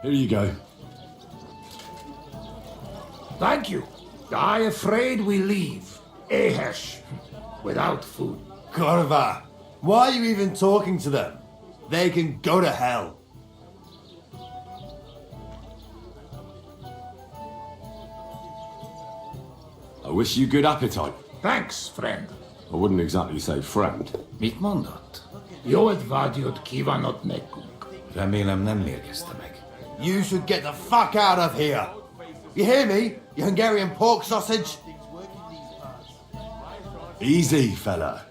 Here you go. Thank you. I afraid we leave. Ahesh. Without food. Corva, why are you even talking to them? They can go to hell. I wish you good appetite. Thanks, friend. I wouldn't exactly say friend. Mit mondat? Jót vágyott kívánott nekünk. Remélem nem mérgezte meg. You should get the fuck out of here. You hear me, you Hungarian pork sausage? Easy, fella.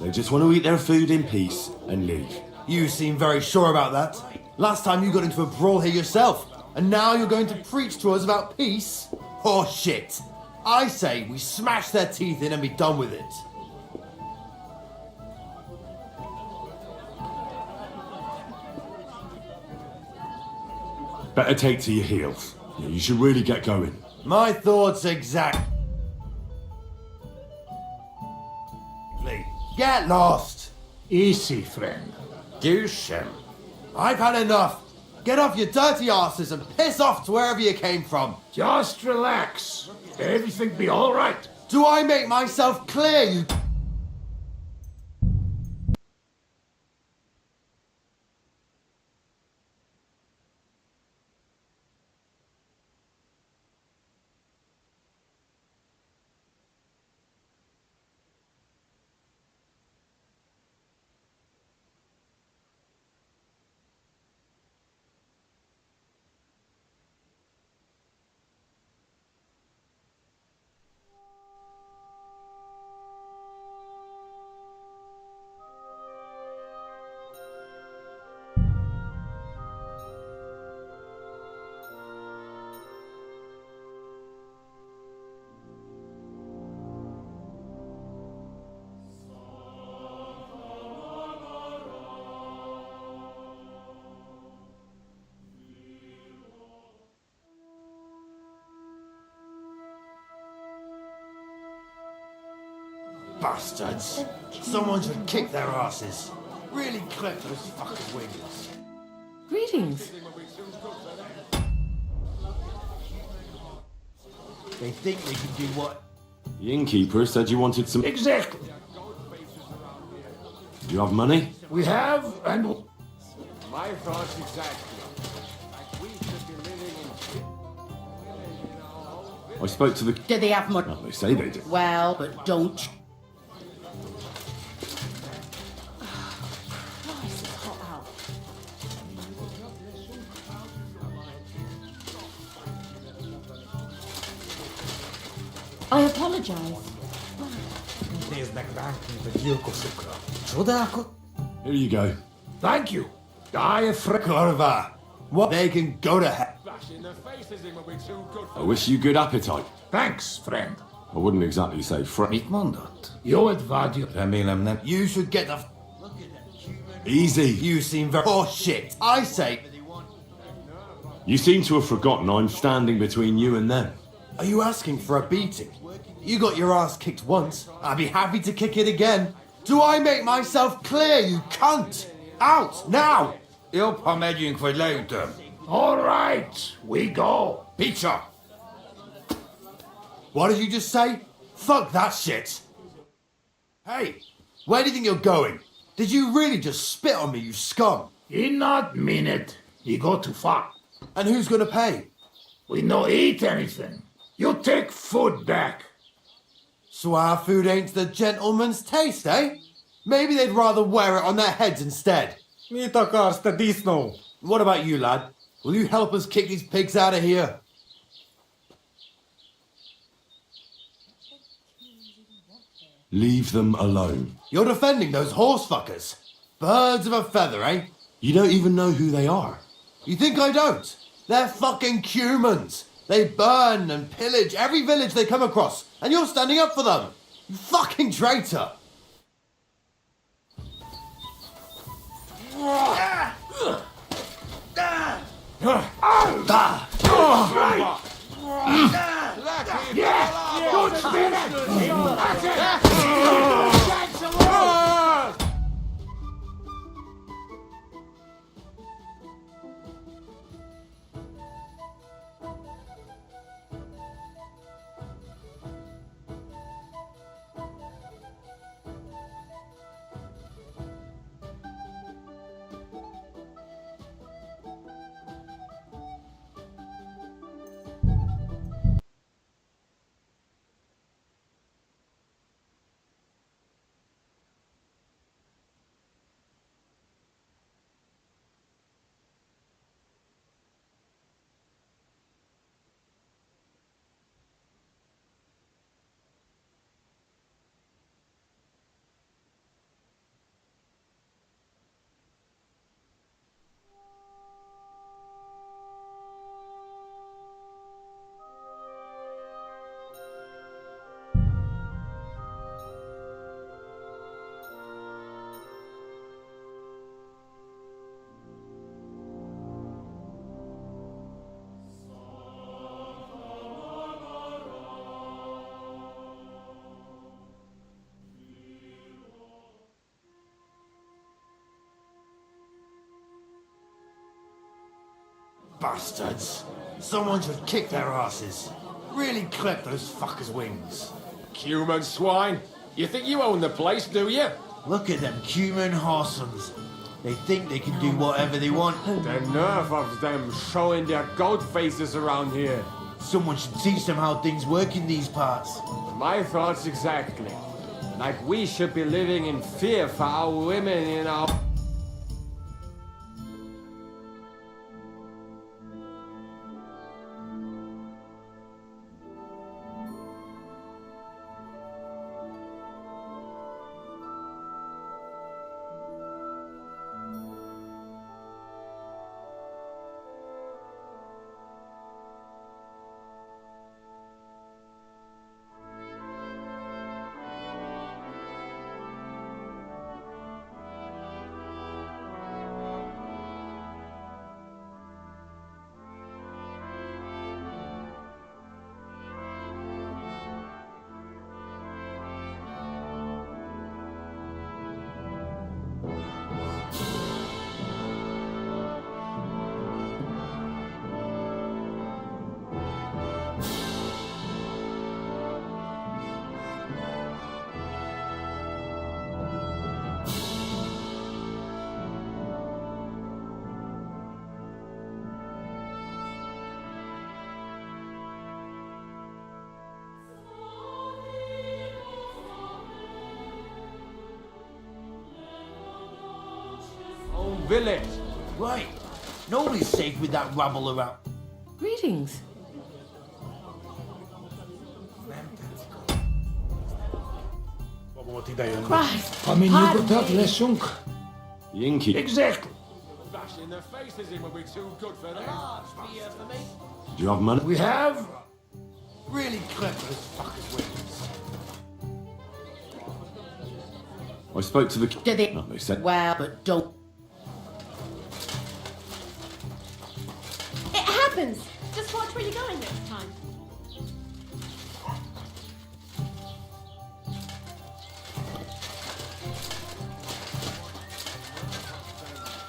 They just want to eat their food in peace and leave. You seem very sure about that. Last time you got into a brawl here yourself, and now you're going to preach to us about peace? Oh shit. I say we smash their teeth in and be done with it. Better take to your heels. Yeah, you should really get going. My thoughts exactly. Get lost. Easy, friend. Douchen. I've had enough. Get off your dirty asses and piss off to wherever you came from. Just relax. Everything be all right. Do I make myself clear, you... Bastards. Someone should kick their asses. Really clip those fuckers' wings. Greetings. They think they can do what? The innkeeper said you wanted some. Exactly. Do you have money? We have, and My thoughts exactly. Like we should be living in I spoke to the. Do they have money? Well, they say they do. Well, but don't. I apologise. Here you go. thank you. I afraid. Korva. What? They can go to hell. flash in the faces him will be too good I wish you good appetite. Thanks, friend. I wouldn't exactly say Mit mondott? Jó advágyat. Remélem nem. You should get the Easy. You seem very. Oh shit. I say. You seem to have forgotten I'm standing between you and them. Are you asking for a beating? You got your ass kicked once. I'd be happy to kick it again. Do I make myself clear, you cunt? Out, now! Jobb, ha megyünk, vagy leütöm. All right, we go. Pizza! What did you just say? Fuck that shit! Hey, where do you think you're going? Did you really just spit on me, you scum? He not mean it. He go too far. And who's gonna pay? We no eat anything. You take food back. So our food ain't the gentleman's taste, eh? Maybe they'd rather wear it on their heads instead. Mit akarsz, te disznó? What about you, lad? Will you help us kick these pigs out of here? Leave them alone. You're defending those horse fuckers. Birds of a feather, eh? You don't even know who they are. You think I don't? They're fucking humans. They burn and pillage every village they come across, and you're standing up for them. You fucking traitor. Good spirit. That's it. Bastards. Someone should kick their asses. Really clip those fuckers' wings. Human swine. You think you own the place, do you? Look at them human horsons. They think they can do whatever they want. The nerve of them showing their goat faces around here. Someone should teach them how things work in these parts. My thoughts exactly. Like we should be living in fear for our women in our... village. Right. Nobody's safe with that rabble around. Greetings. Christ. Pardon me. Yankee. Exactly. Bashing their faces in will be too good for them. Do you have money? We have really clever as fuckers wings. I spoke to the... Do they? No, they said... Well, but don't. It happens! Just watch where you're going next time.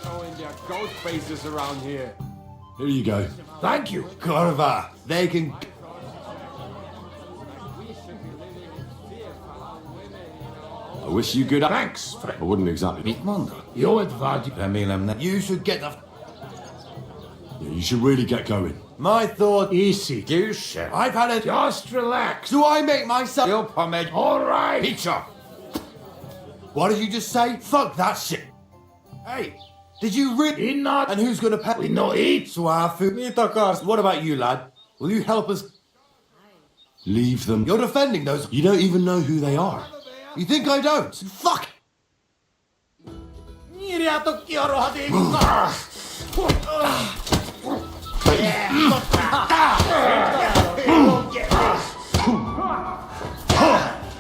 Throwing their ghost faces around here. Here you go. Thank you, Corva. They can. I wish you good... Thanks. I wouldn't exactly... You should get the. Yeah, you should really get going. My thought. Easy, douche. I've had it. Just relax. Do I make myself? You'll pomade. All right. Pizza. What did you just say? Fuck that shit. Hey, did you really? Not. And who's gonna pay? We no eat. Swafu. What about you, lad? Will you help us? Leave them. You're defending those. You don't even know who they are. You think I don't? Fuck.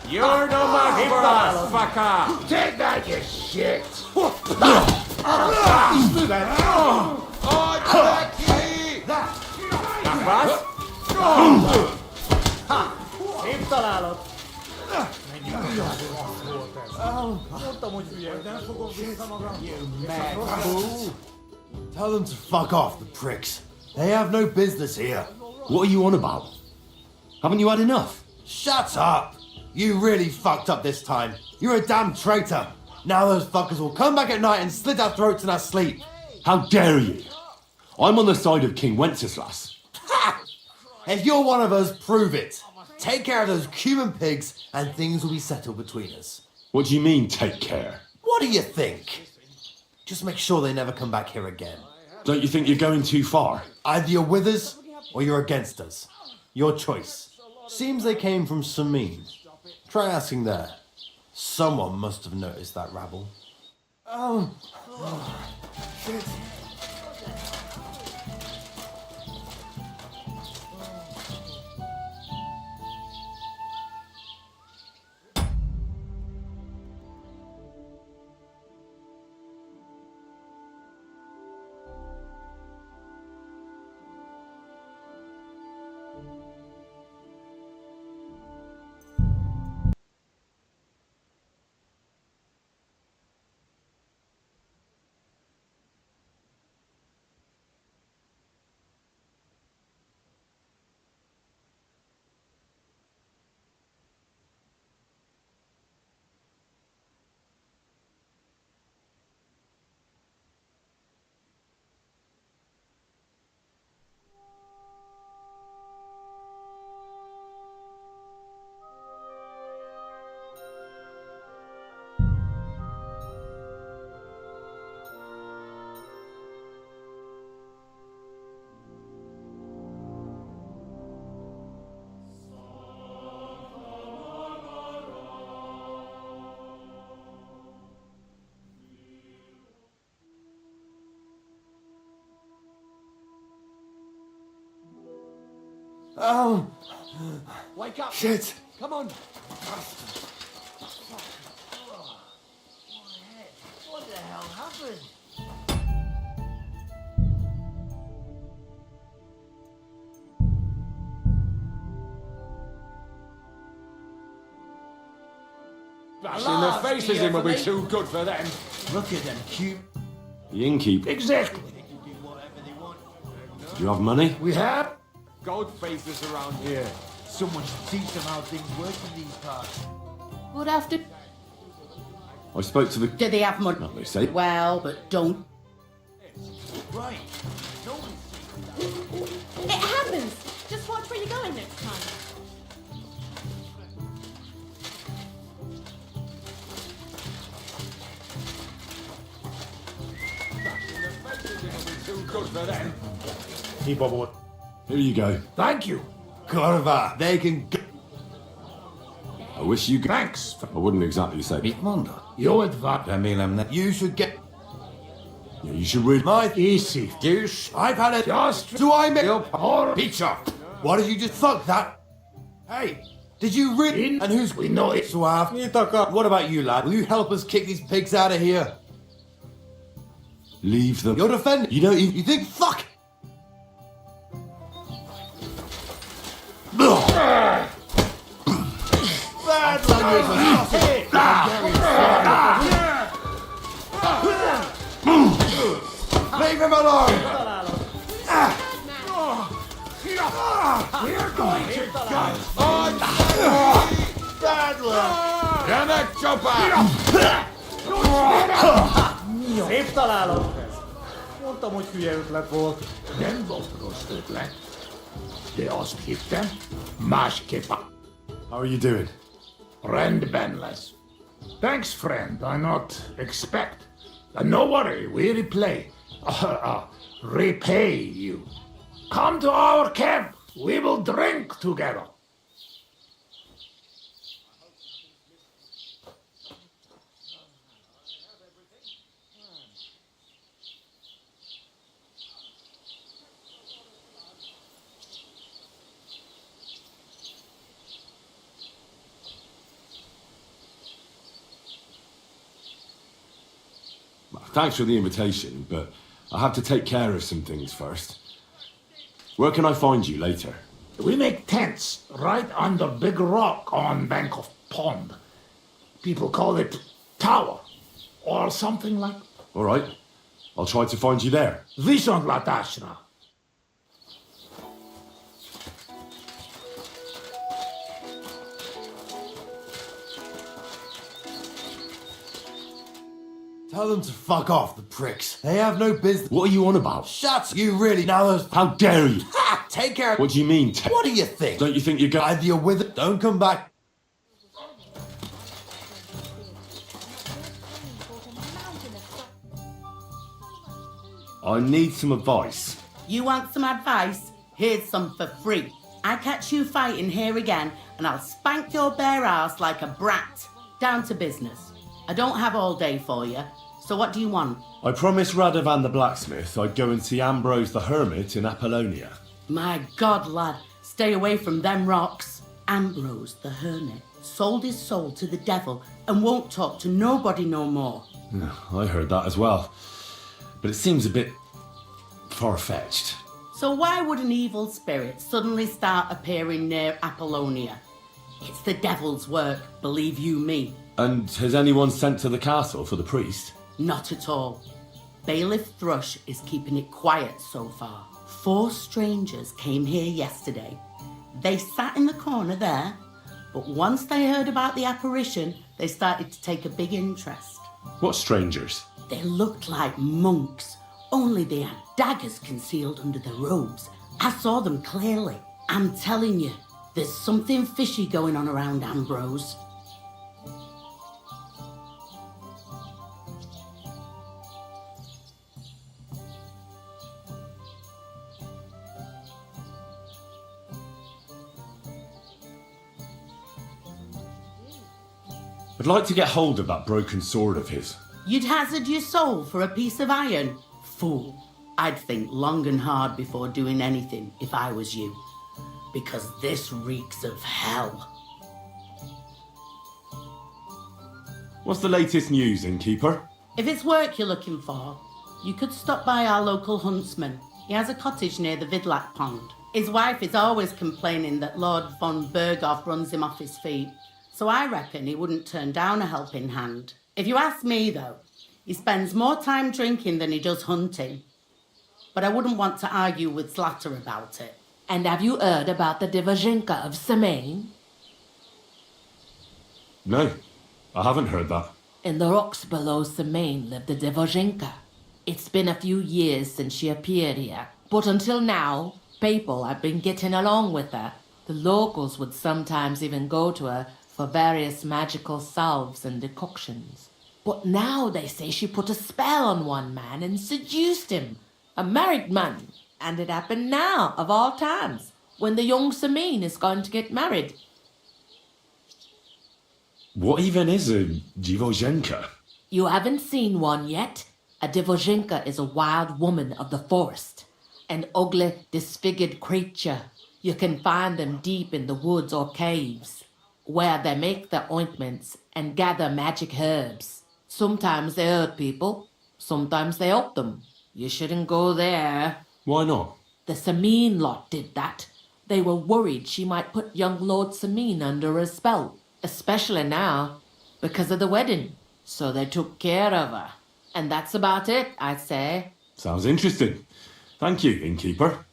You're no match for us, fucker! Take that, you shit. Tell them to fuck off, the pricks. They have no business here. What are you on about? Haven't you had enough? Shut up! You really fucked up this time. You're a damn traitor. Now those fuckers will come back at night and slit our throats in our sleep. How dare you? I'm on the side of King Wenceslas. Ha! If you're one of us, prove it. Take care of those Cuban pigs and things will be settled between us. What do you mean, take care? What do you think? Just make sure they never come back here again. Don't you think you're going too far? Either you're with us or you're against us. Your choice. Seems they came from Samin. Try asking there. Someone must have noticed that rabble. Oh. Shit. Oh. Wake up! Shit. Come on! What the hell happened? Bashing their faces in will be too good for them. Look at them cute. The innkeep. Exactly. Do you have money? We have gold faces around here. Someone should teach them how things work in these parts. Good after. I spoke to the... Do they have money? No, they say... Well, but don't. Right. It happens! Just watch where you're going next time. keep up with. Here you go. Thank you. Kurva, they can go. I wish you could. Thanks. I wouldn't exactly say. You advance. You should get. Yeah, you should read. My Easy, douche. I've had it. Just Do I make or pizza? What did you just thug that? Hey, did you read? And who's we know it? Suave? What about you, lad? Will you help us kick these pigs out of here? Leave them. You're defending. You don't. You think fuck? Bad language. Leave him alone. We're going to go. Bad luck. Szép találom ez. Mondtam, hogy hülye ötlet volt. Nem volt rossz ötlet. De azt hittem, másképp. How are you doing? Rendben lesz. Thanks, friend. I not expect. No worry, we repay you. Come to our camp. We will drink together. Thanks for the invitation, but I have to take care of some things first. Where can I find you later? We make tents right under big rock on bank of pond. People call it tower or something like. All right. I'll try to find you there. Vision Latashra. Tell them to fuck off, the pricks. They have no business. What are you on about? Shut you really now those. How dare you? Ha! Take care. What do you mean? What do you think? Don't you think you're going? Either you're with it, don't come back. I need some advice. You want some advice? Here's some for free. I catch you fighting here again, and I'll spank your bare ass like a brat. Down to business. I don't have all day for you, so what do you want? I promised Radovan the blacksmith I'd go and see Ambrose the hermit in Apollonia. My God, lad, stay away from them rocks. Ambrose the hermit sold his soul to the devil and won't talk to nobody no more. I heard that as well. But it seems a bit far-fetched. So why would an evil spirit suddenly start appearing near Apollonia? It's the devil's work, believe you me. And has anyone sent to the castle for the priest? Not at all. Bailiff Thrush is keeping it quiet so far. 4 strangers came here yesterday. They sat in the corner there, but once they heard about the apparition, they started to take a big interest. What strangers? They looked like monks, only they had daggers concealed under their robes. I saw them clearly. I'm telling you, there's something fishy going on around Ambrose. I'd like to get hold of that broken sword of his. You'd hazard your soul for a piece of iron? Fool. I'd think long and hard before doing anything if I was you. Because this reeks of hell. What's the latest news, innkeeper? If it's work you're looking for, you could stop by our local huntsman. He has a cottage near the Vidlac pond. His wife is always complaining that Lord von Berghoff runs him off his feet. So I reckon he wouldn't turn down a helping hand. If you ask me, though, he spends more time drinking than he does hunting. But I wouldn't want to argue with Slatter about it. And have you heard about the Divazhenka of Semaine? No, I haven't heard that. In the rocks below Semaine lived the Divazhenka. It's been a few years since she appeared here, but until now, people have been getting along with her. The locals would sometimes even go to her for various magical salves and decoctions. But now they say she put a spell on one man and seduced him, a married man. And it happened now, of all times, when the young Samin is going to get married. What even is a Divozhenka? You haven't seen one yet? A Divozhenka is a wild woman of the forest. An ugly, disfigured creature. You can find them deep in the woods or caves, where they make their ointments and gather magic herbs. Sometimes they hurt people, sometimes they help them. You shouldn't go there. Why not? The Samin lot did that. They were worried she might put young Lord Samin under a spell, especially now, because of the wedding. So they took care of her. And that's about it, I'd say. Sounds interesting. Thank you, innkeeper.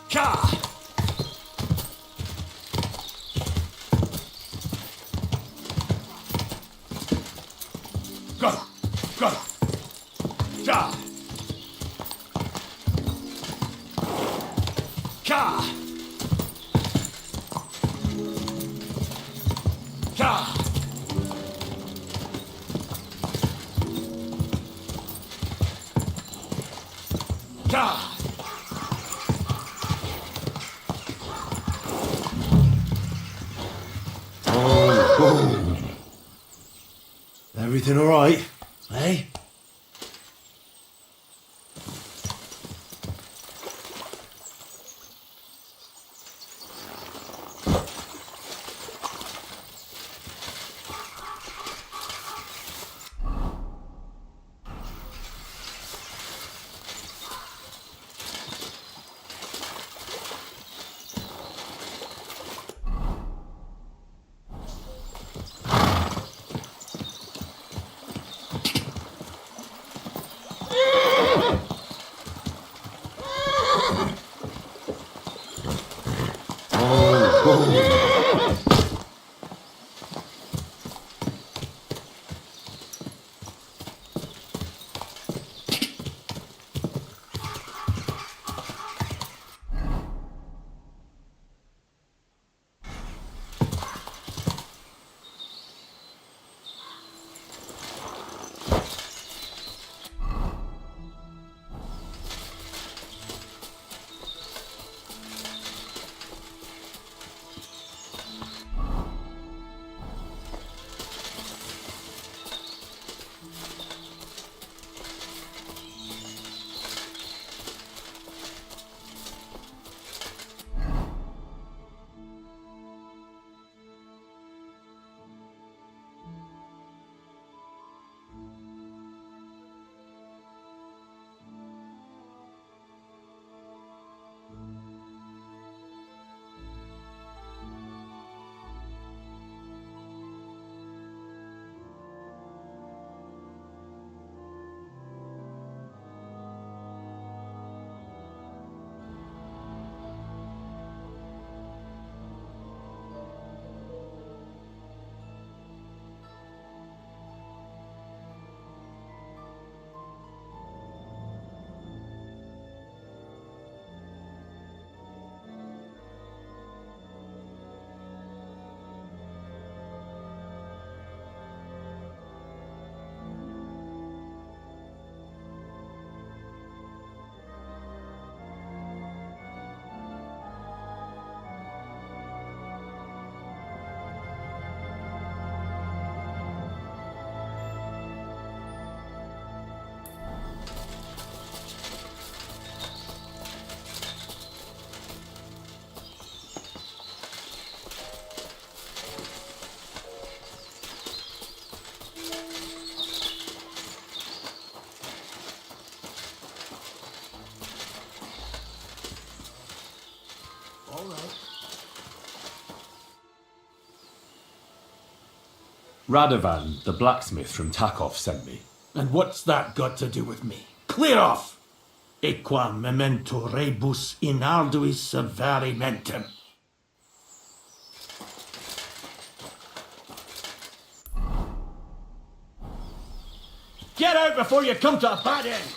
Ka! Go! Go! Ja! Ka! Ka! Ka! Everything all right, eh? Radovan, the blacksmith from Takov, sent me. And what's that got to do with me? Clear off! Equa memento rebus in arduis severimentem. Get out before you come to a bad end!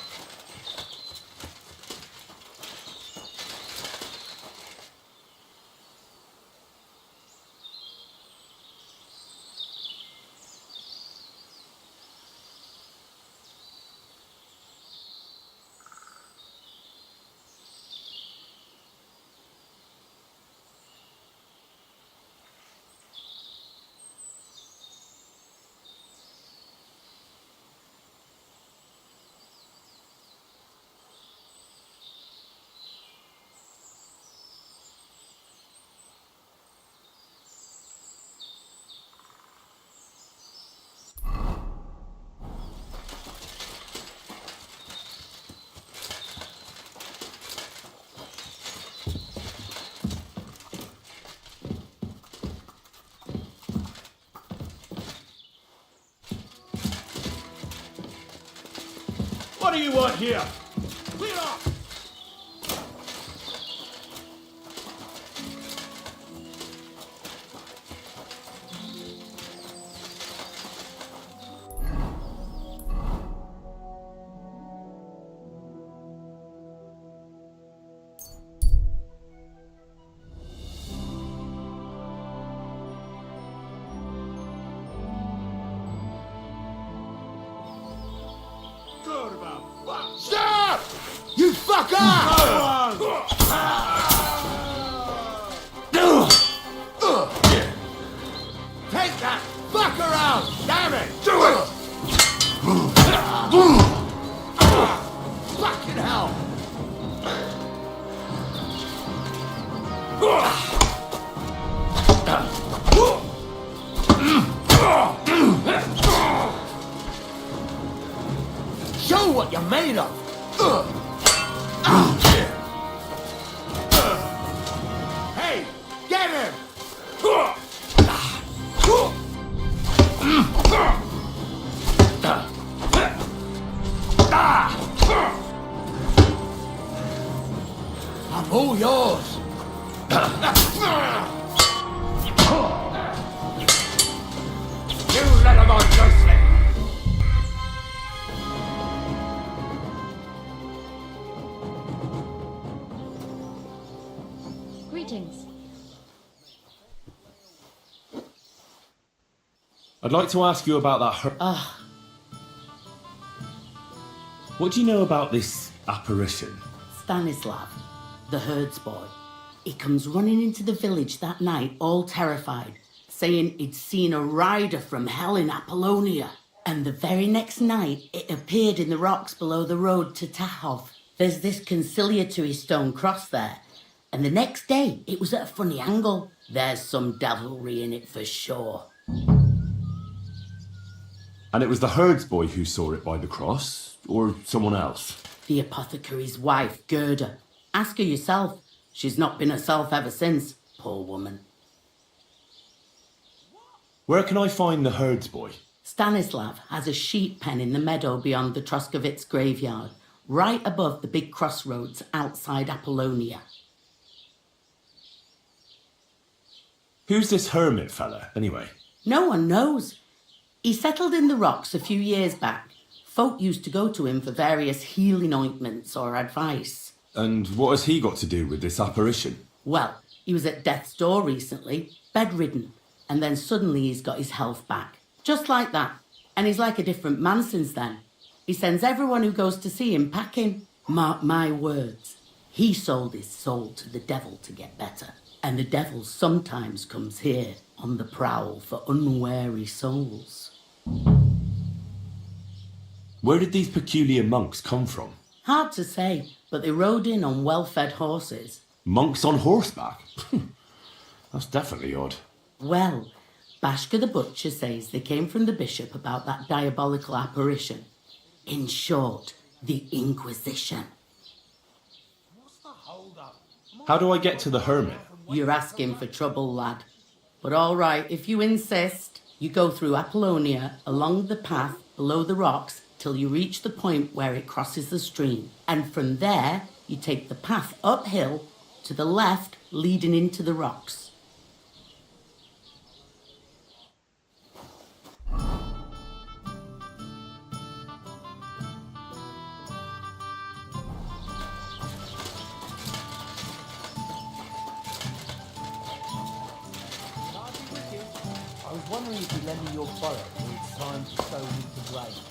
What do you want here? Clear off! Stop! You fuck off! Take that fucker out! Damn it! Do it! Fucking hell! Show what you're made of! Hey, get him! I'm all yours! You let him on closely! Greetings. I'd like to ask you about that What do you know about this apparition? Stanislav, the herds boy. He comes running into the village that night, all terrified, saying he'd seen a rider from hell in Apollonia. And the very next night, it appeared in the rocks below the road to Tahov. There's this conciliatory stone cross there. And the next day, it was at a funny angle. There's some devilry in it for sure. And it was the herds boy who saw it by the cross, or someone else? The apothecary's wife, Gerda. Ask her yourself. She's not been herself ever since, poor woman. Where can I find the herds boy? Stanislav has a sheep pen in the meadow beyond the Troskovitz graveyard, right above the big crossroads outside Apollonia. Who's this hermit fella, anyway? No one knows. He settled in the rocks a few years back. Folk used to go to him for various healing ointments or advice. And what has he got to do with this apparition? Well, he was at death's door recently, bedridden, and then suddenly he's got his health back. Just like that. And he's like a different man since then. He sends everyone who goes to see him packing. Mark my words. He sold his soul to the devil to get better. And the devil sometimes comes here on the prowl for unwary souls. Where did these peculiar monks come from? Hard to say, but they rode in on well-fed horses. Monks on horseback? That's definitely odd. Well, Bashka the butcher says they came from the bishop about that diabolical apparition. In short, the Inquisition. How do I get to the hermit? You're asking for trouble, lad. But all right, if you insist. You go through Apollonia along the path below the rocks till you reach the point where it crosses the stream. And from there, you take the path uphill to the left, leading into the rocks. I was wondering if you'd lend me your bullet when it's time to sow into graves.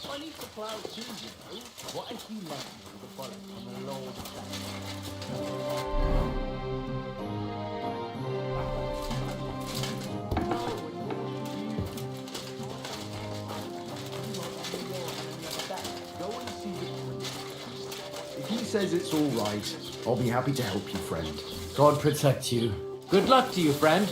I need to plough too, you know. What if you lent me the bullet from the Lord If he says it's all right, I'll be happy to help you, friend. God protect you. Good luck to you, friend.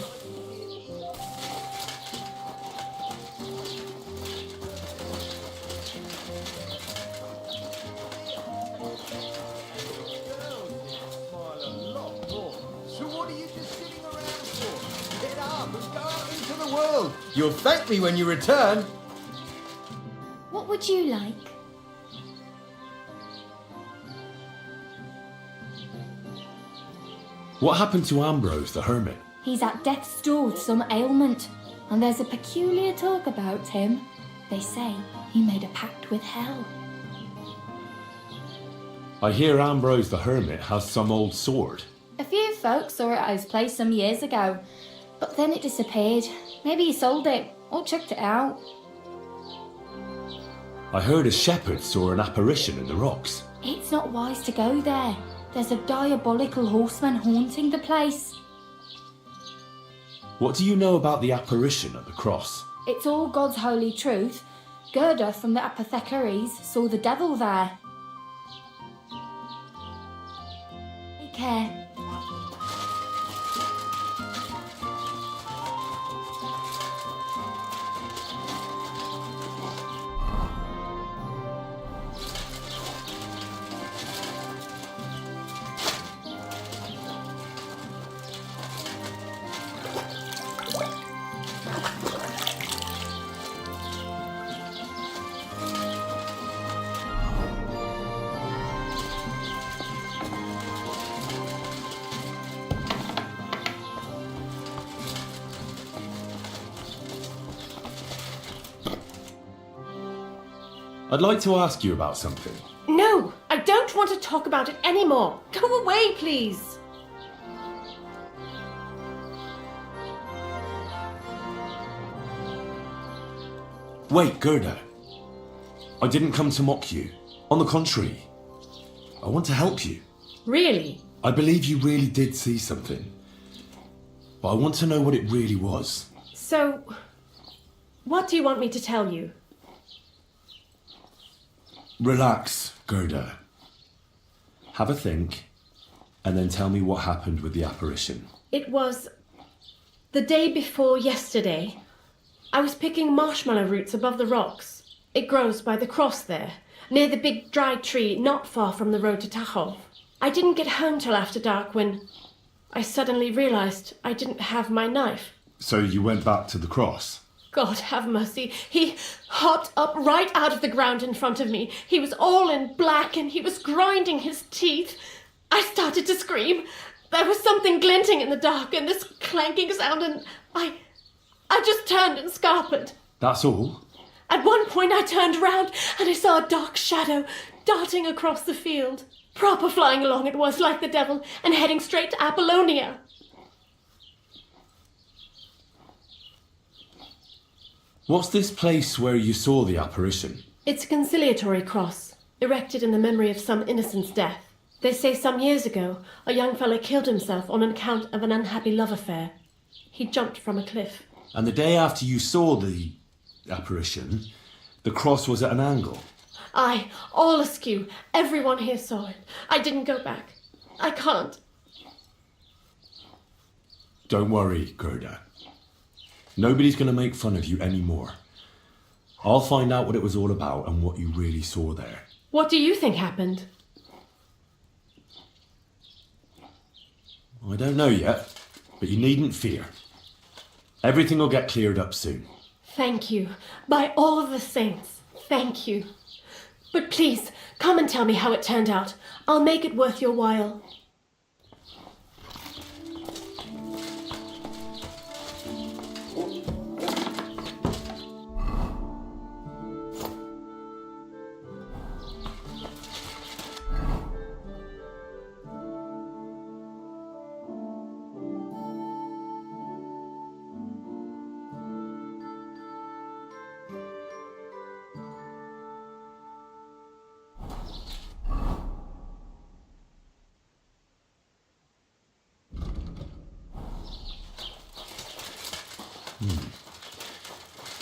So what are you just sitting around for? Get up and go out into the world. You'll thank me when you return. What would you like? What happened to Ambrose the hermit? He's at death's door with some ailment, and there's a peculiar talk about him. They say he made a pact with hell. I hear Ambrose the hermit has some old sword. A few folks saw it at his place some years ago, but then it disappeared. Maybe he sold it or chucked it out. I heard a shepherd saw an apparition in the rocks. It's not wise to go there. There's a diabolical horseman haunting the place. What do you know about the apparition at the cross? It's all God's holy truth. Gerda from the apothecaries saw the devil there. Take care. I'd like to ask you about something. No, I don't want to talk about it anymore. Go away, please. Wait, Gerda. I didn't come to mock you. On the contrary, I want to help you. Really? I believe you really did see something. But I want to know what it really was. So, what do you want me to tell you? Relax, Gerda. Have a think, and then tell me what happened with the apparition. It was the day before yesterday. I was picking marshmallow roots above the rocks. It grows by the cross there, near the big dry tree not far from the road to Tahoe. I didn't get home till after dark when I suddenly realized I didn't have my knife. So you went back to the cross? God have mercy. He hopped up right out of the ground in front of me. He was all in black and he was grinding his teeth. I started to scream. There was something glinting in the dark and this clanking sound, and I just turned and scarpered. That's all? At one point I turned around and I saw a dark shadow darting across the field. Proper flying along it was, like the devil, and heading straight to Apollonia. What's this place where you saw the apparition? It's a conciliatory cross, erected in the memory of some innocent's death. They say some years ago, a young fellow killed himself on account of an unhappy love affair. He jumped from a cliff. And the day after you saw the apparition, the cross was at an angle. Aye, all askew. Everyone here saw it. I didn't go back. I can't. Don't worry, Gerda. Nobody's going to make fun of you anymore. I'll find out what it was all about and what you really saw there. What do you think happened? I don't know yet, but you needn't fear. Everything will get cleared up soon. Thank you. By all of the saints, thank you. But please, come and tell me how it turned out. I'll make it worth your while.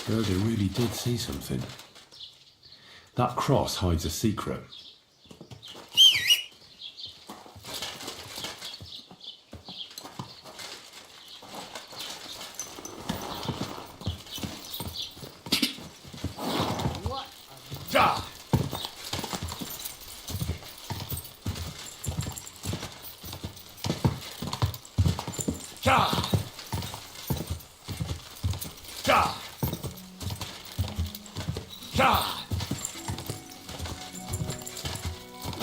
Gerda really did see something. That cross hides a secret. Ja! Ja! Ja! Ja!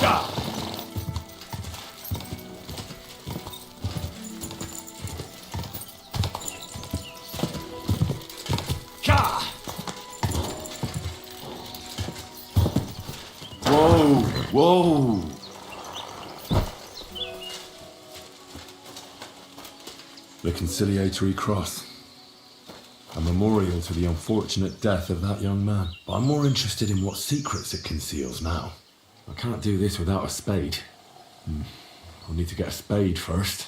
Ja! Ja! Whoa! Whoa! The conciliatory cross. A memorial to the unfortunate death of that young man. But I'm more interested in what secrets it conceals now. I can't do this without a spade. I'll need to get a spade first.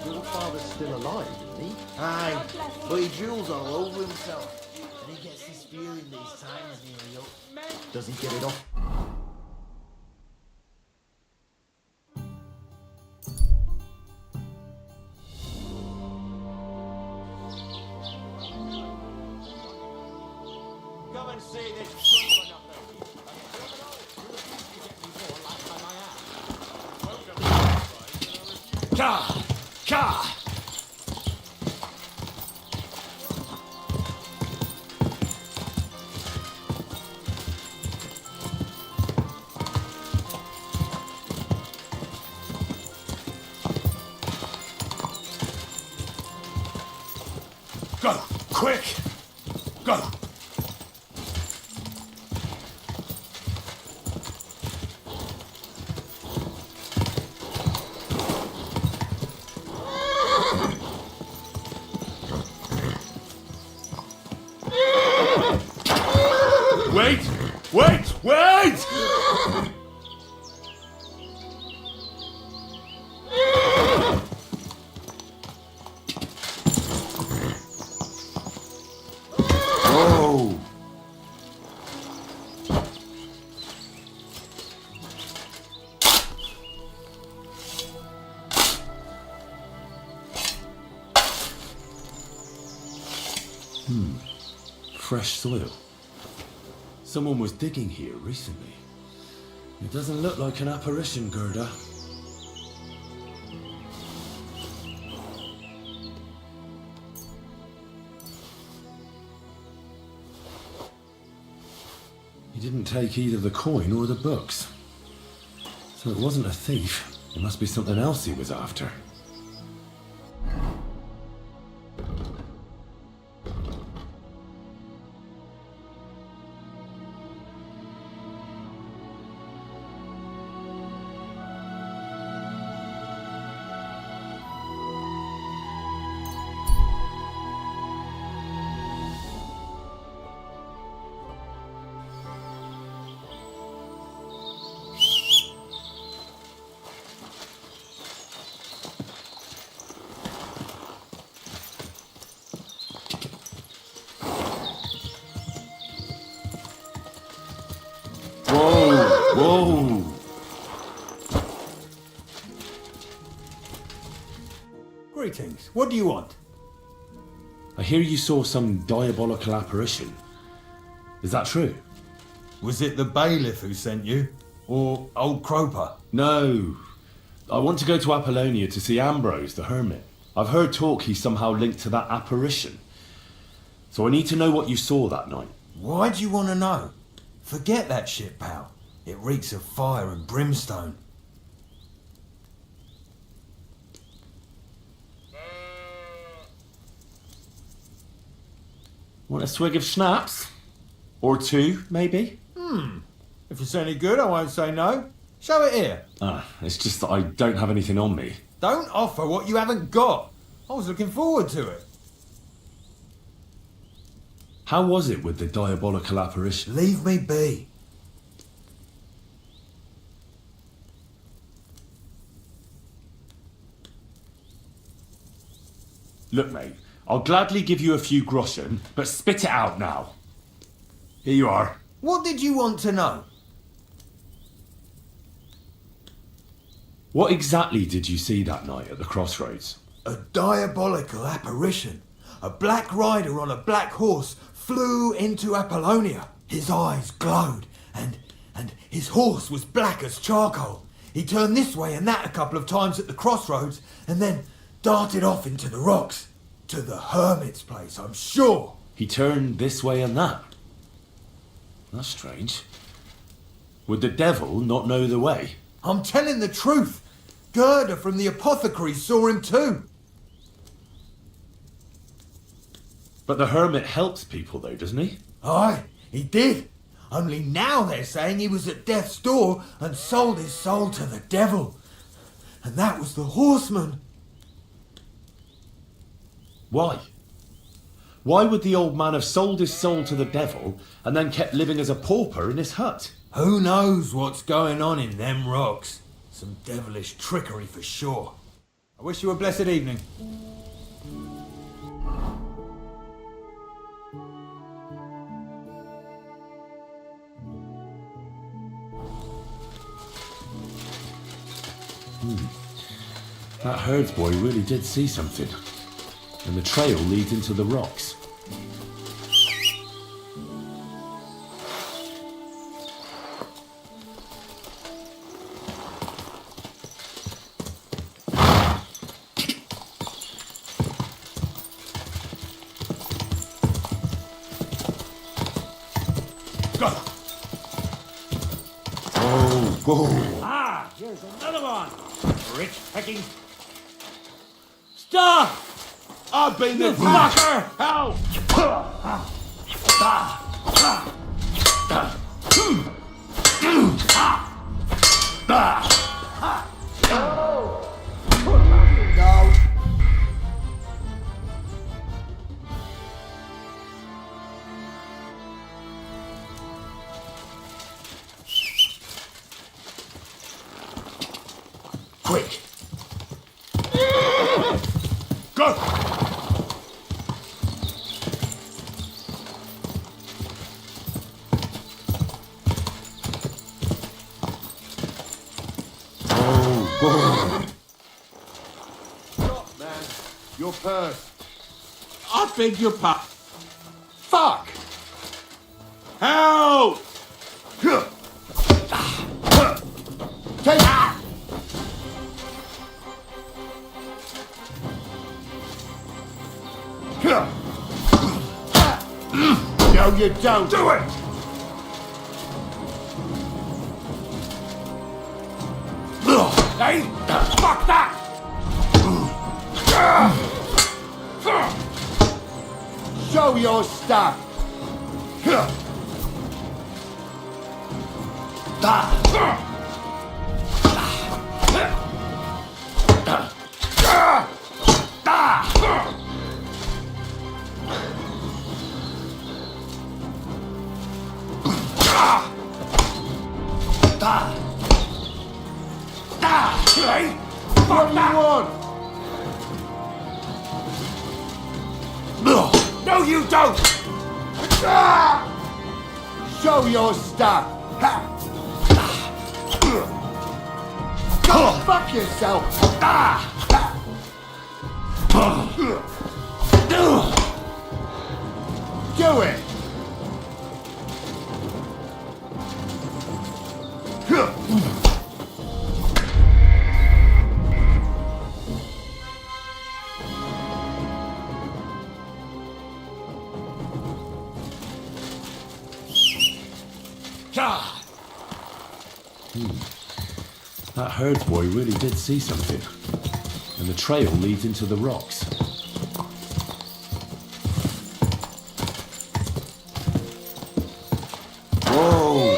Your father's still alive, isn't he? Aye, but he drools all over himself. And he gets this feeling these times nearly up. Does he get it off? Come and see this son for nothing. Ka! Ka! Quick! Go! Wait! Wait! Wait! Whoa! Fresh soil. Someone was digging here recently. It doesn't look like an apparition, Gerda. He didn't take either the coin or the books. So it wasn't a thief. It must be something else he was after. Whoa! Greetings. What do you want? I hear you saw some diabolical apparition. Is that true? Was it the bailiff who sent you? Or old Croper? No. I want to go to Apollonia to see Ambrose, the hermit. I've heard talk he's somehow linked to that apparition. So I need to know what you saw that night. Why do you want to know? Forget that shit, pal. It reeks of fire and brimstone. Want a swig of schnapps? Or two, maybe? If it's any good, I won't say no. Show it here. It's just that I don't have anything on me. Don't offer what you haven't got. I was looking forward to it. How was it with the diabolical apparition? Leave me be. Look, mate, I'll gladly give you a few groschen, but spit it out now. Here you are. What did you want to know? What exactly did you see that night at the crossroads? A diabolical apparition. A black rider on a black horse flew into Apollonia. His eyes glowed, and his horse was black as charcoal. He turned this way and that a couple of times at the crossroads, and then darted off into the rocks. To the hermit's place, I'm sure. He turned this way and that. That's strange. Would the devil not know the way? I'm telling the truth. Gerda from the apothecary saw him too. But the hermit helps people though, doesn't he? Aye, he did. Only now they're saying he was at death's door and sold his soul to the devil. And that was the horseman. Why? Why would the old man have sold his soul to the devil and then kept living as a pauper in his hut? Who knows what's going on in them rocks? Some devilish trickery for sure. I wish you a blessed evening. That herds boy really did see something. And the trail leads into the rocks. Go! Whoa! Ah, here's another one. Rich picking. Stop! I've been You the fucker! Help! Quick! Go! Stop, man. Your purse. I beg your pardon. Fuck! Help! Take No, you don't. Do it! Hey, fuck that! Show your stuff. Hey, What fuck do you that! want? No, you don't! Show your stuff. Go fuck yourself. Do it. God! That herds boy really did see something. And the trail leads into the rocks. Whoa!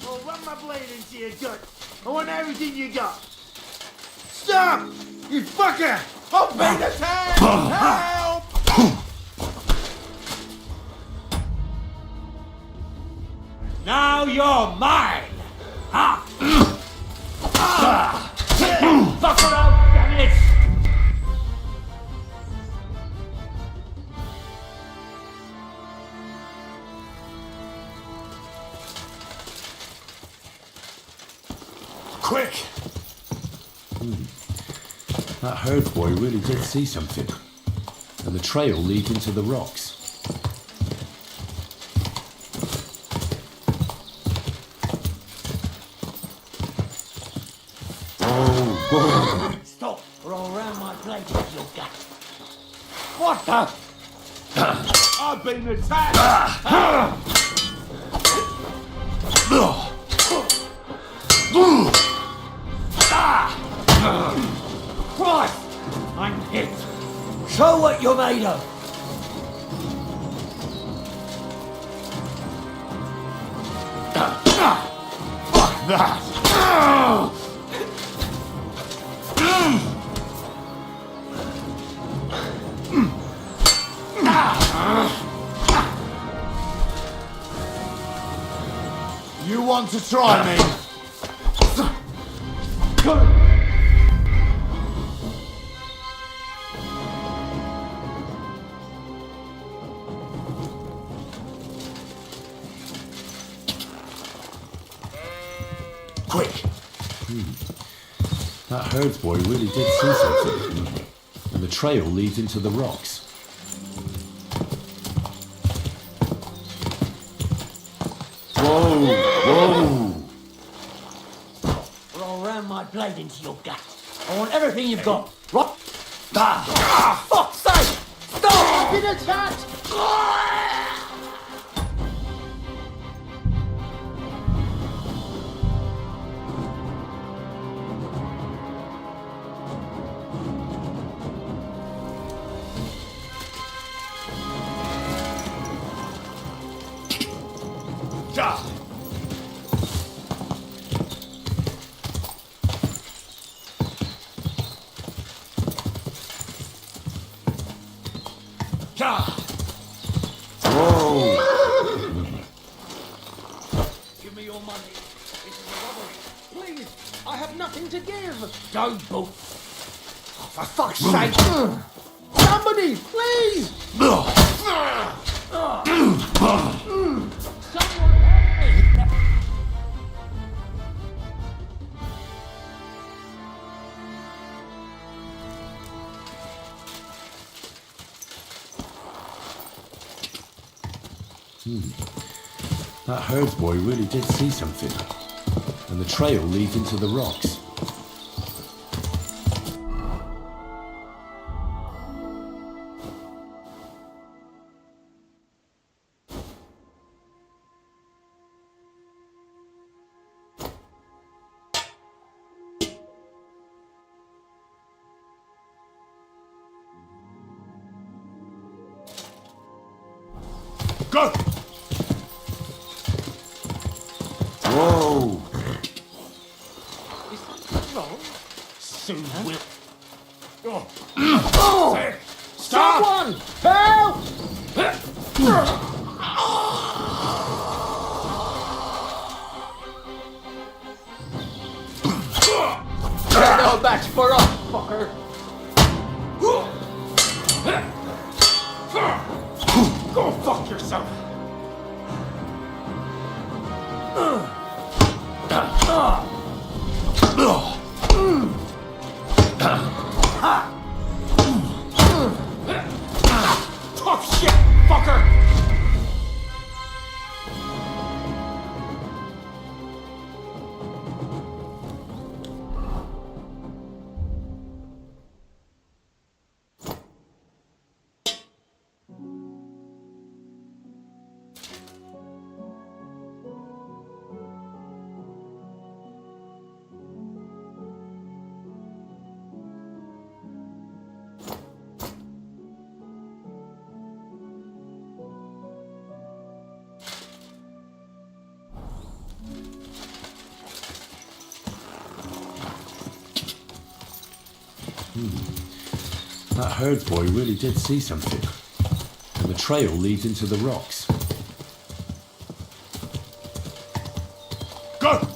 I'll run my blade into your gut. I want everything you got. Stop! You fucker! I'm being attacked! Help! Now you're mine! Ha! Fuck around, damn it! Quick! That herds boy really did see something. And the trail leads into the rocks. Stop, or I'll ram my blade into your gut. What the? I've been attacked! Christ! I'm hit. Show what you're made of. Fuck that. You want to try me? Quick! That herds boy really did see something. And the trail leads into the rocks. Whoa! Whoa! Or I'll ram my blade into your gut. I want everything you've got. Right? Fuck's sake! Stop! I've been attacked! Give me your money. This is a robbery. Please, I have nothing to give. Don't move. For fuck's sake. Somebody, please. Someone help me. That herds boy really did see something. And the trail leads into the rocks. Go! Whoa! Is something wrong? Soon will. Stop! Someone! Help! No match for us, fucker! Go fuck yourself! Tough shit, fucker! That herds boy really did see something. And the trail leads into the rocks. Go!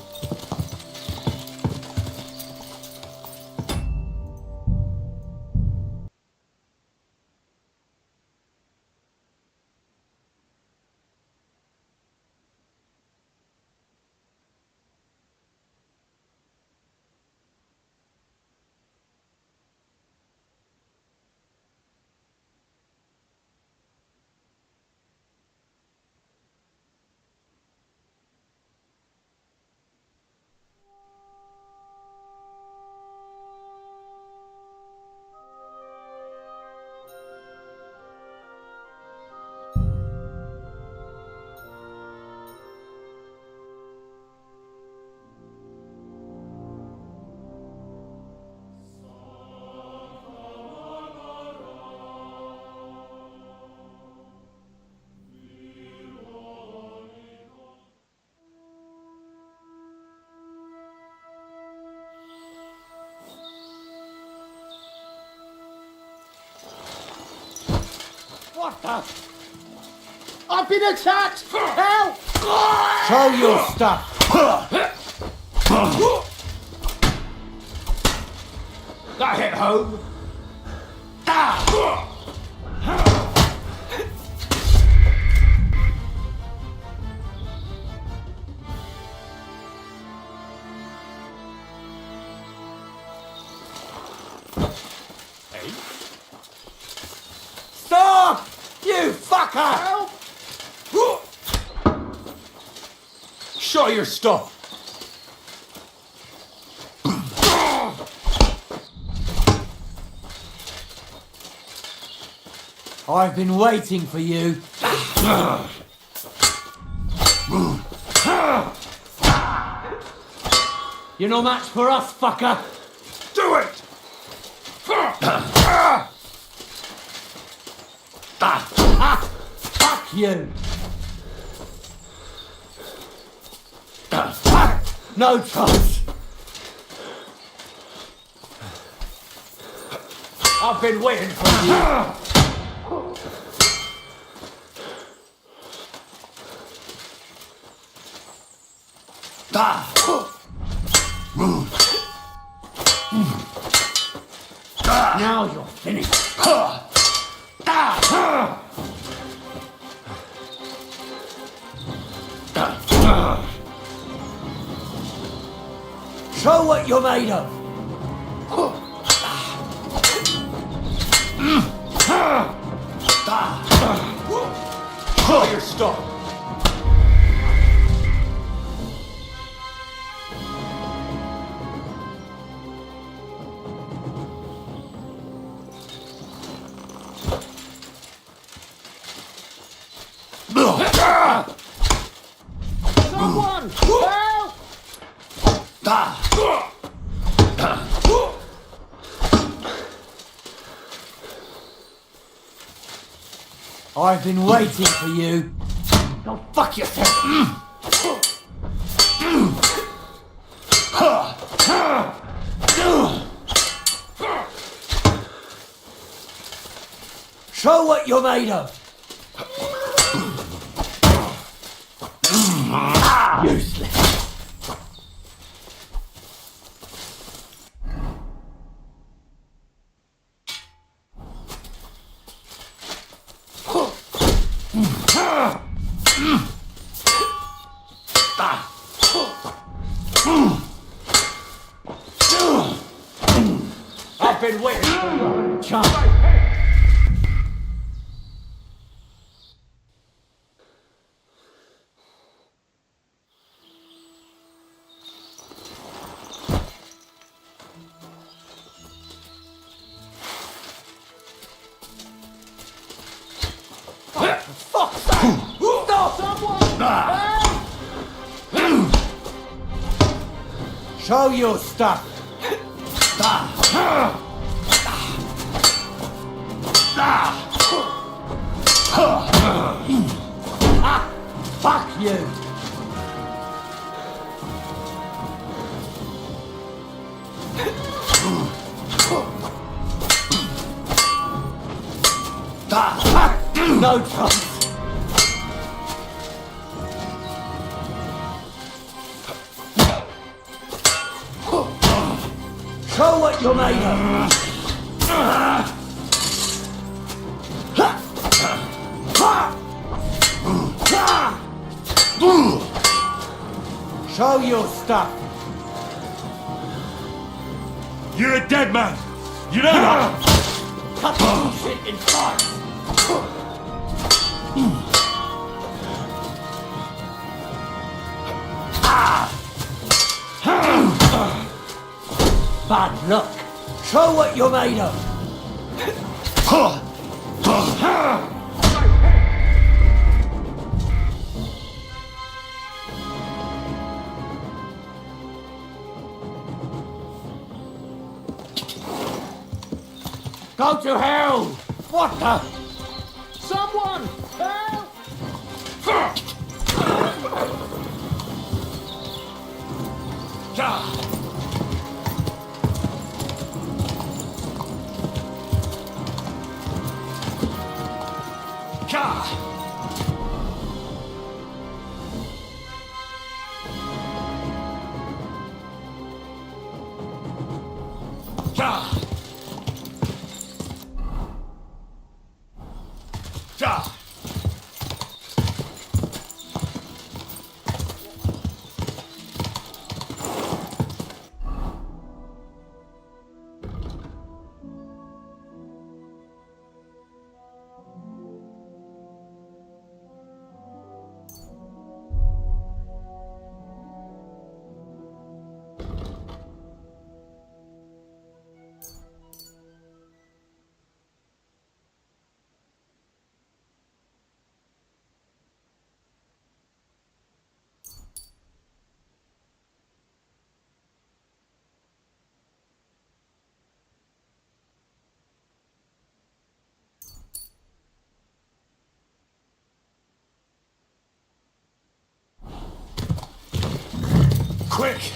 What the? I've been attacked! Help! Show your stuff! That hit home! Stop! You fucker! Help! Show your stuff! I've been waiting for you. You're no match for us, fucker! Do it! Fuck you! No chance. I've been waiting for you. Now you're finished. Show what you're made of. Show your stuff. Someone! Help! I've been waiting for you. Go fuck yourself! Show what you're made of. Useless. I've been waiting for a chance. Show your stuff. Fuck you. No chance. Show what you're made of. Show your stuff. You're a dead man. You know that? Cut this shit in parts. Bad luck. Show what you're made of. Go to hell! What the? Someone! Help! Quick!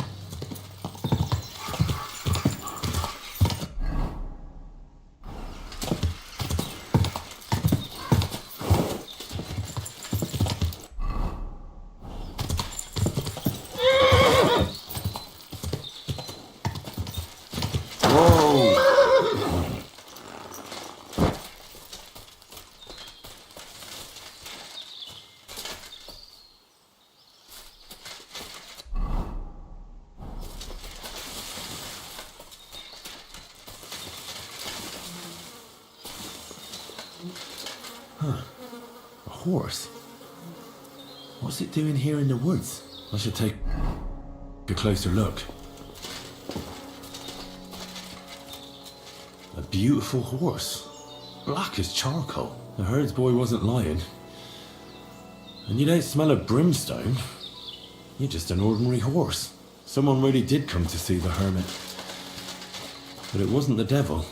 Huh. A horse? What's it doing here in the woods? I should take a closer look. A beautiful horse. Black as charcoal. The herds boy wasn't lying. And you don't smell of brimstone. You're just an ordinary horse. Someone really did come to see the hermit. But it wasn't the devil.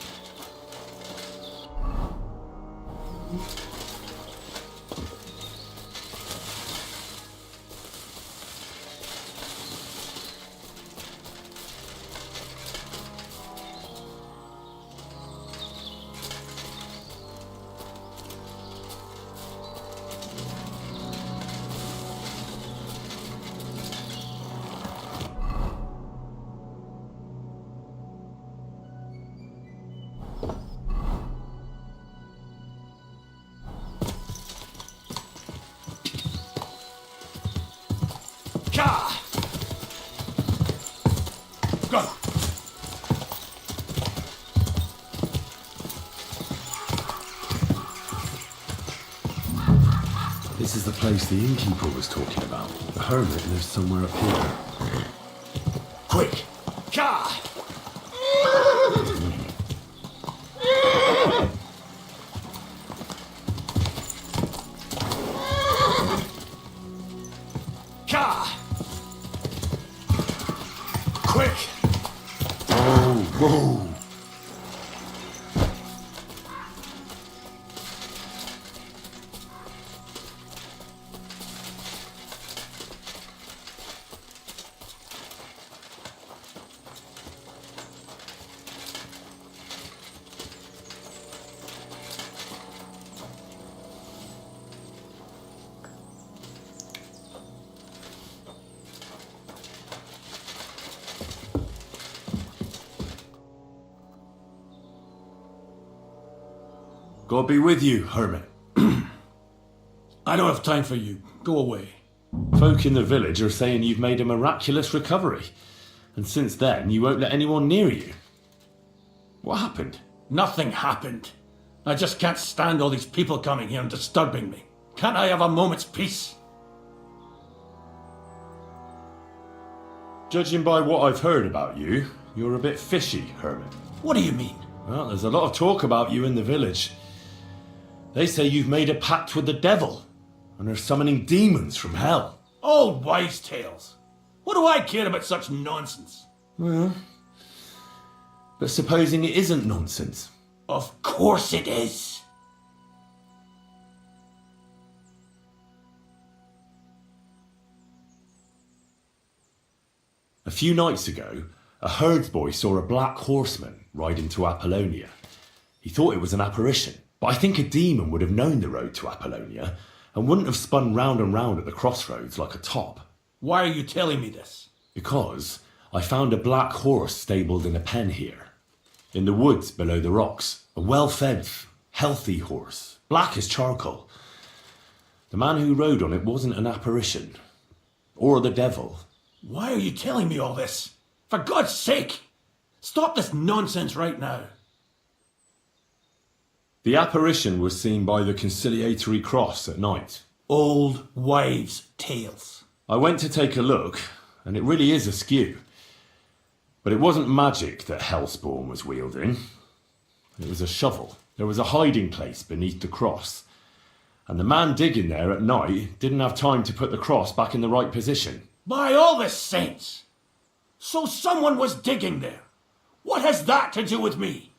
Go! This is the place the innkeeper was talking about. The hermit lives somewhere up here. Quick! Ka! Ka! Quick! Whoa! God be with you, hermit. I don't have time for you. Go away. Folk in the village are saying you've made a miraculous recovery. And since then, you won't let anyone near you. What happened? Nothing happened. I just can't stand all these people coming here and disturbing me. Can't I have a moment's peace? Judging by what I've heard about you, you're a bit fishy, hermit. What do you mean? Well, there's a lot of talk about you in the village. They say you've made a pact with the devil, and are summoning demons from hell. Old wives' tales. What do I care about such nonsense? Well, but supposing it isn't nonsense. Of course it is. A few nights ago, a herdsboy saw a black horseman ride into Apollonia. He thought it was an apparition, but I think a demon would have known the road to Apollonia and wouldn't have spun round and round at the crossroads like a top. Why are you telling me this? Because I found a black horse stabled in a pen here. In the woods below the rocks. A well-fed, healthy horse. Black as charcoal. The man who rode on it wasn't an apparition. Or the devil. Why are you telling me all this? For God's sake! Stop this nonsense right now. The apparition was seen by the conciliatory cross at night. Old wives' tales. I went to take a look, and it really is askew. But it wasn't magic that Hellspawn was wielding. It was a shovel. There was a hiding place beneath the cross. And the man digging there at night didn't have time to put the cross back in the right position. By all the saints! So someone was digging there. What has that to do with me?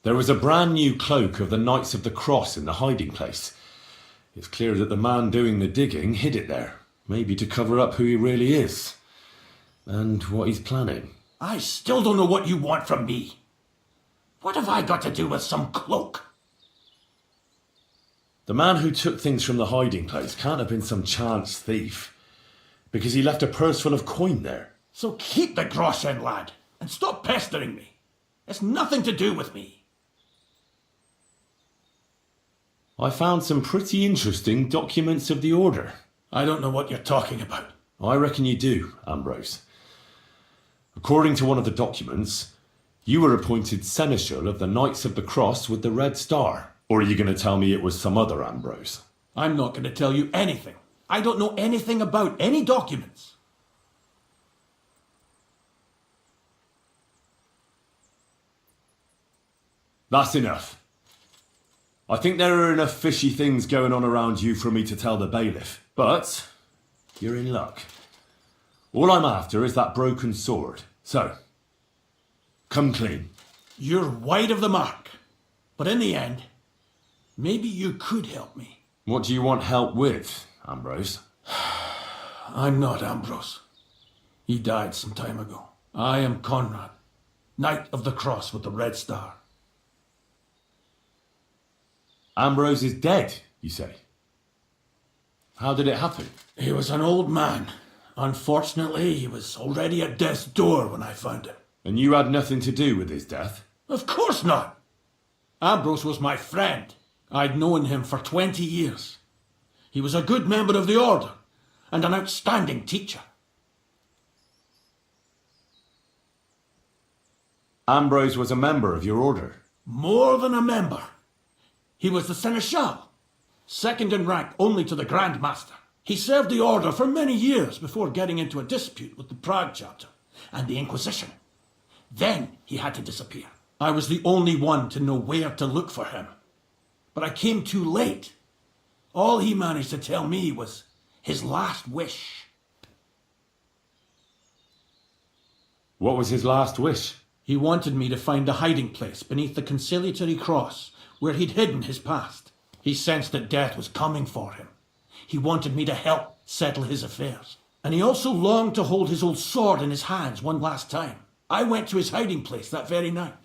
There was a brand new cloak of the Knights of the Cross in the hiding place. It's clear that the man doing the digging hid it there, maybe to cover up who he really is. And what he's planning. I still don't know what you want from me. What have I got to do with some cloak? The man who took things from the hiding place can't have been some chance thief, because he left a purse full of coin there. So keep the groschen, lad, and stop pestering me. It's nothing to do with me. I found some pretty interesting documents of the Order. I don't know what you're talking about. I reckon you do, Ambrose. According to one of the documents, you were appointed Seneschal of the Knights of the Cross with the Red Star. Or are you going to tell me it was some other Ambrose? I'm not going to tell you anything. I don't know anything about any documents. That's enough. I think there are enough fishy things going on around you for me to tell the bailiff. But you're in luck. All I'm after is that broken sword. So, come clean. You're wide of the mark. But in the end, maybe you could help me. What do you want help with, Ambrose? I'm not Ambrose. He died some time ago. I am Conrad, Knight of the Cross with the Red Star. Ambrose is dead, you say? How did it happen? He was an old man. Unfortunately, he was already at death's door when I found him. And you had nothing to do with his death? Of course not. Ambrose was my friend. I'd known him for 20 years. He was a good member of the Order and an outstanding teacher. Ambrose was a member of your Order? More than a member. He was the Seneschal, second in rank only to the Grand Master. He served the Order for many years before getting into a dispute with the Prague chapter and the Inquisition. Then he had to disappear. I was the only one to know where to look for him. But I came too late. All he managed to tell me was his last wish. What was his last wish? He wanted me to find a hiding place beneath the conciliatory cross where he'd hidden his past. He sensed that death was coming for him. He wanted me to help settle his affairs. And he also longed to hold his old sword in his hands one last time. I went to his hiding place that very night.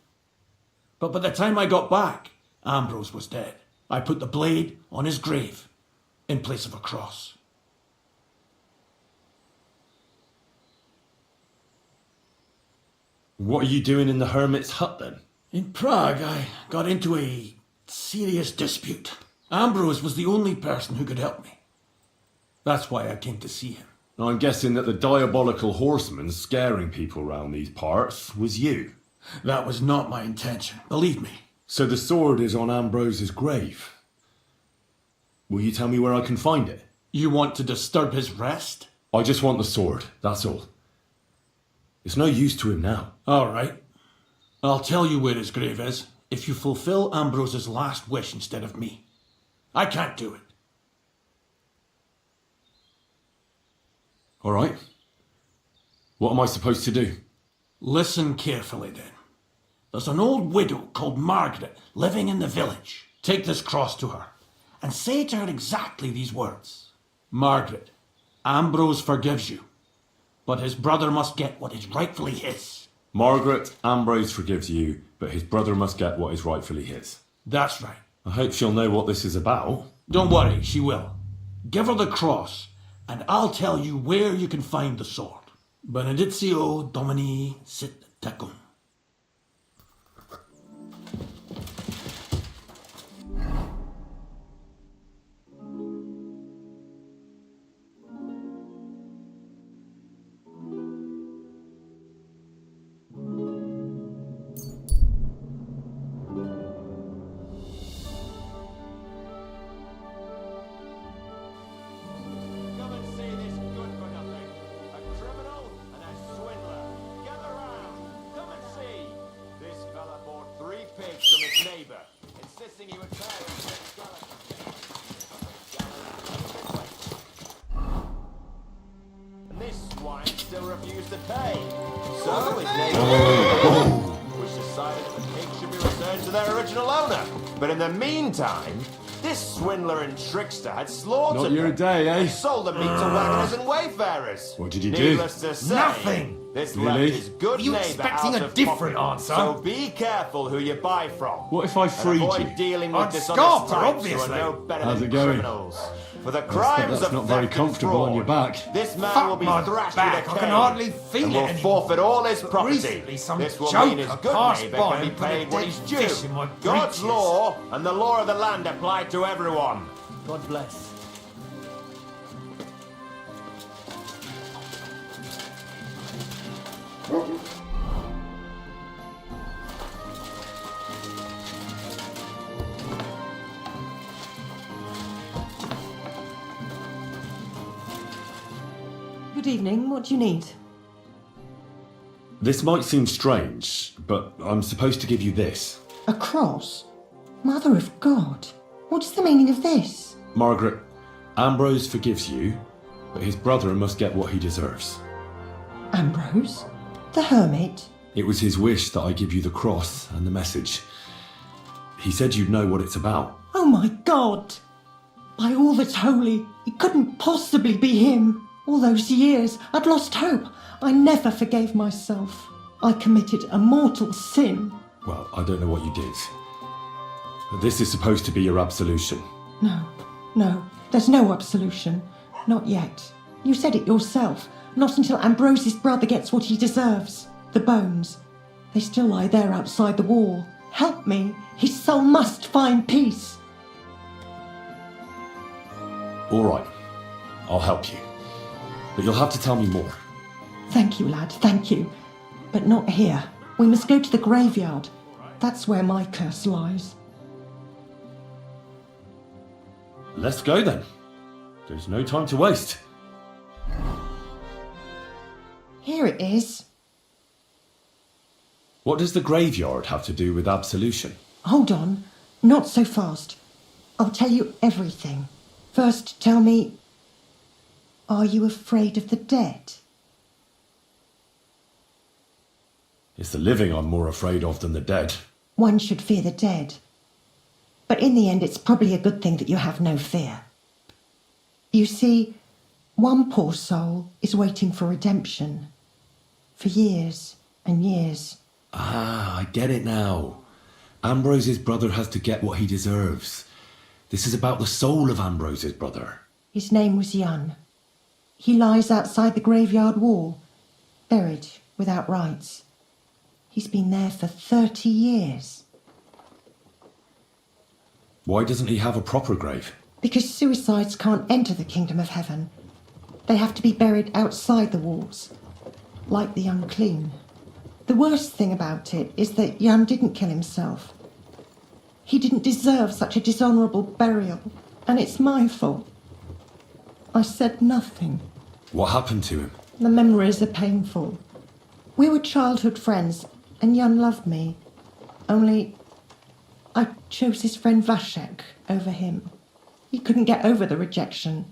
But by the time I got back, Ambrose was dead. I put the blade on his grave in place of a cross. What are you doing in the hermit's hut then? In Prague, I got into a serious dispute. Ambrose was the only person who could help me. That's why I came to see him. I'm guessing that the diabolical horseman scaring people round these parts was you. That was not my intention, believe me. So the sword is on Ambrose's grave. Will you tell me where I can find it? You want to disturb his rest? I just want the sword, that's all. It's no use to him now. All right. I'll tell you where his grave is if you fulfill Ambrose's last wish instead of me. I can't do it. All right. What am I supposed to do? Listen carefully then. There's an old widow called Margaret living in the village. Take this cross to her and say to her exactly these words. Margaret, Ambrose forgives you, but his brother must get what is rightfully his. Margaret, Ambrose forgives you, but his brother must get what is rightfully his. That's right. I hope she'll know what this is about. Don't worry, she will. Give her the cross, and I'll tell you where you can find the sword. Benedictio Domini sit tecum. Which decided that the pigs should be returned to their original owner. But in the meantime, This swindler and trickster had slaughtered Not your them day, eh? and sold the meat to wagoners and wayfarers. What did you do? Needless to say, Nothing. This Really? left his good Were you neighbour expecting out a of different pocket. answer? So be careful who you buy from. What if I freed and avoid you? dealing with I'd dishonest scarf her, types who are obviously. no better How's than it going? criminals. For the I crimes expect of that's not very theft and comfortable on your fraud, back. this man Fuck will be my thrashed back, with a I can cane hardly feel and it will anymore. forfeit all his But property. recently some This will mean his joker good passed neighbour by can be and put a paid what dead he's fish due. in my God's breeches. law and the law of the land apply to everyone. God bless. Good evening. What do you need? This might seem strange, but I'm supposed to give you this. A cross? Mother of God. What's the meaning of this? Margaret, Ambrose forgives you, but his brother must get what he deserves. Ambrose? The hermit? It was his wish that I give you the cross and the message. He said you'd know what it's about. Oh my God! By all that's holy, it couldn't possibly be him. All those years, I'd lost hope. I never forgave myself. I committed a mortal sin. Well, I don't know what you did. But this is supposed to be your absolution. No, there's no absolution. Not yet. You said it yourself. Not until Ambrose's brother gets what he deserves. The bones. They still lie there outside the wall. Help me. His soul must find peace. All right, I'll help you. But you'll have to tell me more. Thank you, lad, thank you. But not here. We must go to the graveyard. That's where my curse lies. Let's go then. There's no time to waste. Here it is. What does the graveyard have to do with absolution? Hold on. Not so fast. I'll tell you everything. First, tell me, are you afraid of the dead? It's the living I'm more afraid of than the dead. One should fear the dead. But in the end, it's probably a good thing that you have no fear. You see, one poor soul is waiting for redemption. For years and years. Ah, I get it now. Ambrose's brother has to get what he deserves. This is about the soul of Ambrose's brother. His name was Jan. He lies outside the graveyard wall, buried without rites. He's been there for 30 years. Why doesn't he have a proper grave? Because suicides can't enter the kingdom of heaven. They have to be buried outside the walls, like the unclean. The worst thing about it is that Jan didn't kill himself. He didn't deserve such a dishonourable burial, and it's my fault. I said nothing. What happened to him? The memories are painful. We were childhood friends, and Jan loved me. Only I chose his friend Vashek over him. He couldn't get over the rejection.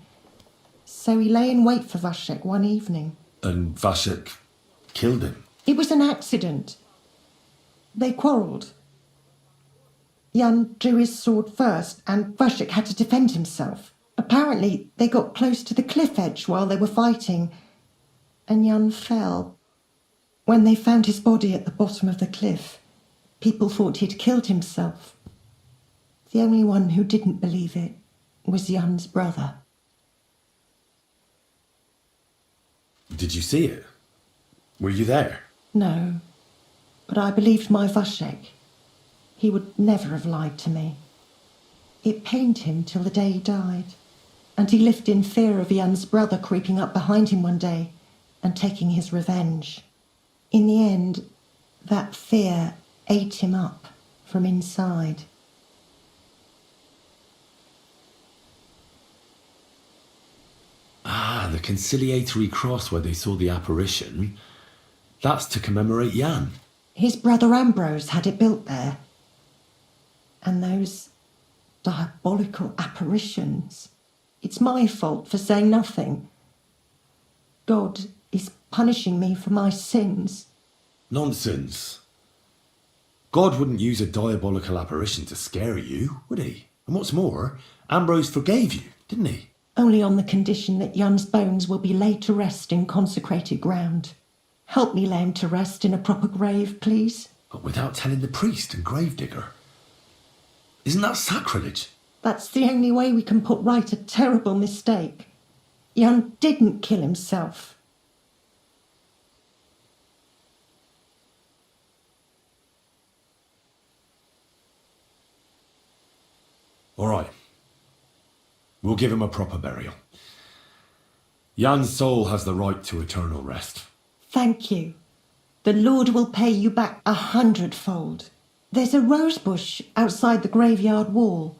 So he lay in wait for Vashek one evening. And Vashek killed him? It was an accident. They quarrelled. Jan drew his sword first, and Vashek had to defend himself. Apparently, they got close to the cliff edge while they were fighting, and Jan fell. When they found his body at the bottom of the cliff, people thought he'd killed himself. The only one who didn't believe it was Jan's brother. Did you see it? Were you there? No, but I believed my Vashek. He would never have lied to me. It pained him till the day he died, and he lived in fear of Jan's brother creeping up behind him one day and taking his revenge. In the end, that fear ate him up from inside. Ah, the conciliatory cross where they saw the apparition. That's to commemorate Jan. His brother Ambrose had it built there. And those diabolical apparitions. It's my fault for saying nothing. God is punishing me for my sins. Nonsense. God wouldn't use a diabolical apparition to scare you, would he? And what's more, Ambrose forgave you, didn't he? Only on the condition that Jan's bones will be laid to rest in consecrated ground. Help me lay him to rest in a proper grave, please. But without telling the priest and gravedigger. Isn't that sacrilege? That's the only way we can put right a terrible mistake. Jan didn't kill himself. All right. We'll give him a proper burial. Jan's soul has the right to eternal rest. Thank you. The Lord will pay you back 100-fold. There's a rose bush outside the graveyard wall.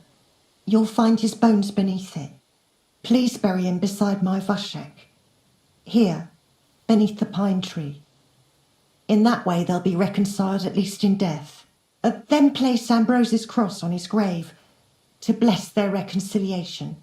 You'll find his bones beneath it. Please bury him beside my Vashek. Here, beneath the pine tree. In that way they'll be reconciled, at least in death. Then place Ambrose's cross on his grave to bless their reconciliation.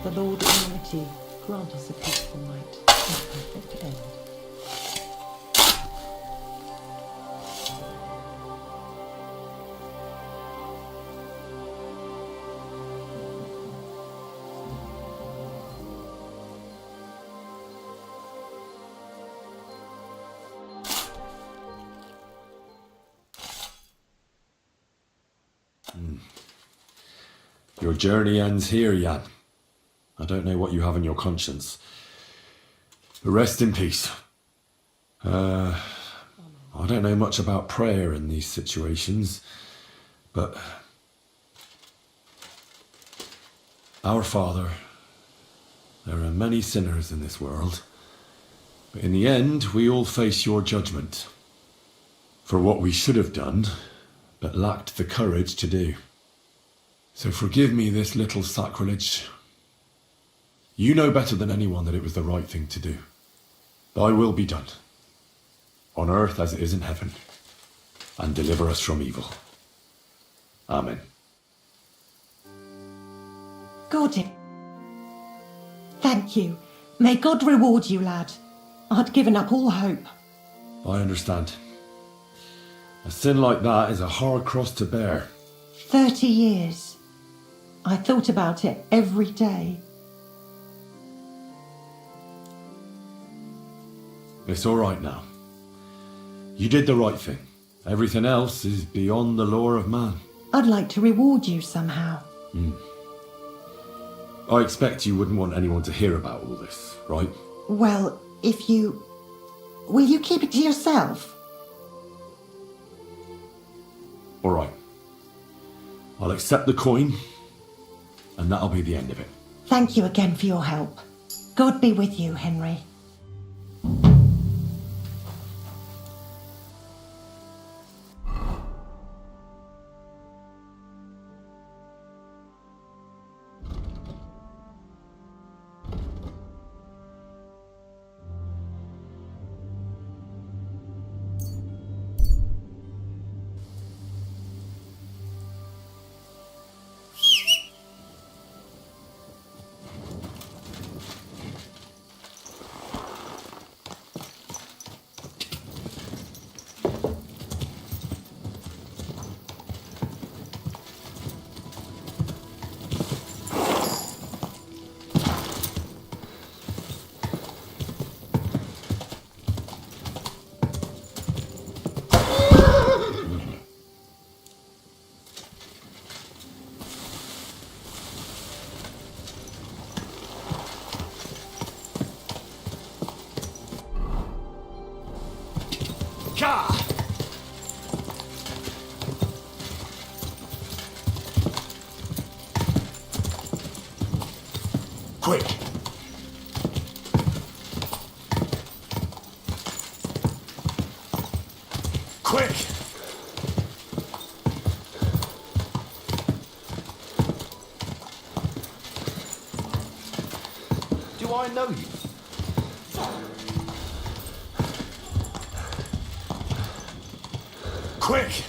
The Lord Almighty grant us a peaceful night and perfect end. Your journey ends here, Jan. I don't know what you have on your conscience. But rest in peace. I don't know much about prayer in these situations, but Our Father, there are many sinners in this world, but in the end we all face your judgment for what we should have done, but lacked the courage to do. So forgive me this little sacrilege. You know better than anyone that it was the right thing to do. Thy will be done, on earth as it is in heaven, and deliver us from evil. Amen. Gordon. Thank you. May God reward you, lad. I'd given up all hope. I understand. A sin like that is a hard cross to bear. 30 years. I thought about it every day. It's all right now. You did the right thing. Everything else is beyond the law of man. I'd like to reward you somehow. I expect you wouldn't want anyone to hear about all this, right? Well, if you... Will you keep it to yourself? All right. I'll accept the coin, and that'll be the end of it. Thank you again for your help. God be with you, Henry. Quick! Quick! Do I know you? Quick!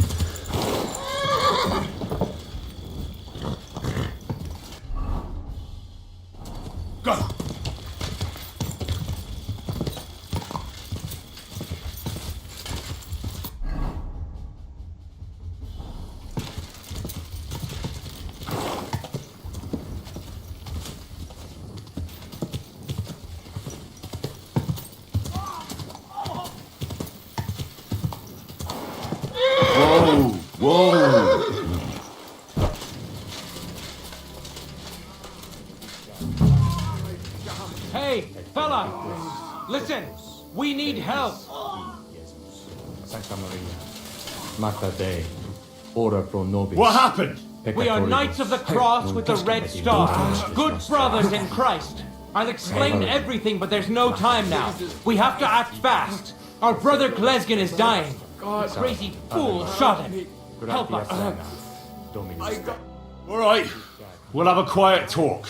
Go! Whoa! Whoa! Hey, fella! Listen! We need help! Santa Maria. Mata Dei. Ora pro nobis. What happened? We are Knights of the Cross with the Red Star. Good brothers in Christ. I'll explain everything, but there's no time now. We have to act fast. Our brother Klesgen is dying. The crazy fool shot him. Help us. All right, we'll have a quiet talk.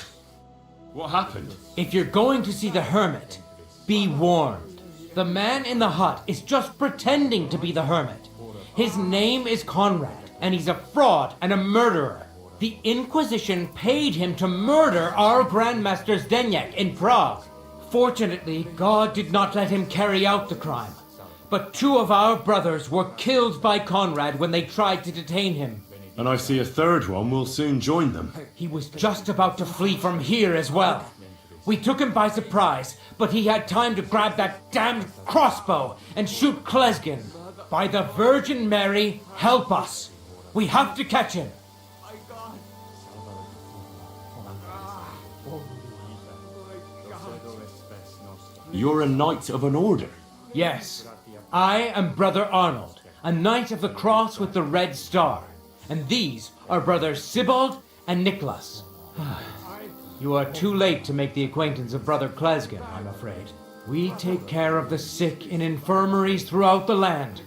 What happened? If you're going to see the hermit, be warned. The man in the hut is just pretending to be the hermit. His name is Conrad, and he's a fraud and a murderer. The Inquisition paid him to murder our Grandmaster Zdeněk in Prague. Fortunately, God did not let him carry out the crime. But 2 of our brothers were killed by Conrad when they tried to detain him. And I see a third one will soon join them. He was just about to flee from here as well. We took him by surprise, but he had time to grab that damned crossbow and shoot Klesgen. By the Virgin Mary, help us. We have to catch him. You're a knight of an order. Yes, I am Brother Arnold, a knight of the cross with the red star. And these are brothers Sibald and Nicholas. You are too late to make the acquaintance of Brother Klesgen, I'm afraid. We take care of the sick in infirmaries throughout the land,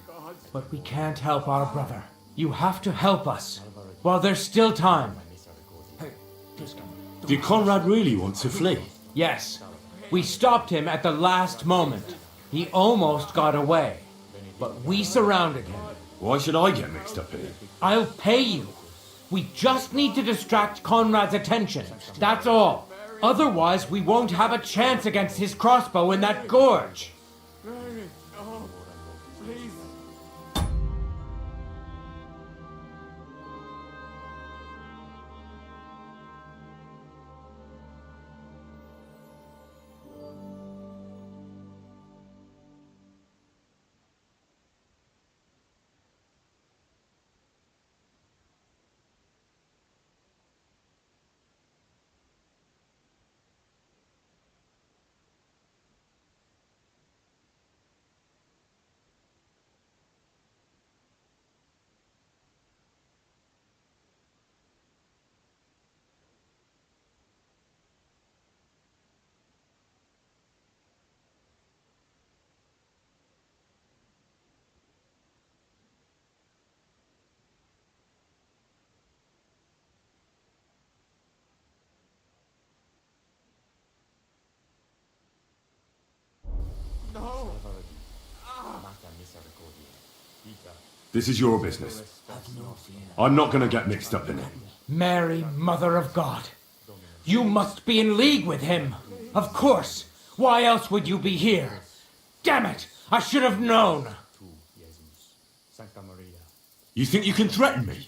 but we can't help our brother. You have to help us, while there's still time. Did Conrad really want to flee? Yes, we stopped him at the last moment. He almost got away, but we surrounded him. Why should I get mixed up in it? I'll pay you. We just need to distract Conrad's attention. That's all. Otherwise, we won't have a chance against his crossbow in that gorge. Please. No. This is your business. I'm not going to get mixed up in it. Mary, Mother of God. You must be in league with him. Of course. Why else would you be here? Damn it! I should have known. You think you can threaten me?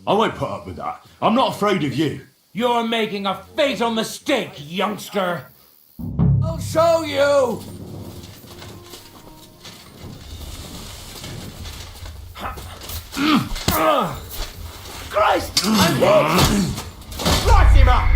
I won't put up with that. I'm not afraid of you. You're making a fatal mistake, youngster. I'll show you! Christ! I'm hit! Slice him up!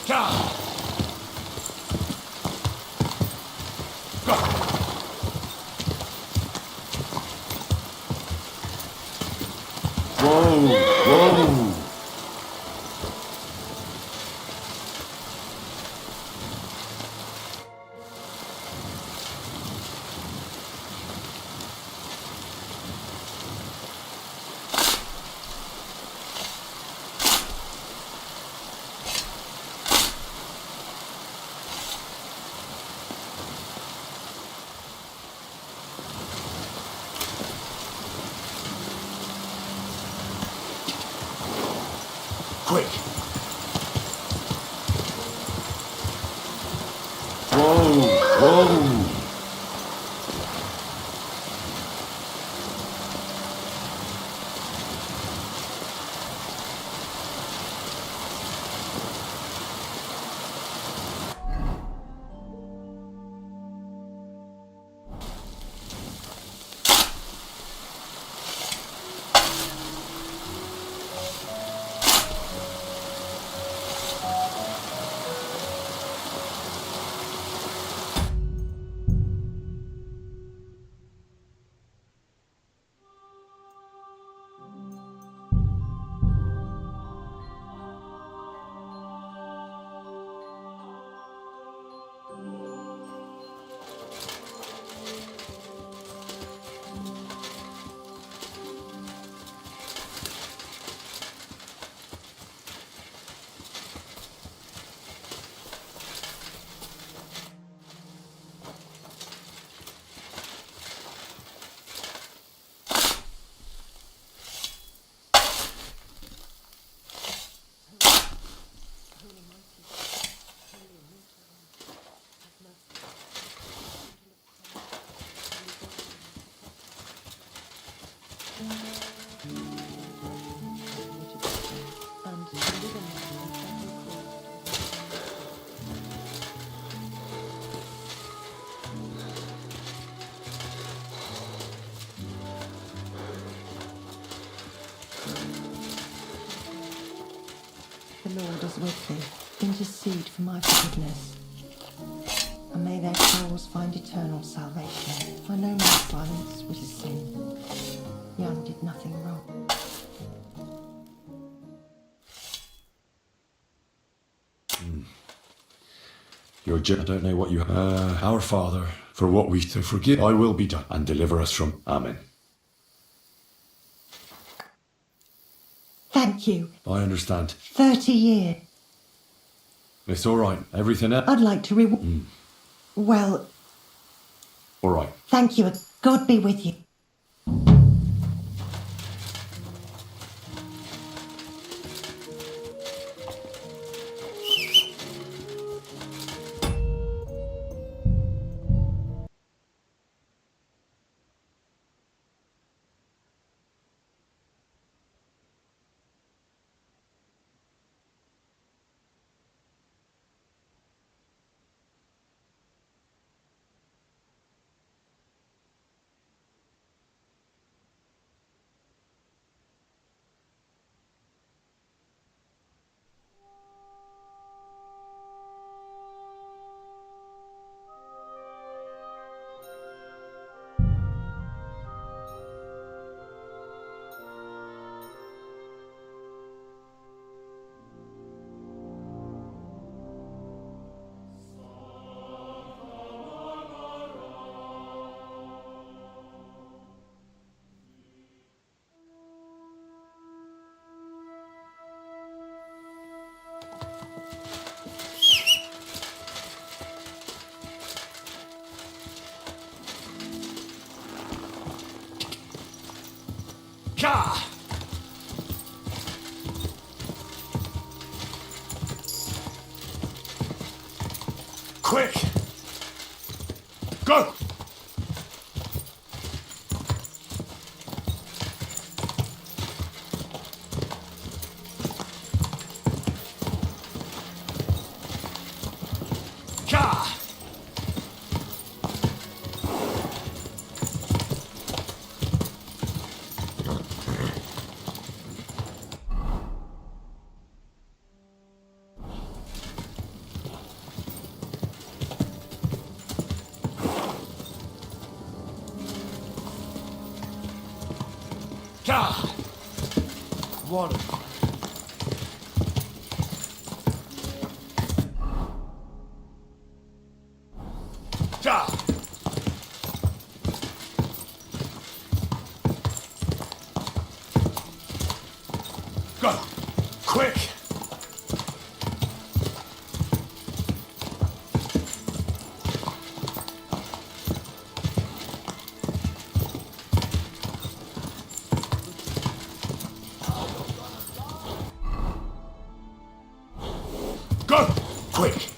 Whoa! Whoa! Quick! Whoa! Whoa! The Lord is with thee. Intercede for my forgiveness. And may their souls find eternal salvation. I know my silence was a sin. Young did nothing wrong. I don't know what you... Our Father, for what we to forgive, thy will be done, and deliver us from... Amen. Thank you. I understand. 30 years. It's all right. Everything else... I'd like to Well... All right. Thank you. God be with you. Gah! Quick! Go! Gah! What? Go! Quick! Go! Quick!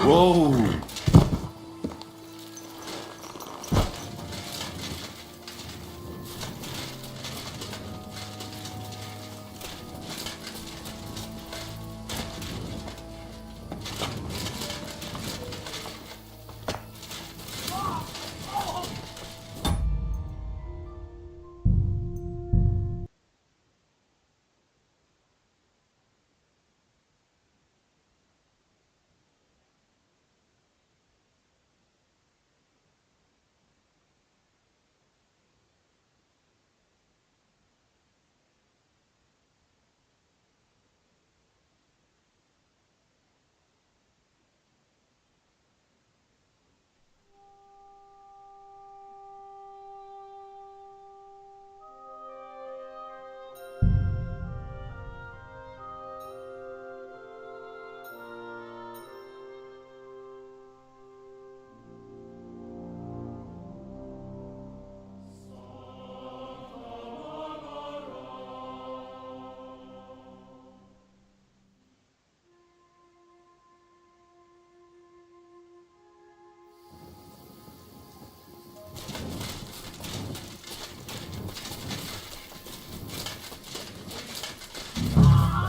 Whoa!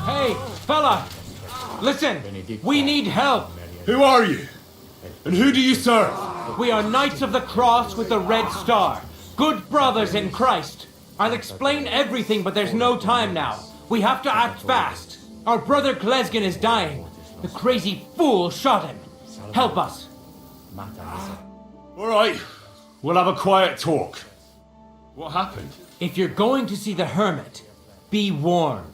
Hey, fella! Listen, we need help! Who are you? And who do you serve? We are Knights of the Cross with the Red Star. Good brothers in Christ. I'll explain everything, but there's no time now. We have to act fast. Our brother Klesgen is dying. The crazy fool shot him. Help us. All right, we'll have a quiet talk. What happened? If you're going to see the hermit, be warned.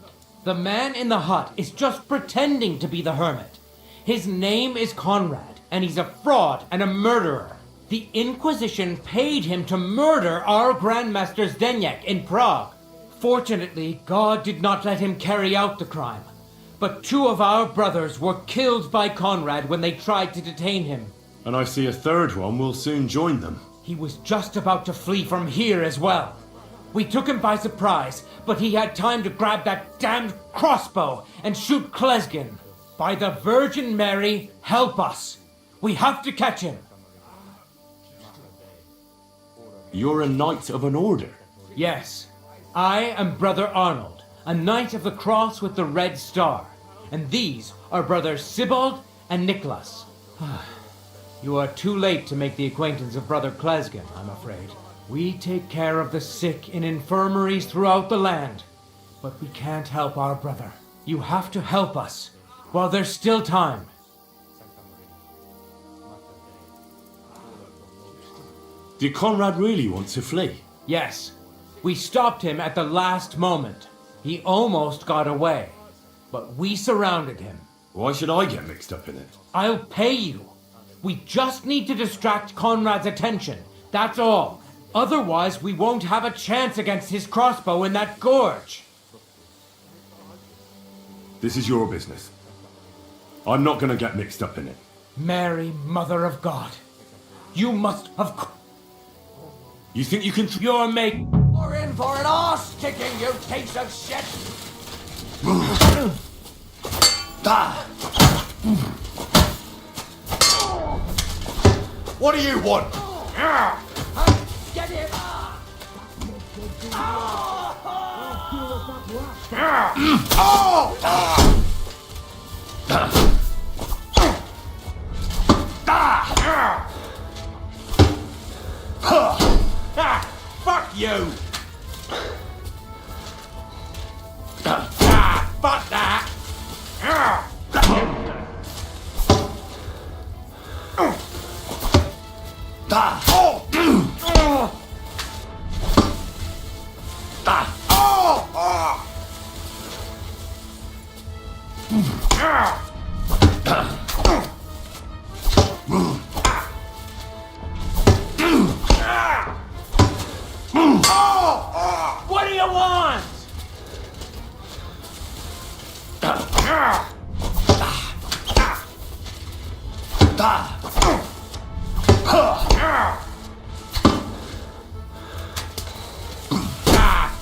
The man in the hut is just pretending to be the hermit. His name is Conrad, and he's a fraud and a murderer. The Inquisition paid him to murder our Grandmaster Zdeněk in Prague. Fortunately, God did not let him carry out the crime. But 2 of our brothers were killed by Conrad when they tried to detain him. And I see a third one will soon join them. He was just about to flee from here as well. We took him by surprise, but he had time to grab that damned crossbow and shoot Klesgen. By the Virgin Mary, help us. We have to catch him. You're a knight of an order? Yes. I am Brother Arnold, a Knight of the Cross with the Red Star. And these are Brothers Sibald and Nicholas. You are too late to make the acquaintance of Brother Klesgen, I'm afraid. We take care of the sick in infirmaries throughout the land. But we can't help our brother. You have to help us, while there's still time. Did Conrad really want to flee? Yes. We stopped him at the last moment. He almost got away. But we surrounded him. Why should I get mixed up in it? I'll pay you. We just need to distract Conrad's attention. That's all. Otherwise, we won't have a chance against his crossbow in that gorge. This is your business. I'm not going to get mixed up in it. Mary, Mother of God. You must have... You think you can... You're making... We're in for an arse kicking, you piece of shit! What do you want? Get him! Fuck you! What do you want?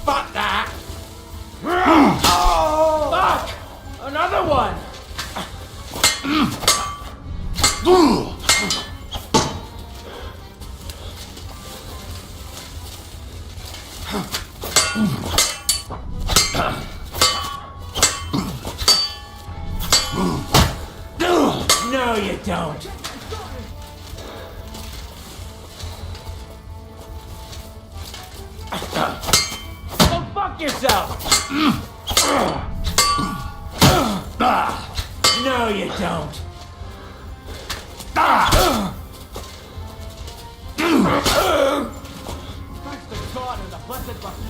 Fuck that! Fuck! Another one! No, you don't. Go fuck yourself! No, you don't. Thanks to God and the blessed button.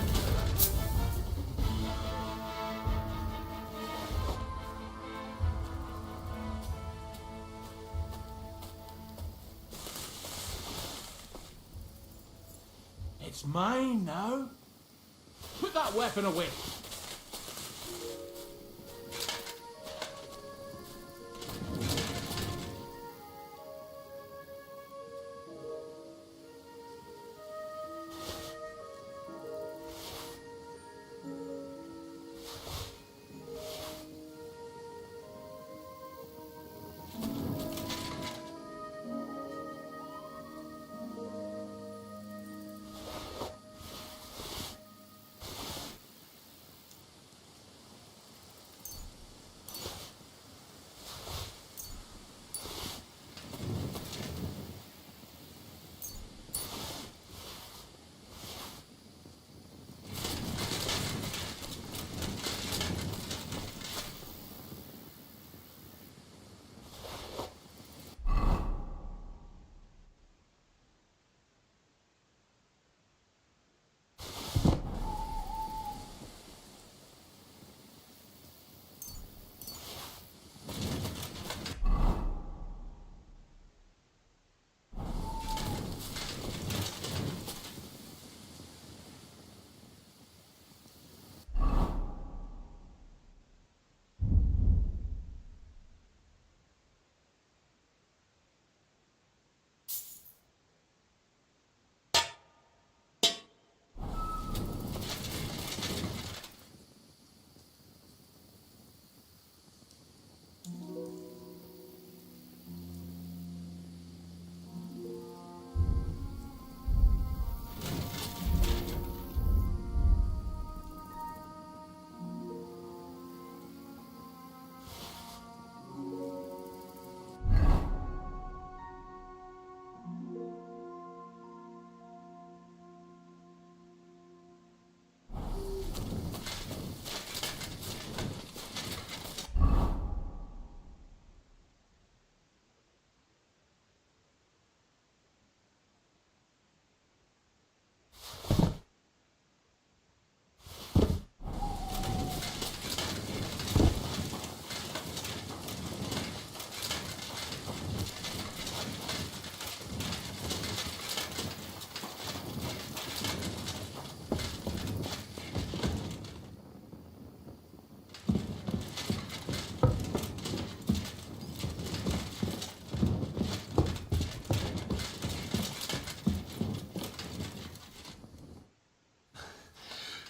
It's mine now. Put that weapon away.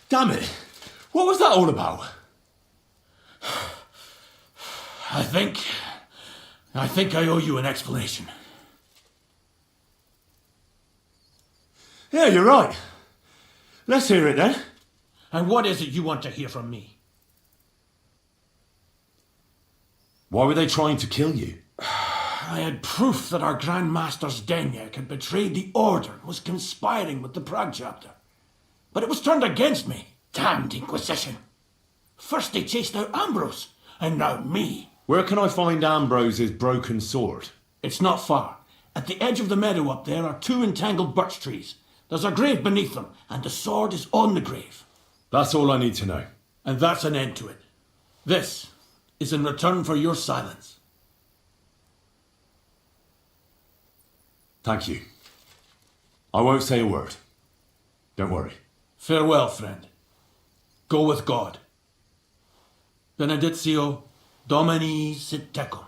Damn it! What was that all about? I think I owe you an explanation. Yeah, you're right. Let's hear it then. And what is it you want to hear from me? Why were they trying to kill you? I had proof that our Grand Master Zdenek had betrayed the Order and was conspiring with the Prague chapter. But it was turned against me. Damned Inquisition. First they chased out Ambrose, and now me. Where can I find Ambrose's broken sword? It's not far. At the edge of the meadow up there are 2 entangled birch trees. There's a grave beneath them, and the sword is on the grave. That's all I need to know. And that's an end to it. This is in return for your silence. Thank you. I won't say a word. Don't worry. Farewell, friend. Go with God. Benedictio Domini sit tecum.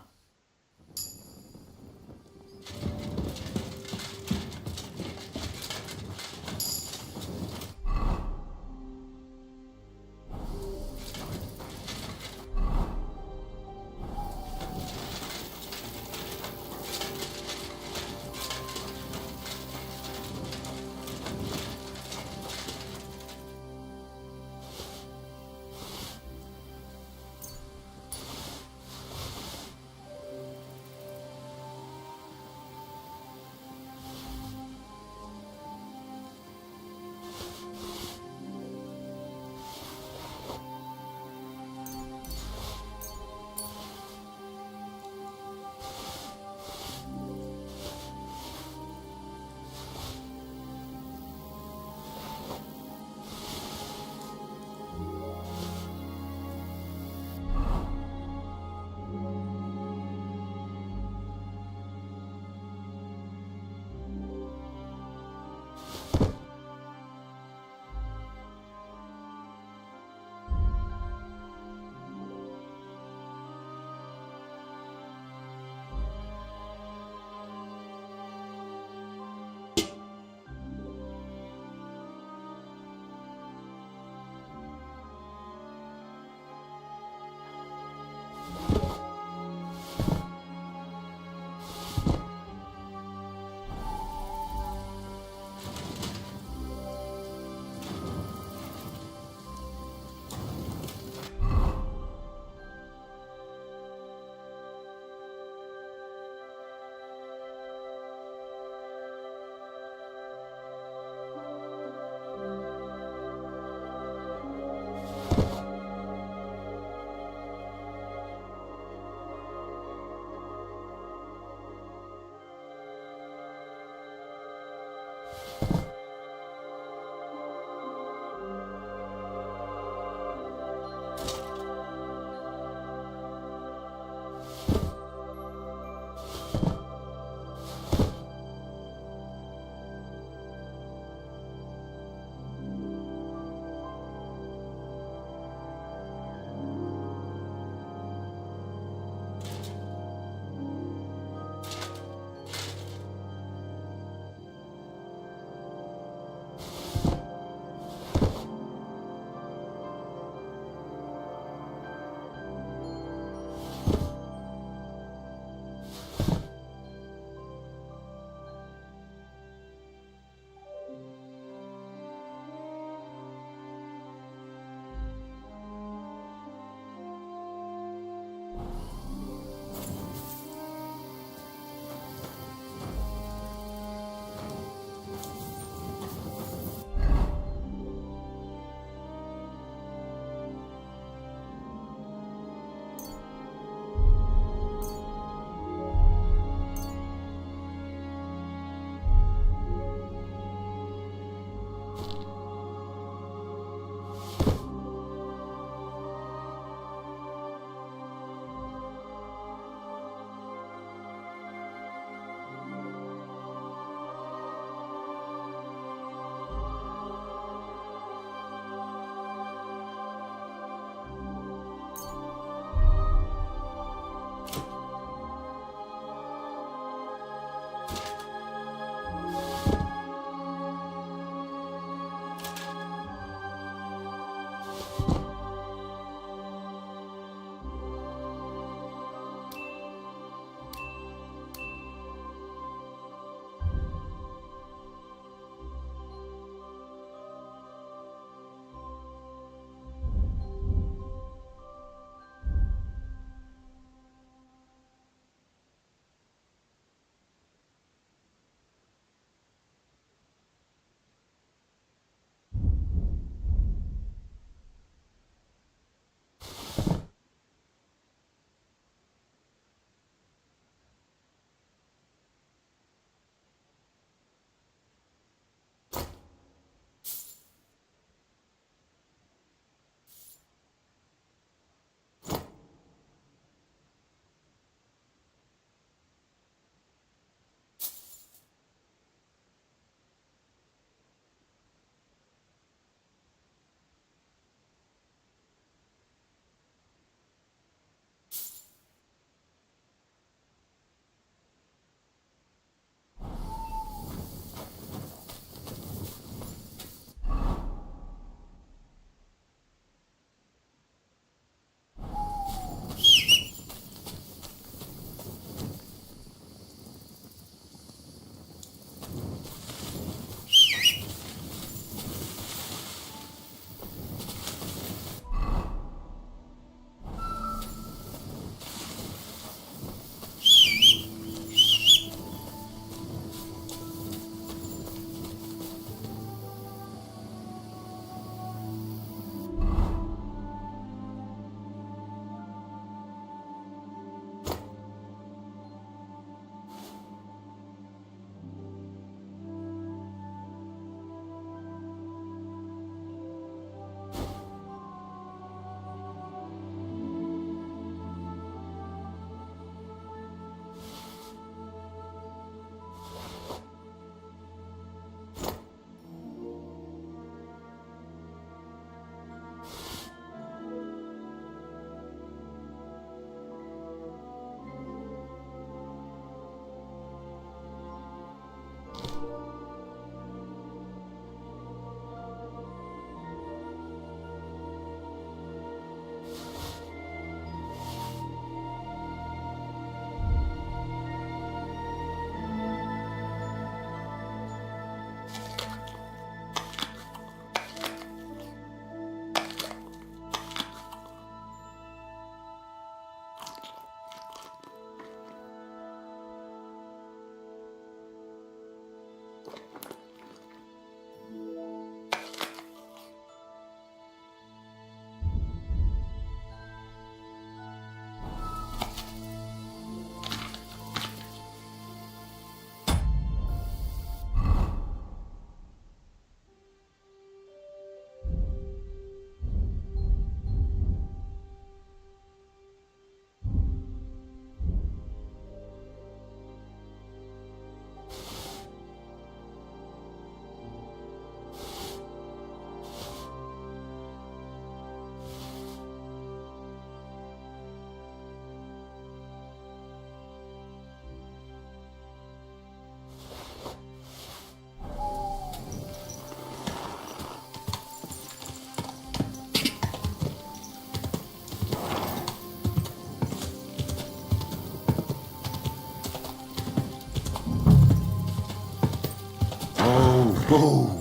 Whoa!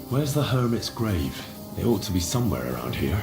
Where's the hermit's grave? It ought to be somewhere around here.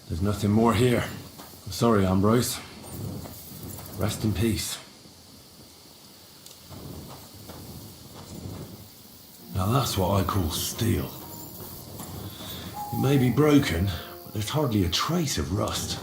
There's nothing more here. I'm sorry, Ambrose. Rest in peace. Now that's what I call steel. It may be broken, but there's hardly a trace of rust.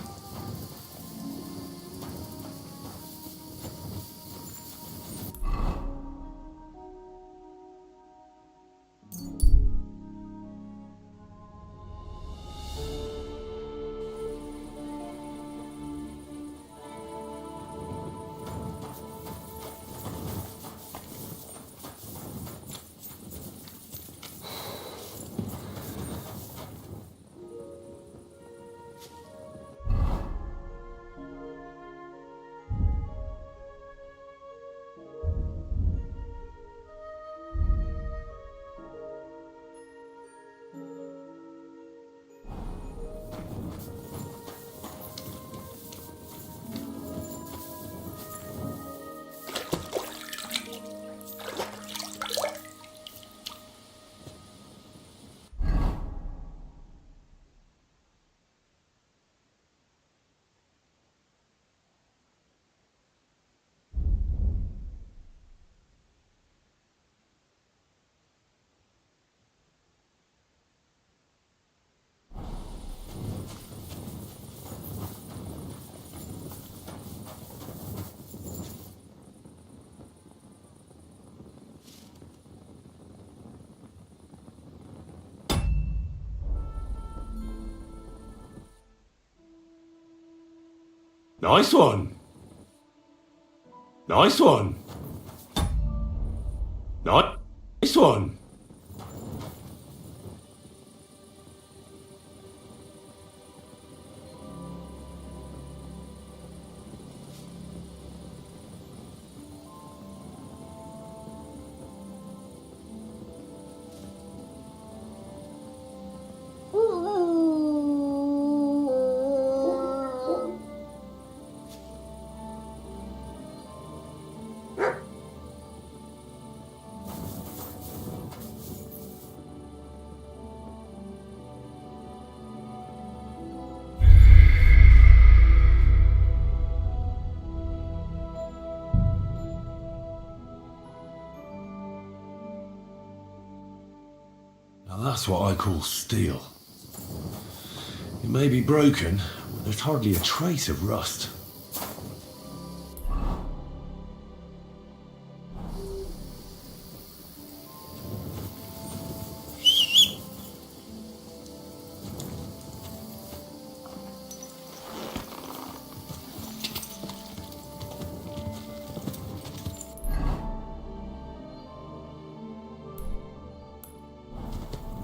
Nice one. Nice one. Nice one. Now that's what I call steel. It may be broken, but there's hardly a trace of rust.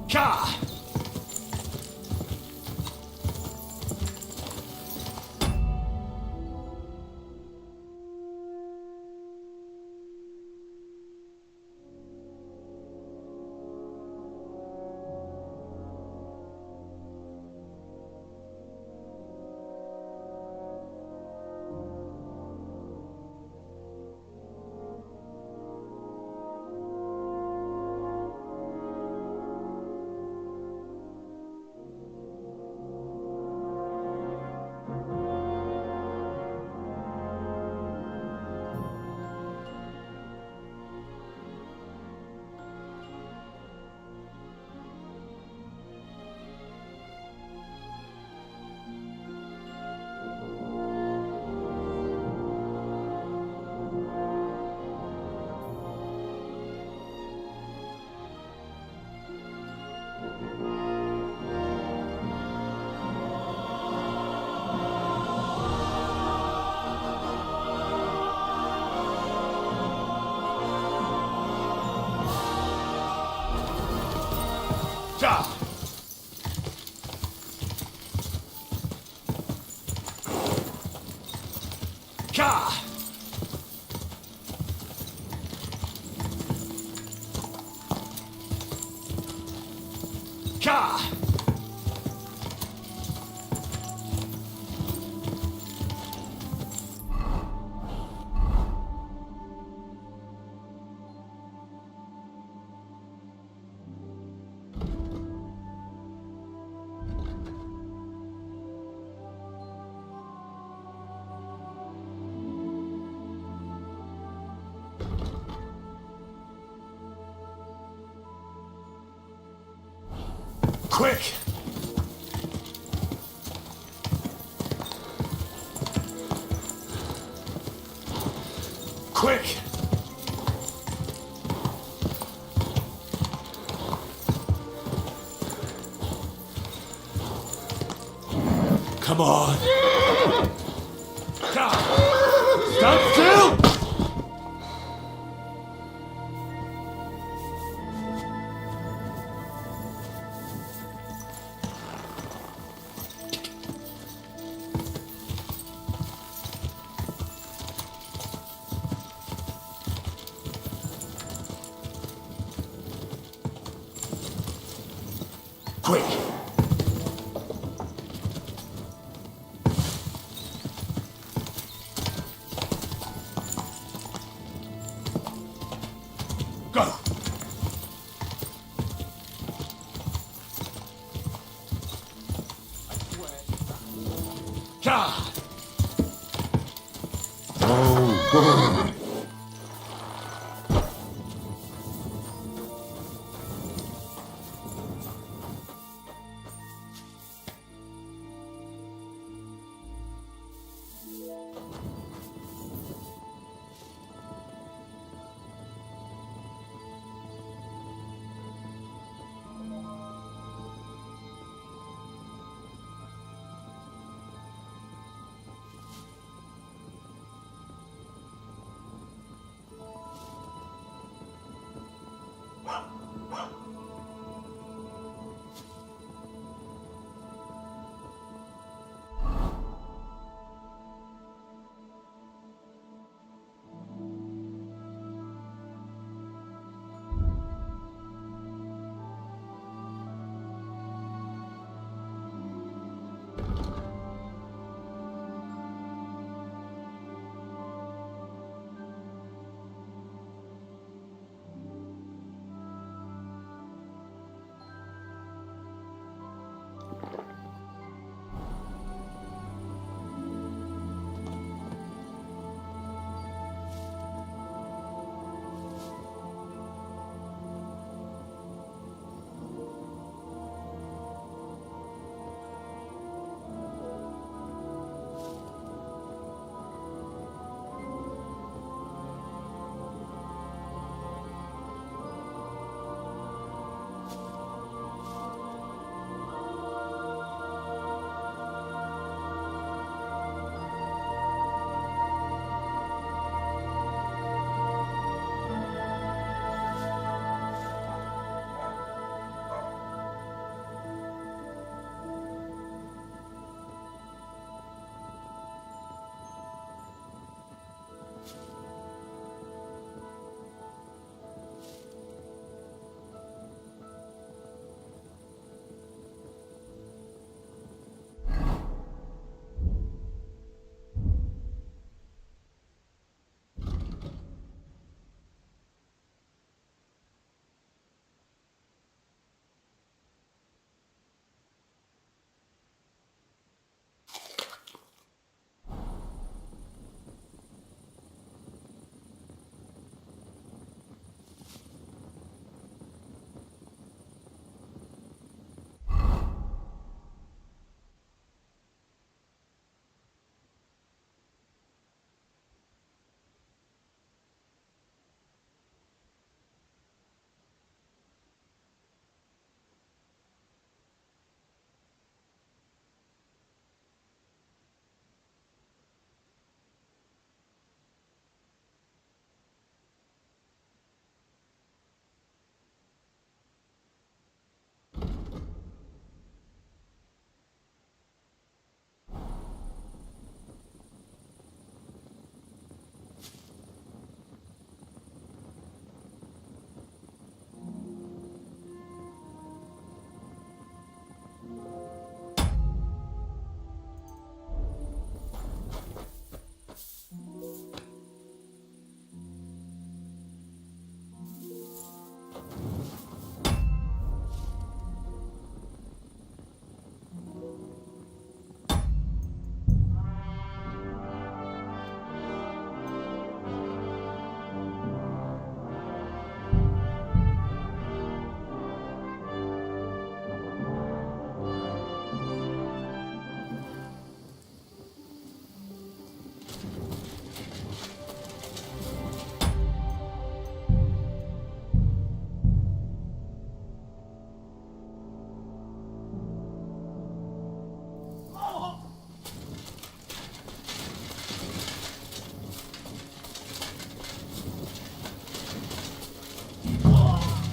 Ka! Ja! Ka! Ka! Quick! Quick! Come on! Stand still! Quick! Go! God! Oh, God!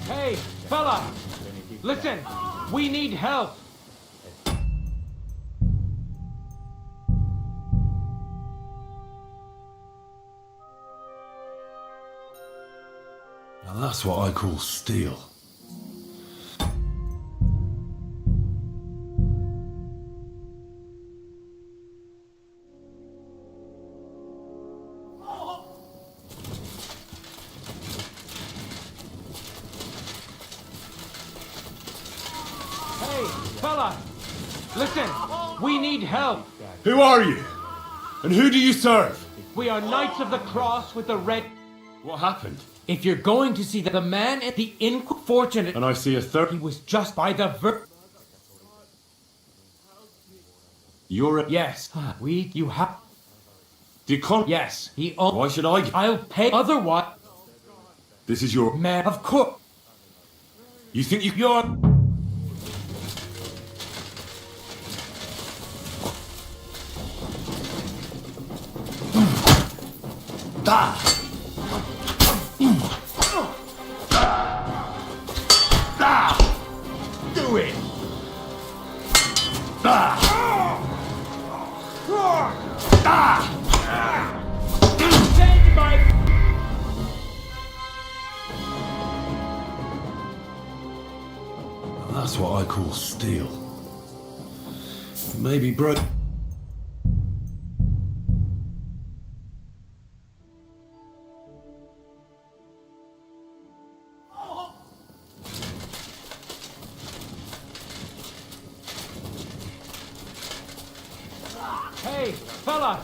Hey, fella! Listen, we need help! Now that's what I call steel. Hey, fella! Listen, we need help! Who are you? And who do you serve? We are Knights of the Cross with the red... What happened? If you're going to see the man at the inn, fortunate... And I see a third... He was just by the You're a... Yes, you have... Yes, he... Why should I... I'll pay otherwise... This is your... Man, of course... You think you... You're... Ah! Do it! Send my... That's what I call steel. Maybe broke... Hey, fella!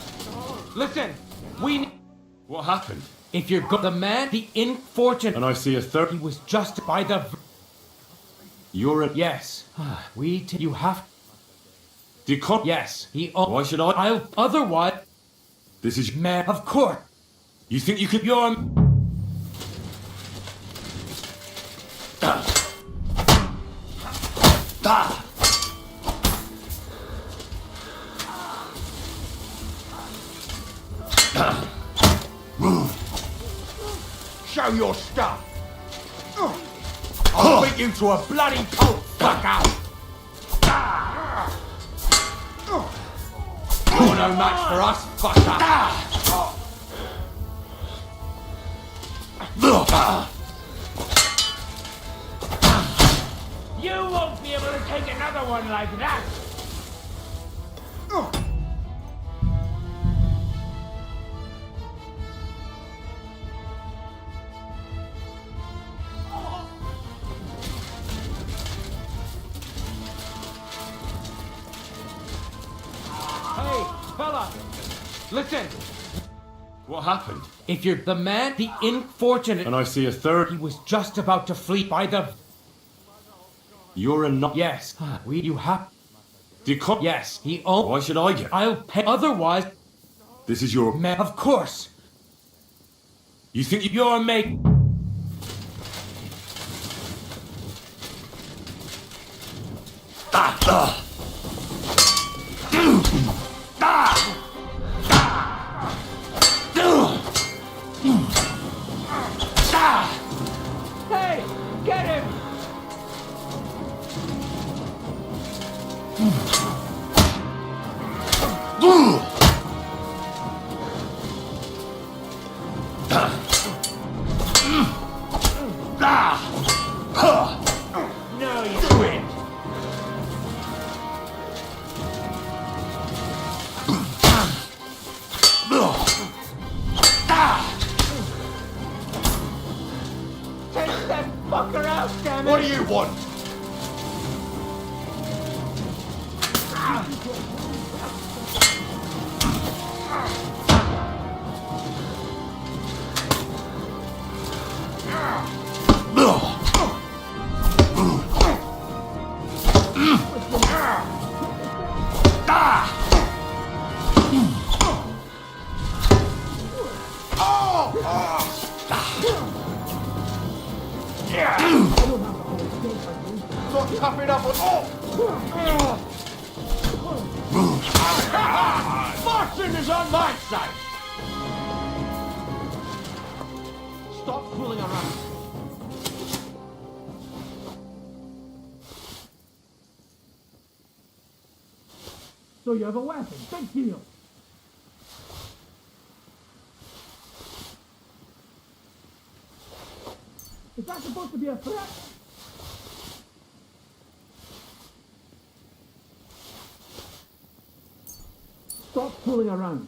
Listen! What happened? If you're the man, the infortunate... And I see a third... He was just by the... You're a... Yes. You have... Yes. Why should I? Otherwise... This is... Man, of course. You think you could... You're... Show your stuff! I'll beat you to a bloody pulp, fucker! You're no match for us, fucker! You won't be able to take another one like that! Hey, fella! Listen! What happened? If you're the man, the infortunate... And I see a third... He was just about to flee by the... You're a not... Yes. You have... Yes. Why should I get... I'll pay... Otherwise... This is your... Man, of course. You think you're mate... Hey, get him! No, you quit. Take that fucker out, damn it! What do you want? Not tough enough at all! Martin is on my side! Stop fooling around. So you have a weapon, big deal. Is that supposed to be a threat? Stop fooling around.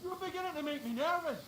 You're beginning to make me nervous.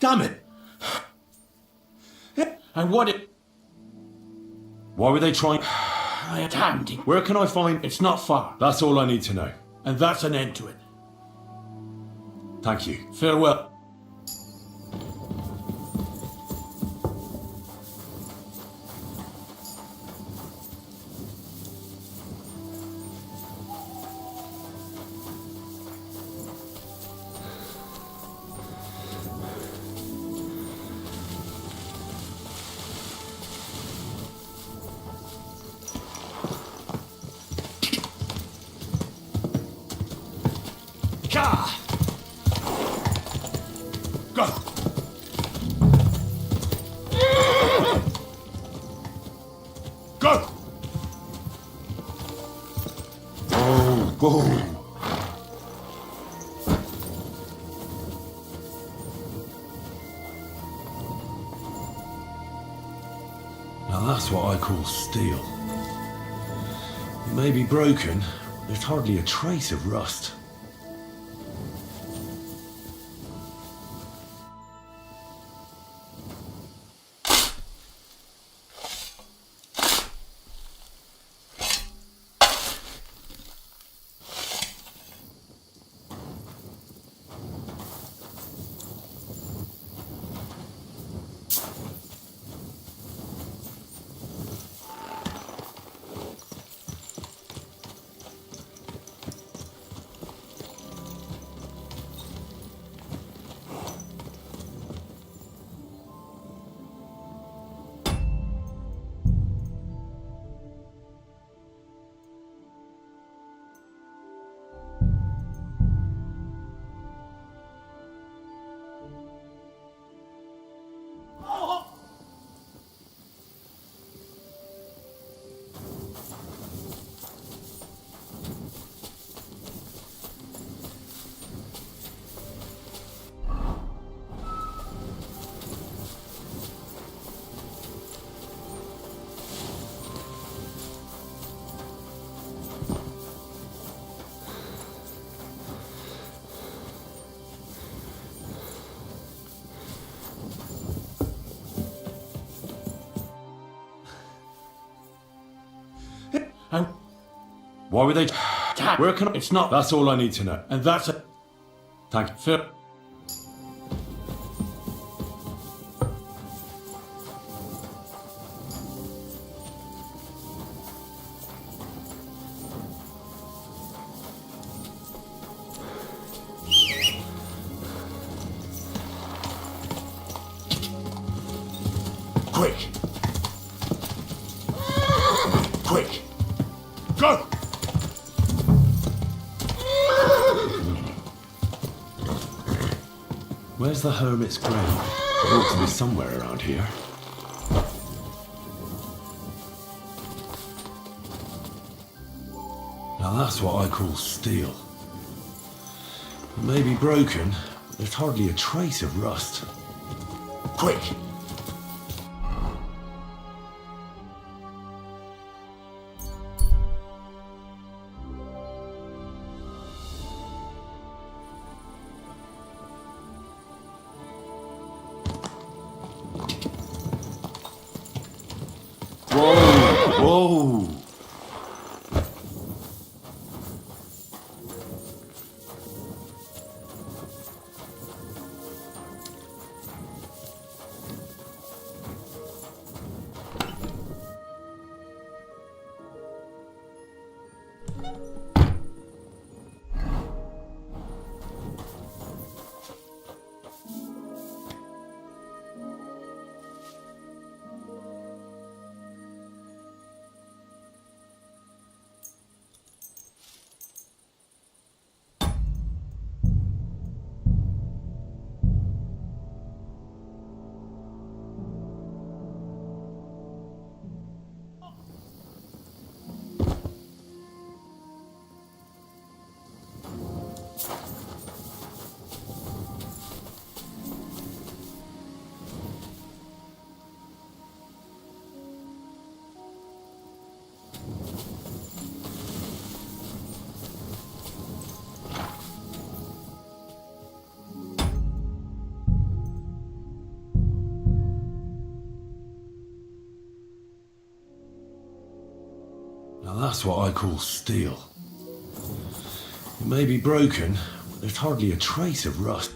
Damn it! And what it... Why were they trying... I am damned. Where can I find... It's not far. That's all I need to know. And that's an end to it. Thank you. Farewell. Go! Go! Oh, go! Now that's what I call steel. It may be broken, but there's hardly a trace of rust. And why were they... Where can I... It's not... That's all I need to know. And that's a... Thank you. Fair... Quick! Quick! Go! Where's the hermit's grave? It ought to be somewhere around here. Now that's what I call steel. It may be broken, but there's hardly a trace of rust. Quick! Whoa! Now that's what I call steel. It may be broken, but there's hardly a trace of rust.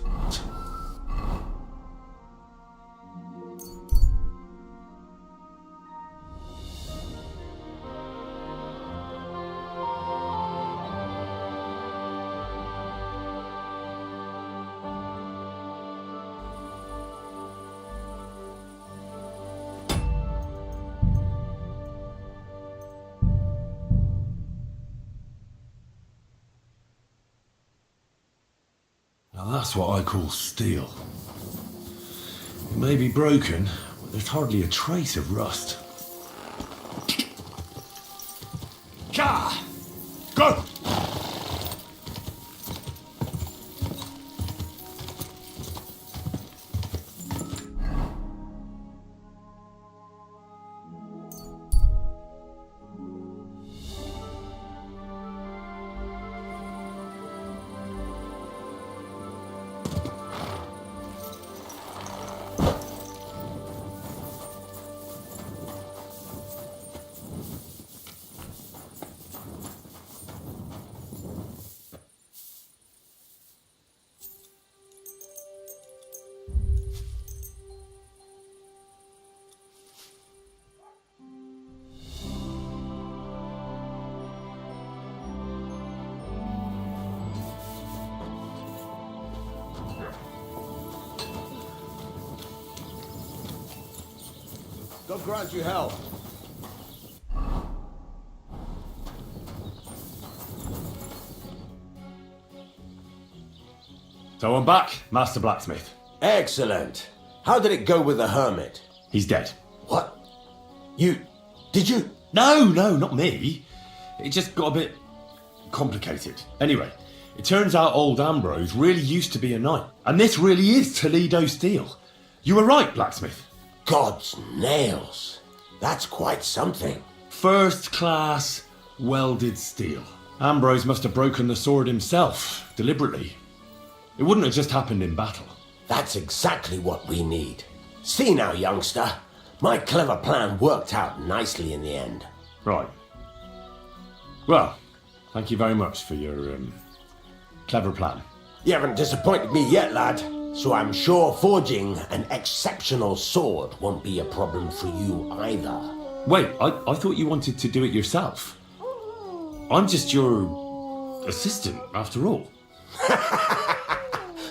Now that's what I call steel. It may be broken, but there's hardly a trace of rust. Car! Go! God grant you health. So I'm back, Master Blacksmith. Excellent. How did it go with the hermit? He's dead. What? Did you? No, not me. It just got a bit complicated. Anyway, it turns out old Ambrose really used to be a knight. And this really is Toledo steel. You were right, Blacksmith. God's nails. That's quite something. First class welded steel. Ambrose must have broken the sword himself, deliberately. It wouldn't have just happened in battle. That's exactly what we need. See now, youngster. My clever plan worked out nicely in the end. Right. Well, thank you very much for your clever plan. You haven't disappointed me yet, lad. So I'm sure forging an exceptional sword won't be a problem for you either. Wait, I thought you wanted to do it yourself. I'm just your assistant, after all.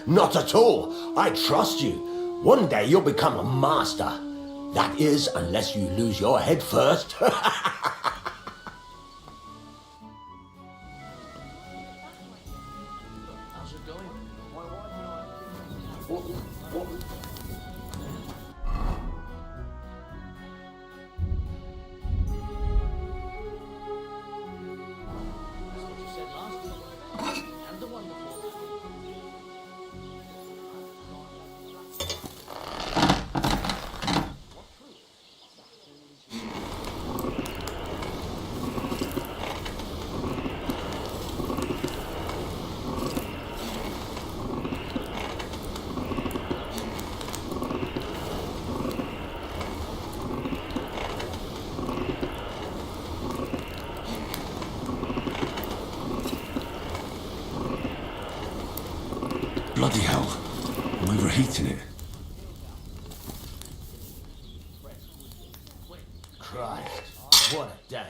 Not at all. I trust you. One day you'll become a master. That is, unless you lose your head first. Bloody hell. I'm overheating it. Christ, what a day.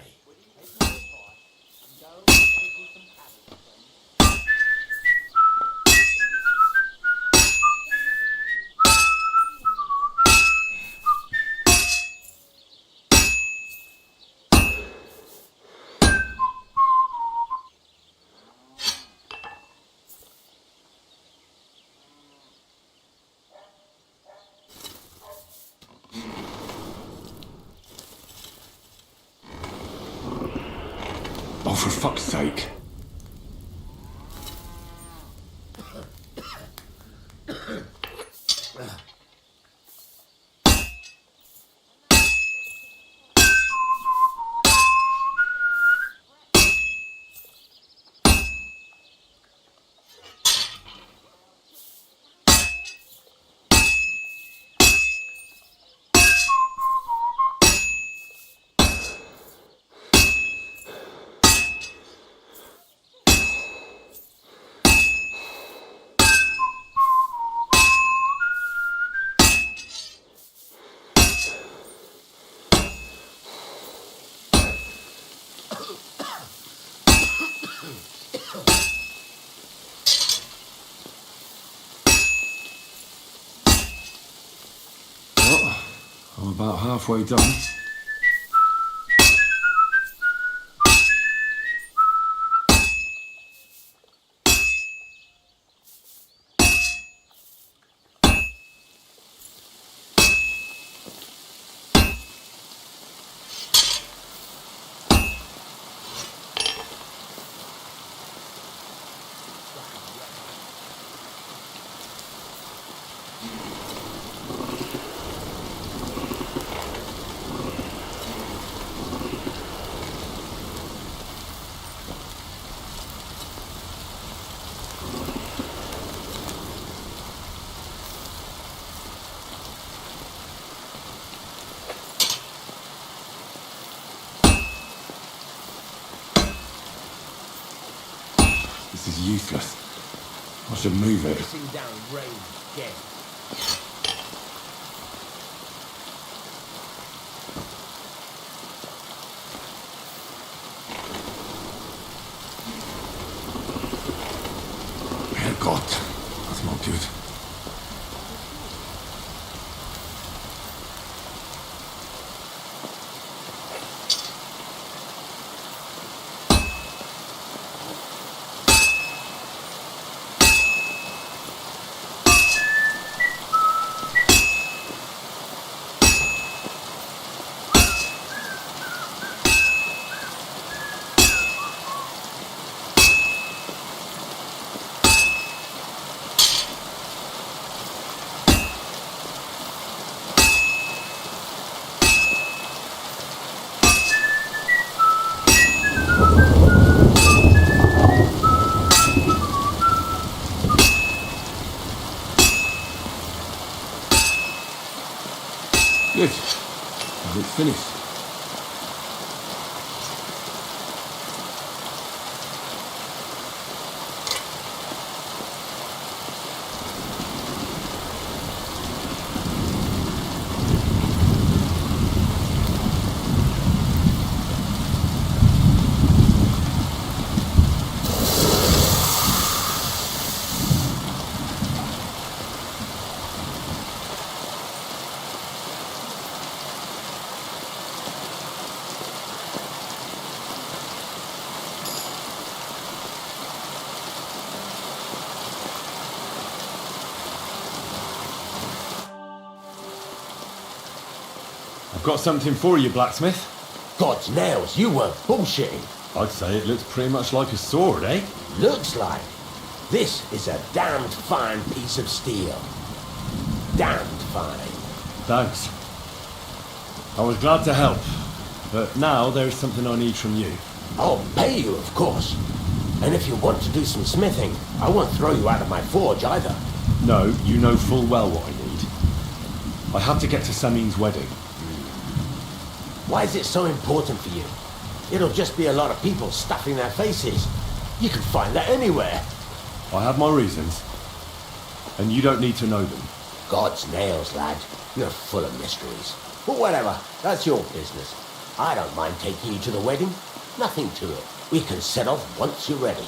Oh, for fuck's sake. halfway done. This is useless. I should move it. Missing down range again. Herrgott, that's not good. Good. It's finished. I've got something for you, blacksmith. God's nails, you weren't bullshitting. I'd say it looks pretty much like a sword, eh? Looks like. This is a damned fine piece of steel. Damned fine. Thanks. I was glad to help, but now there's something I need from you. I'll pay you, of course. And if you want to do some smithing, I won't throw you out of my forge either. No, you know full well what I need. I have to get to Samin's wedding. Why is it so important for you? It'll just be a lot of people stuffing their faces. You can find that anywhere. I have my reasons, and you don't need to know them. God's nails, lad. You're full of mysteries. But whatever, that's your business. I don't mind taking you to the wedding. Nothing to it. We can set off once you're ready.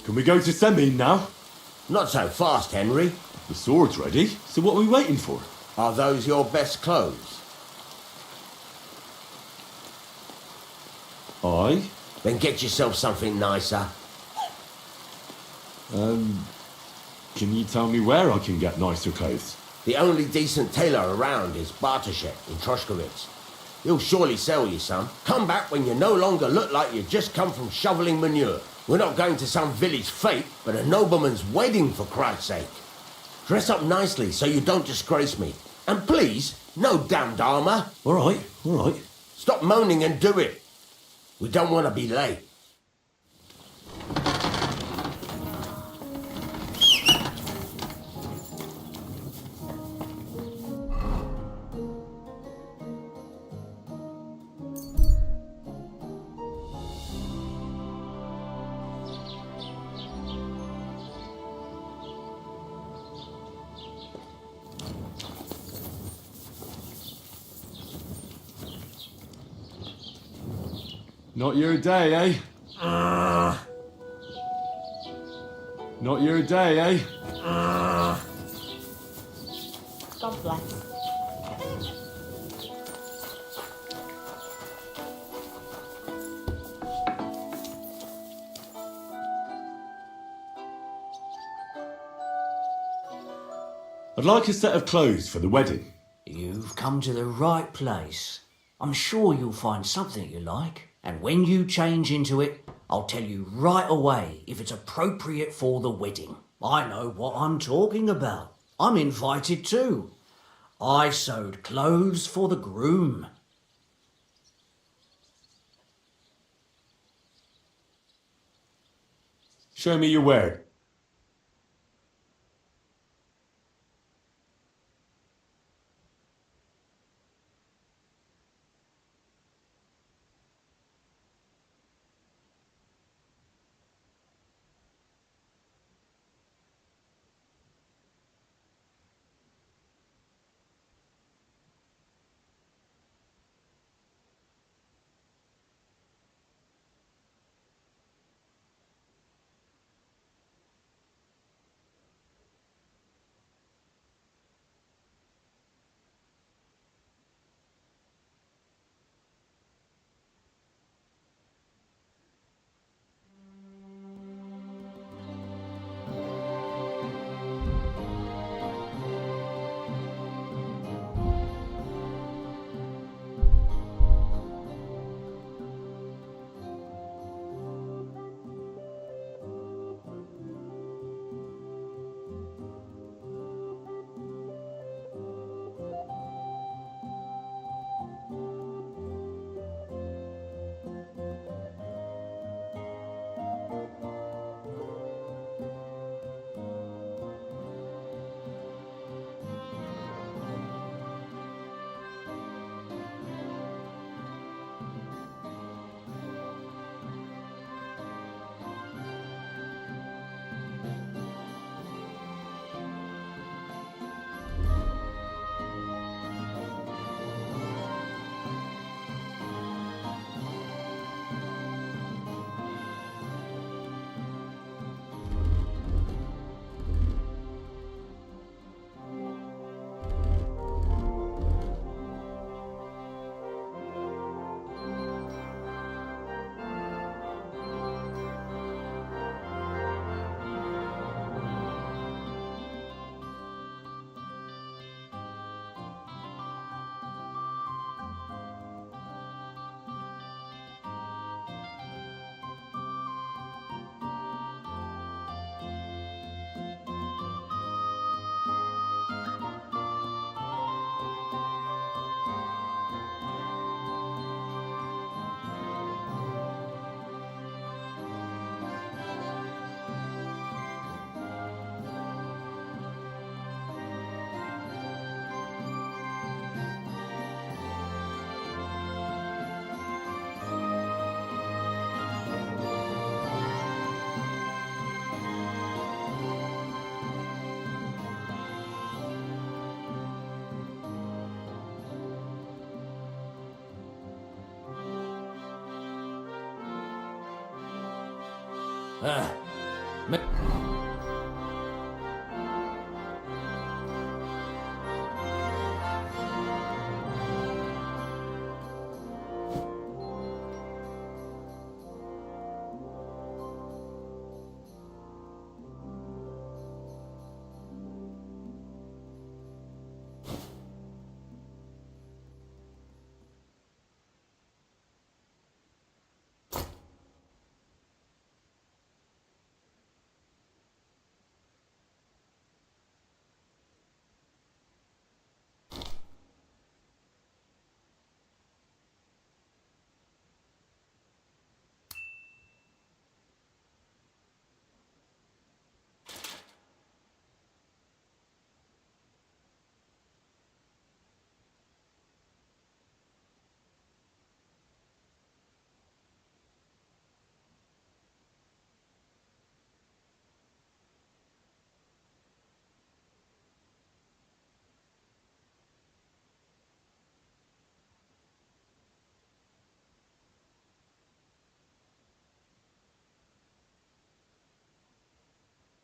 Can we go to Semin now? Not so fast, Henry. The sword's ready, so what are we waiting for? Are those your best clothes? Aye. Then get yourself something nicer. Can you tell me where I can get nicer clothes? The only decent tailor around is Bartoszek in Troshkowitz. He'll surely sell you some. Come back when you no longer look like you've just come from shoveling manure. We're not going to some village fete, but a nobleman's wedding, for Christ's sake. Dress up nicely so you don't disgrace me. And please, no damned armour. All right. Stop moaning and do it. We don't want to be late. Not your day, eh? Not your day, eh? God bless. I'd like a set of clothes for the wedding. You've come to the right place. I'm sure you'll find something you like. And when you change into it, I'll tell you right away if it's appropriate for the wedding. I know what I'm talking about. I'm invited too. I sewed clothes for the groom. Show me your wear.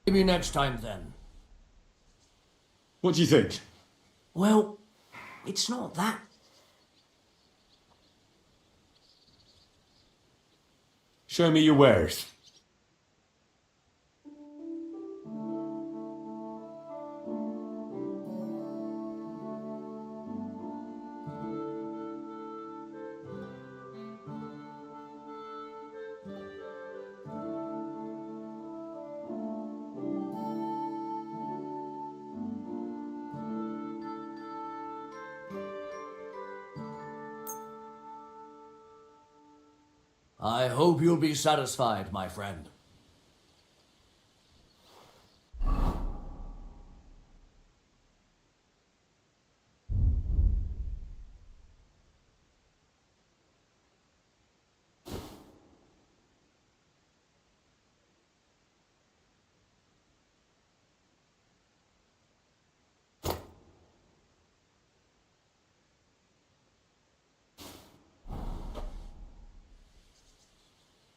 Maybe next time then. What do you think? Well, it's not that. Show me your wares. I hope you'll be satisfied, my friend.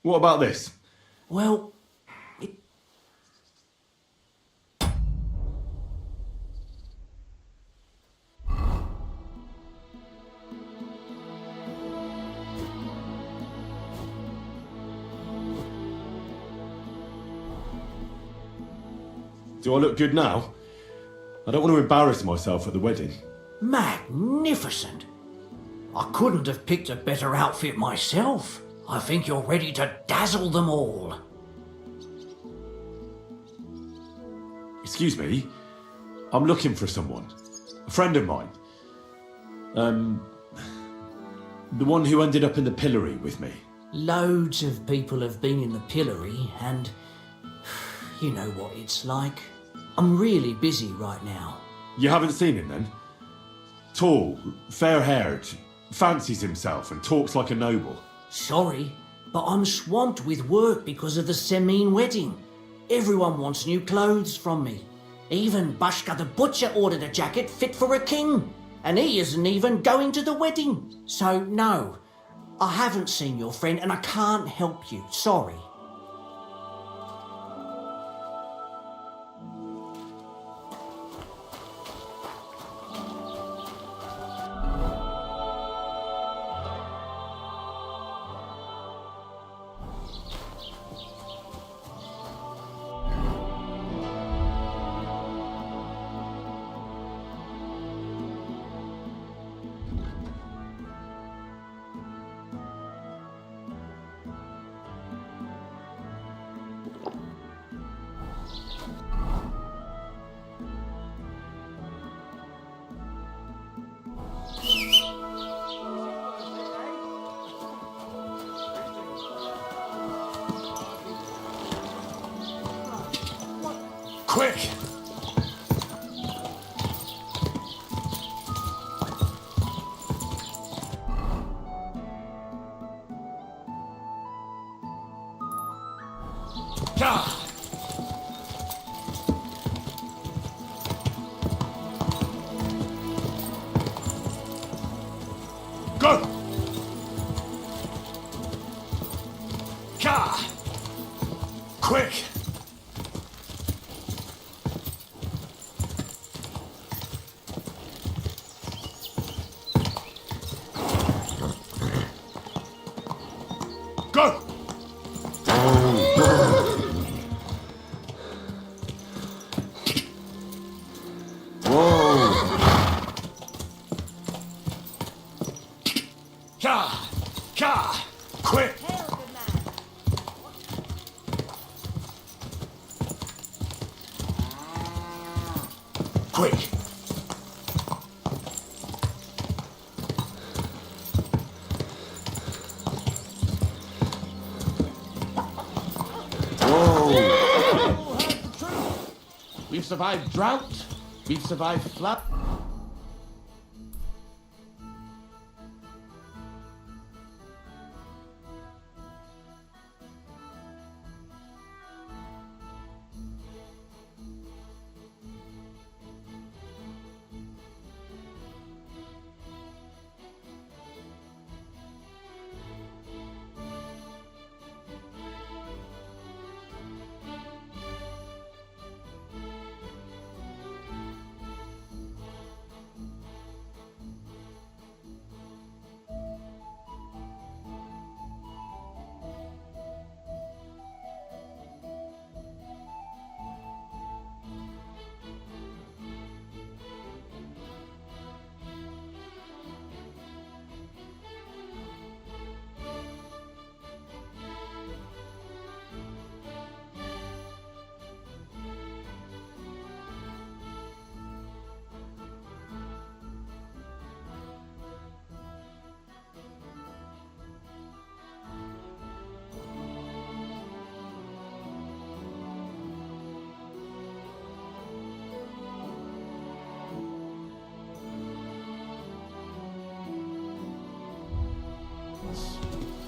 What about this? Well, Do I look good now? I don't want to embarrass myself at the wedding. magnificent. I couldn't have picked a better outfit myself. I think you're ready to dazzle them all. Excuse me? I'm looking for someone. A friend of mine. The one who ended up in the pillory with me. Loads of people have been in the pillory, and you know what it's like. I'm really busy right now. You haven't seen him then? Tall, fair-haired, fancies himself and talks like a noble. Sorry, but I'm swamped with work because of the Semine wedding. Everyone wants new clothes from me. Even Bashka the butcher ordered a jacket fit for a king. And he isn't even going to the wedding. So no, I haven't seen your friend and I can't help you. Sorry. Quick! Ah! Go! Ka! Quick! Go! Whoa! Ka! Ka! Quick! Quick! We've survived drought. We've survived flood.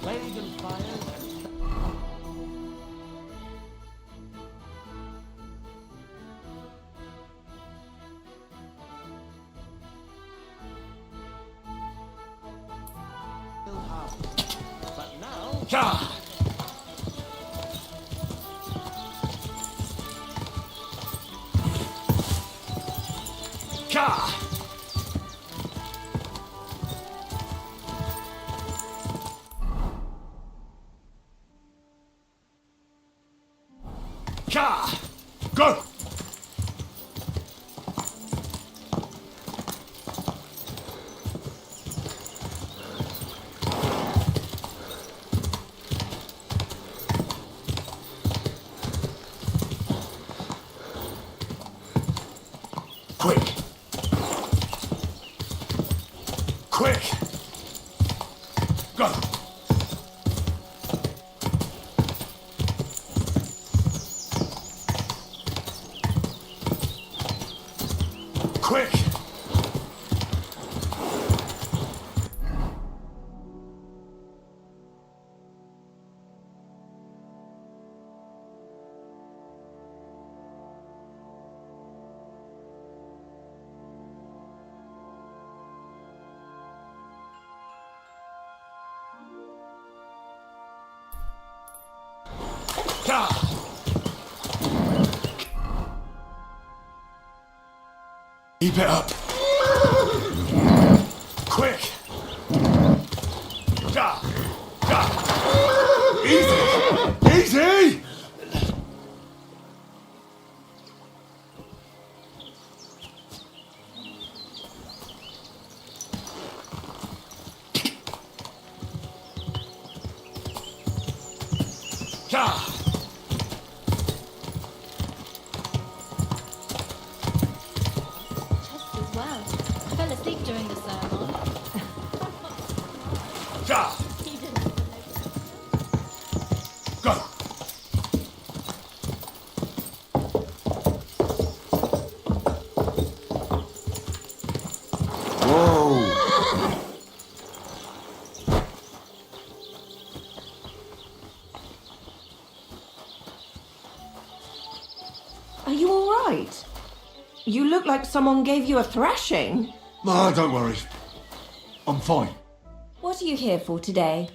Plague and fire and... But now... Ka! Ka! Ka! Go! Quick! Quick! Go! Quick! Ka! Keep it up. Quick! Ka! Ka! Easy! Easy! Ka! As well. I fell asleep during the sermon. Ka! Go! Whoa! Are you all right? You look like someone gave you a thrashing. No, don't worry. I'm fine. What are you here for today?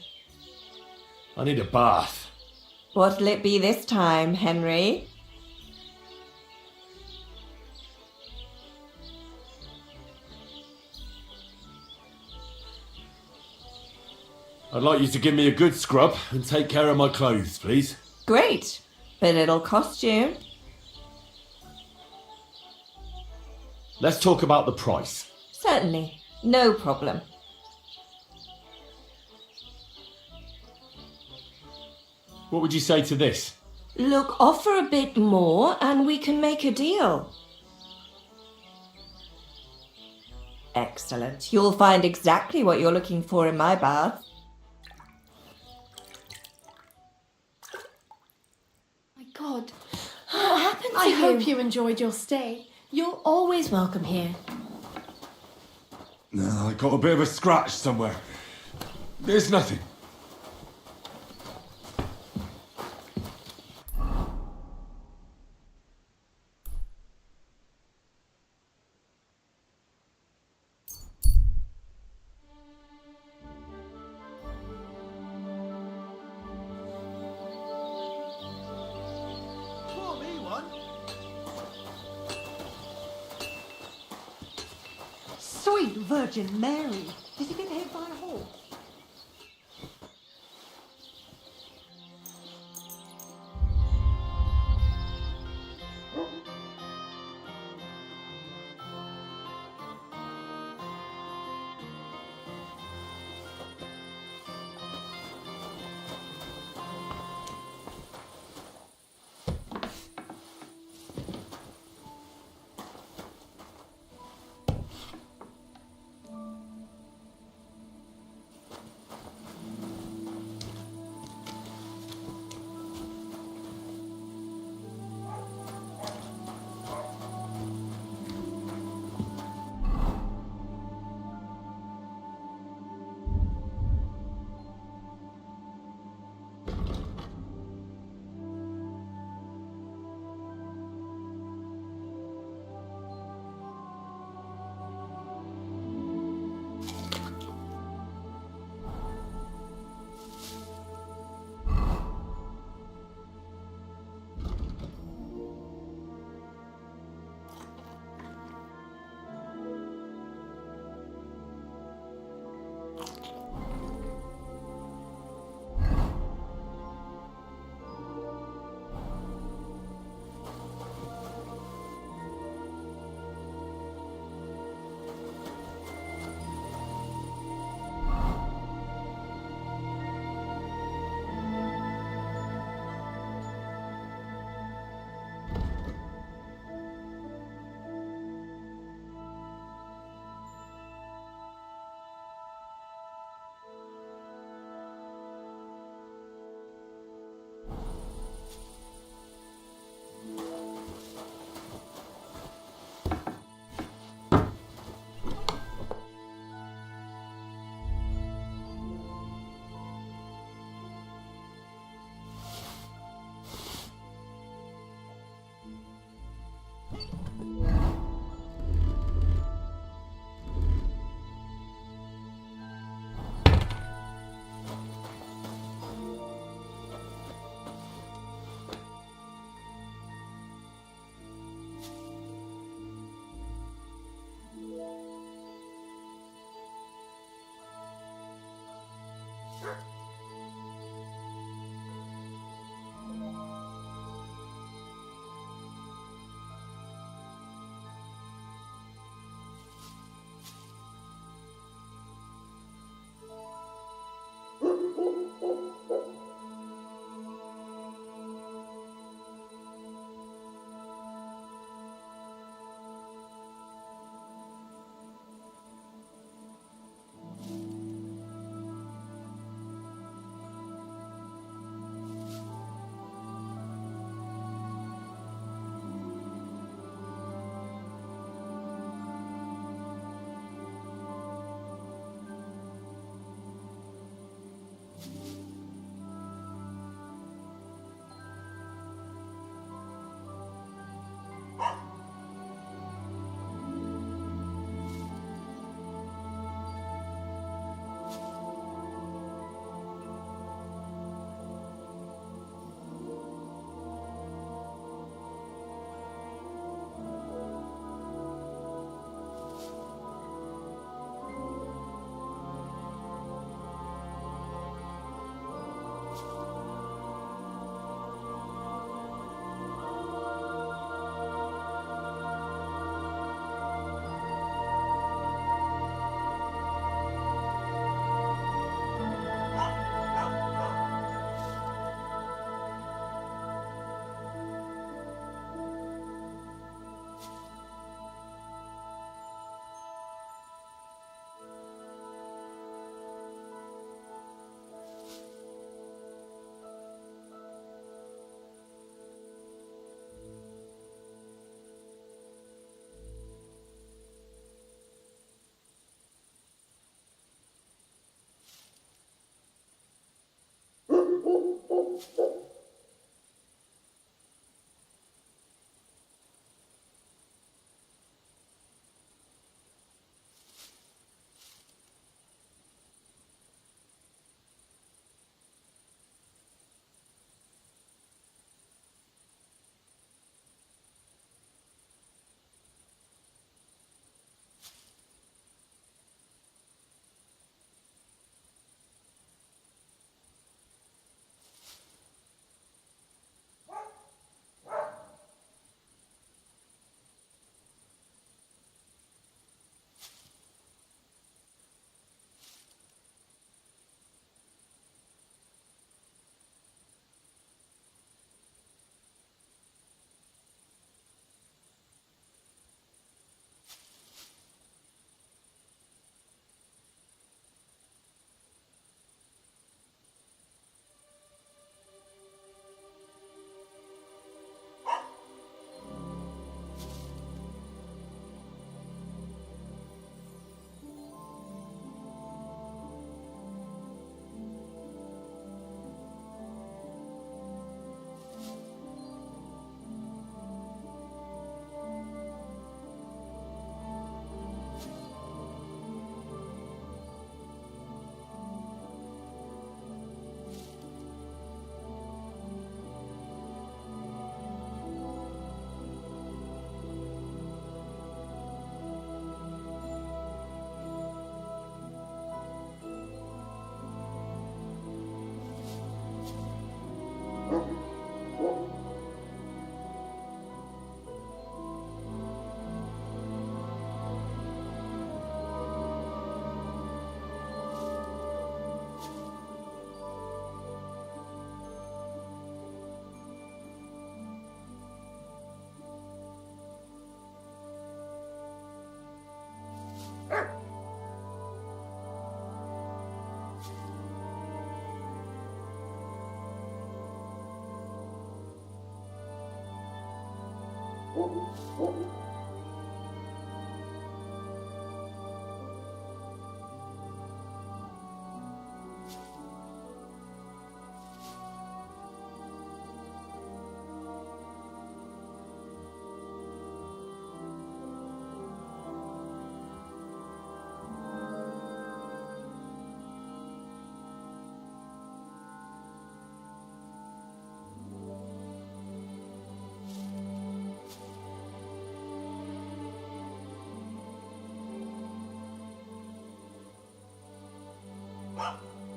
I need a bath. What'll it be this time, Henry? I'd like you to give me a good scrub and take care of my clothes, please. Great, but it'll cost you. Let's talk about the price. Certainly, no problem. What would you say to this? Look, offer a bit more and we can make a deal. Excellent. You'll find exactly what you're looking for in my bath. My God, what happened to you? I hope you enjoyed your stay. You're always welcome here. No, I got a bit of a scratch somewhere. There's nothing. Pour me one. Sweet Virgin Mary! Did he get hit by a horse?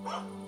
Wow.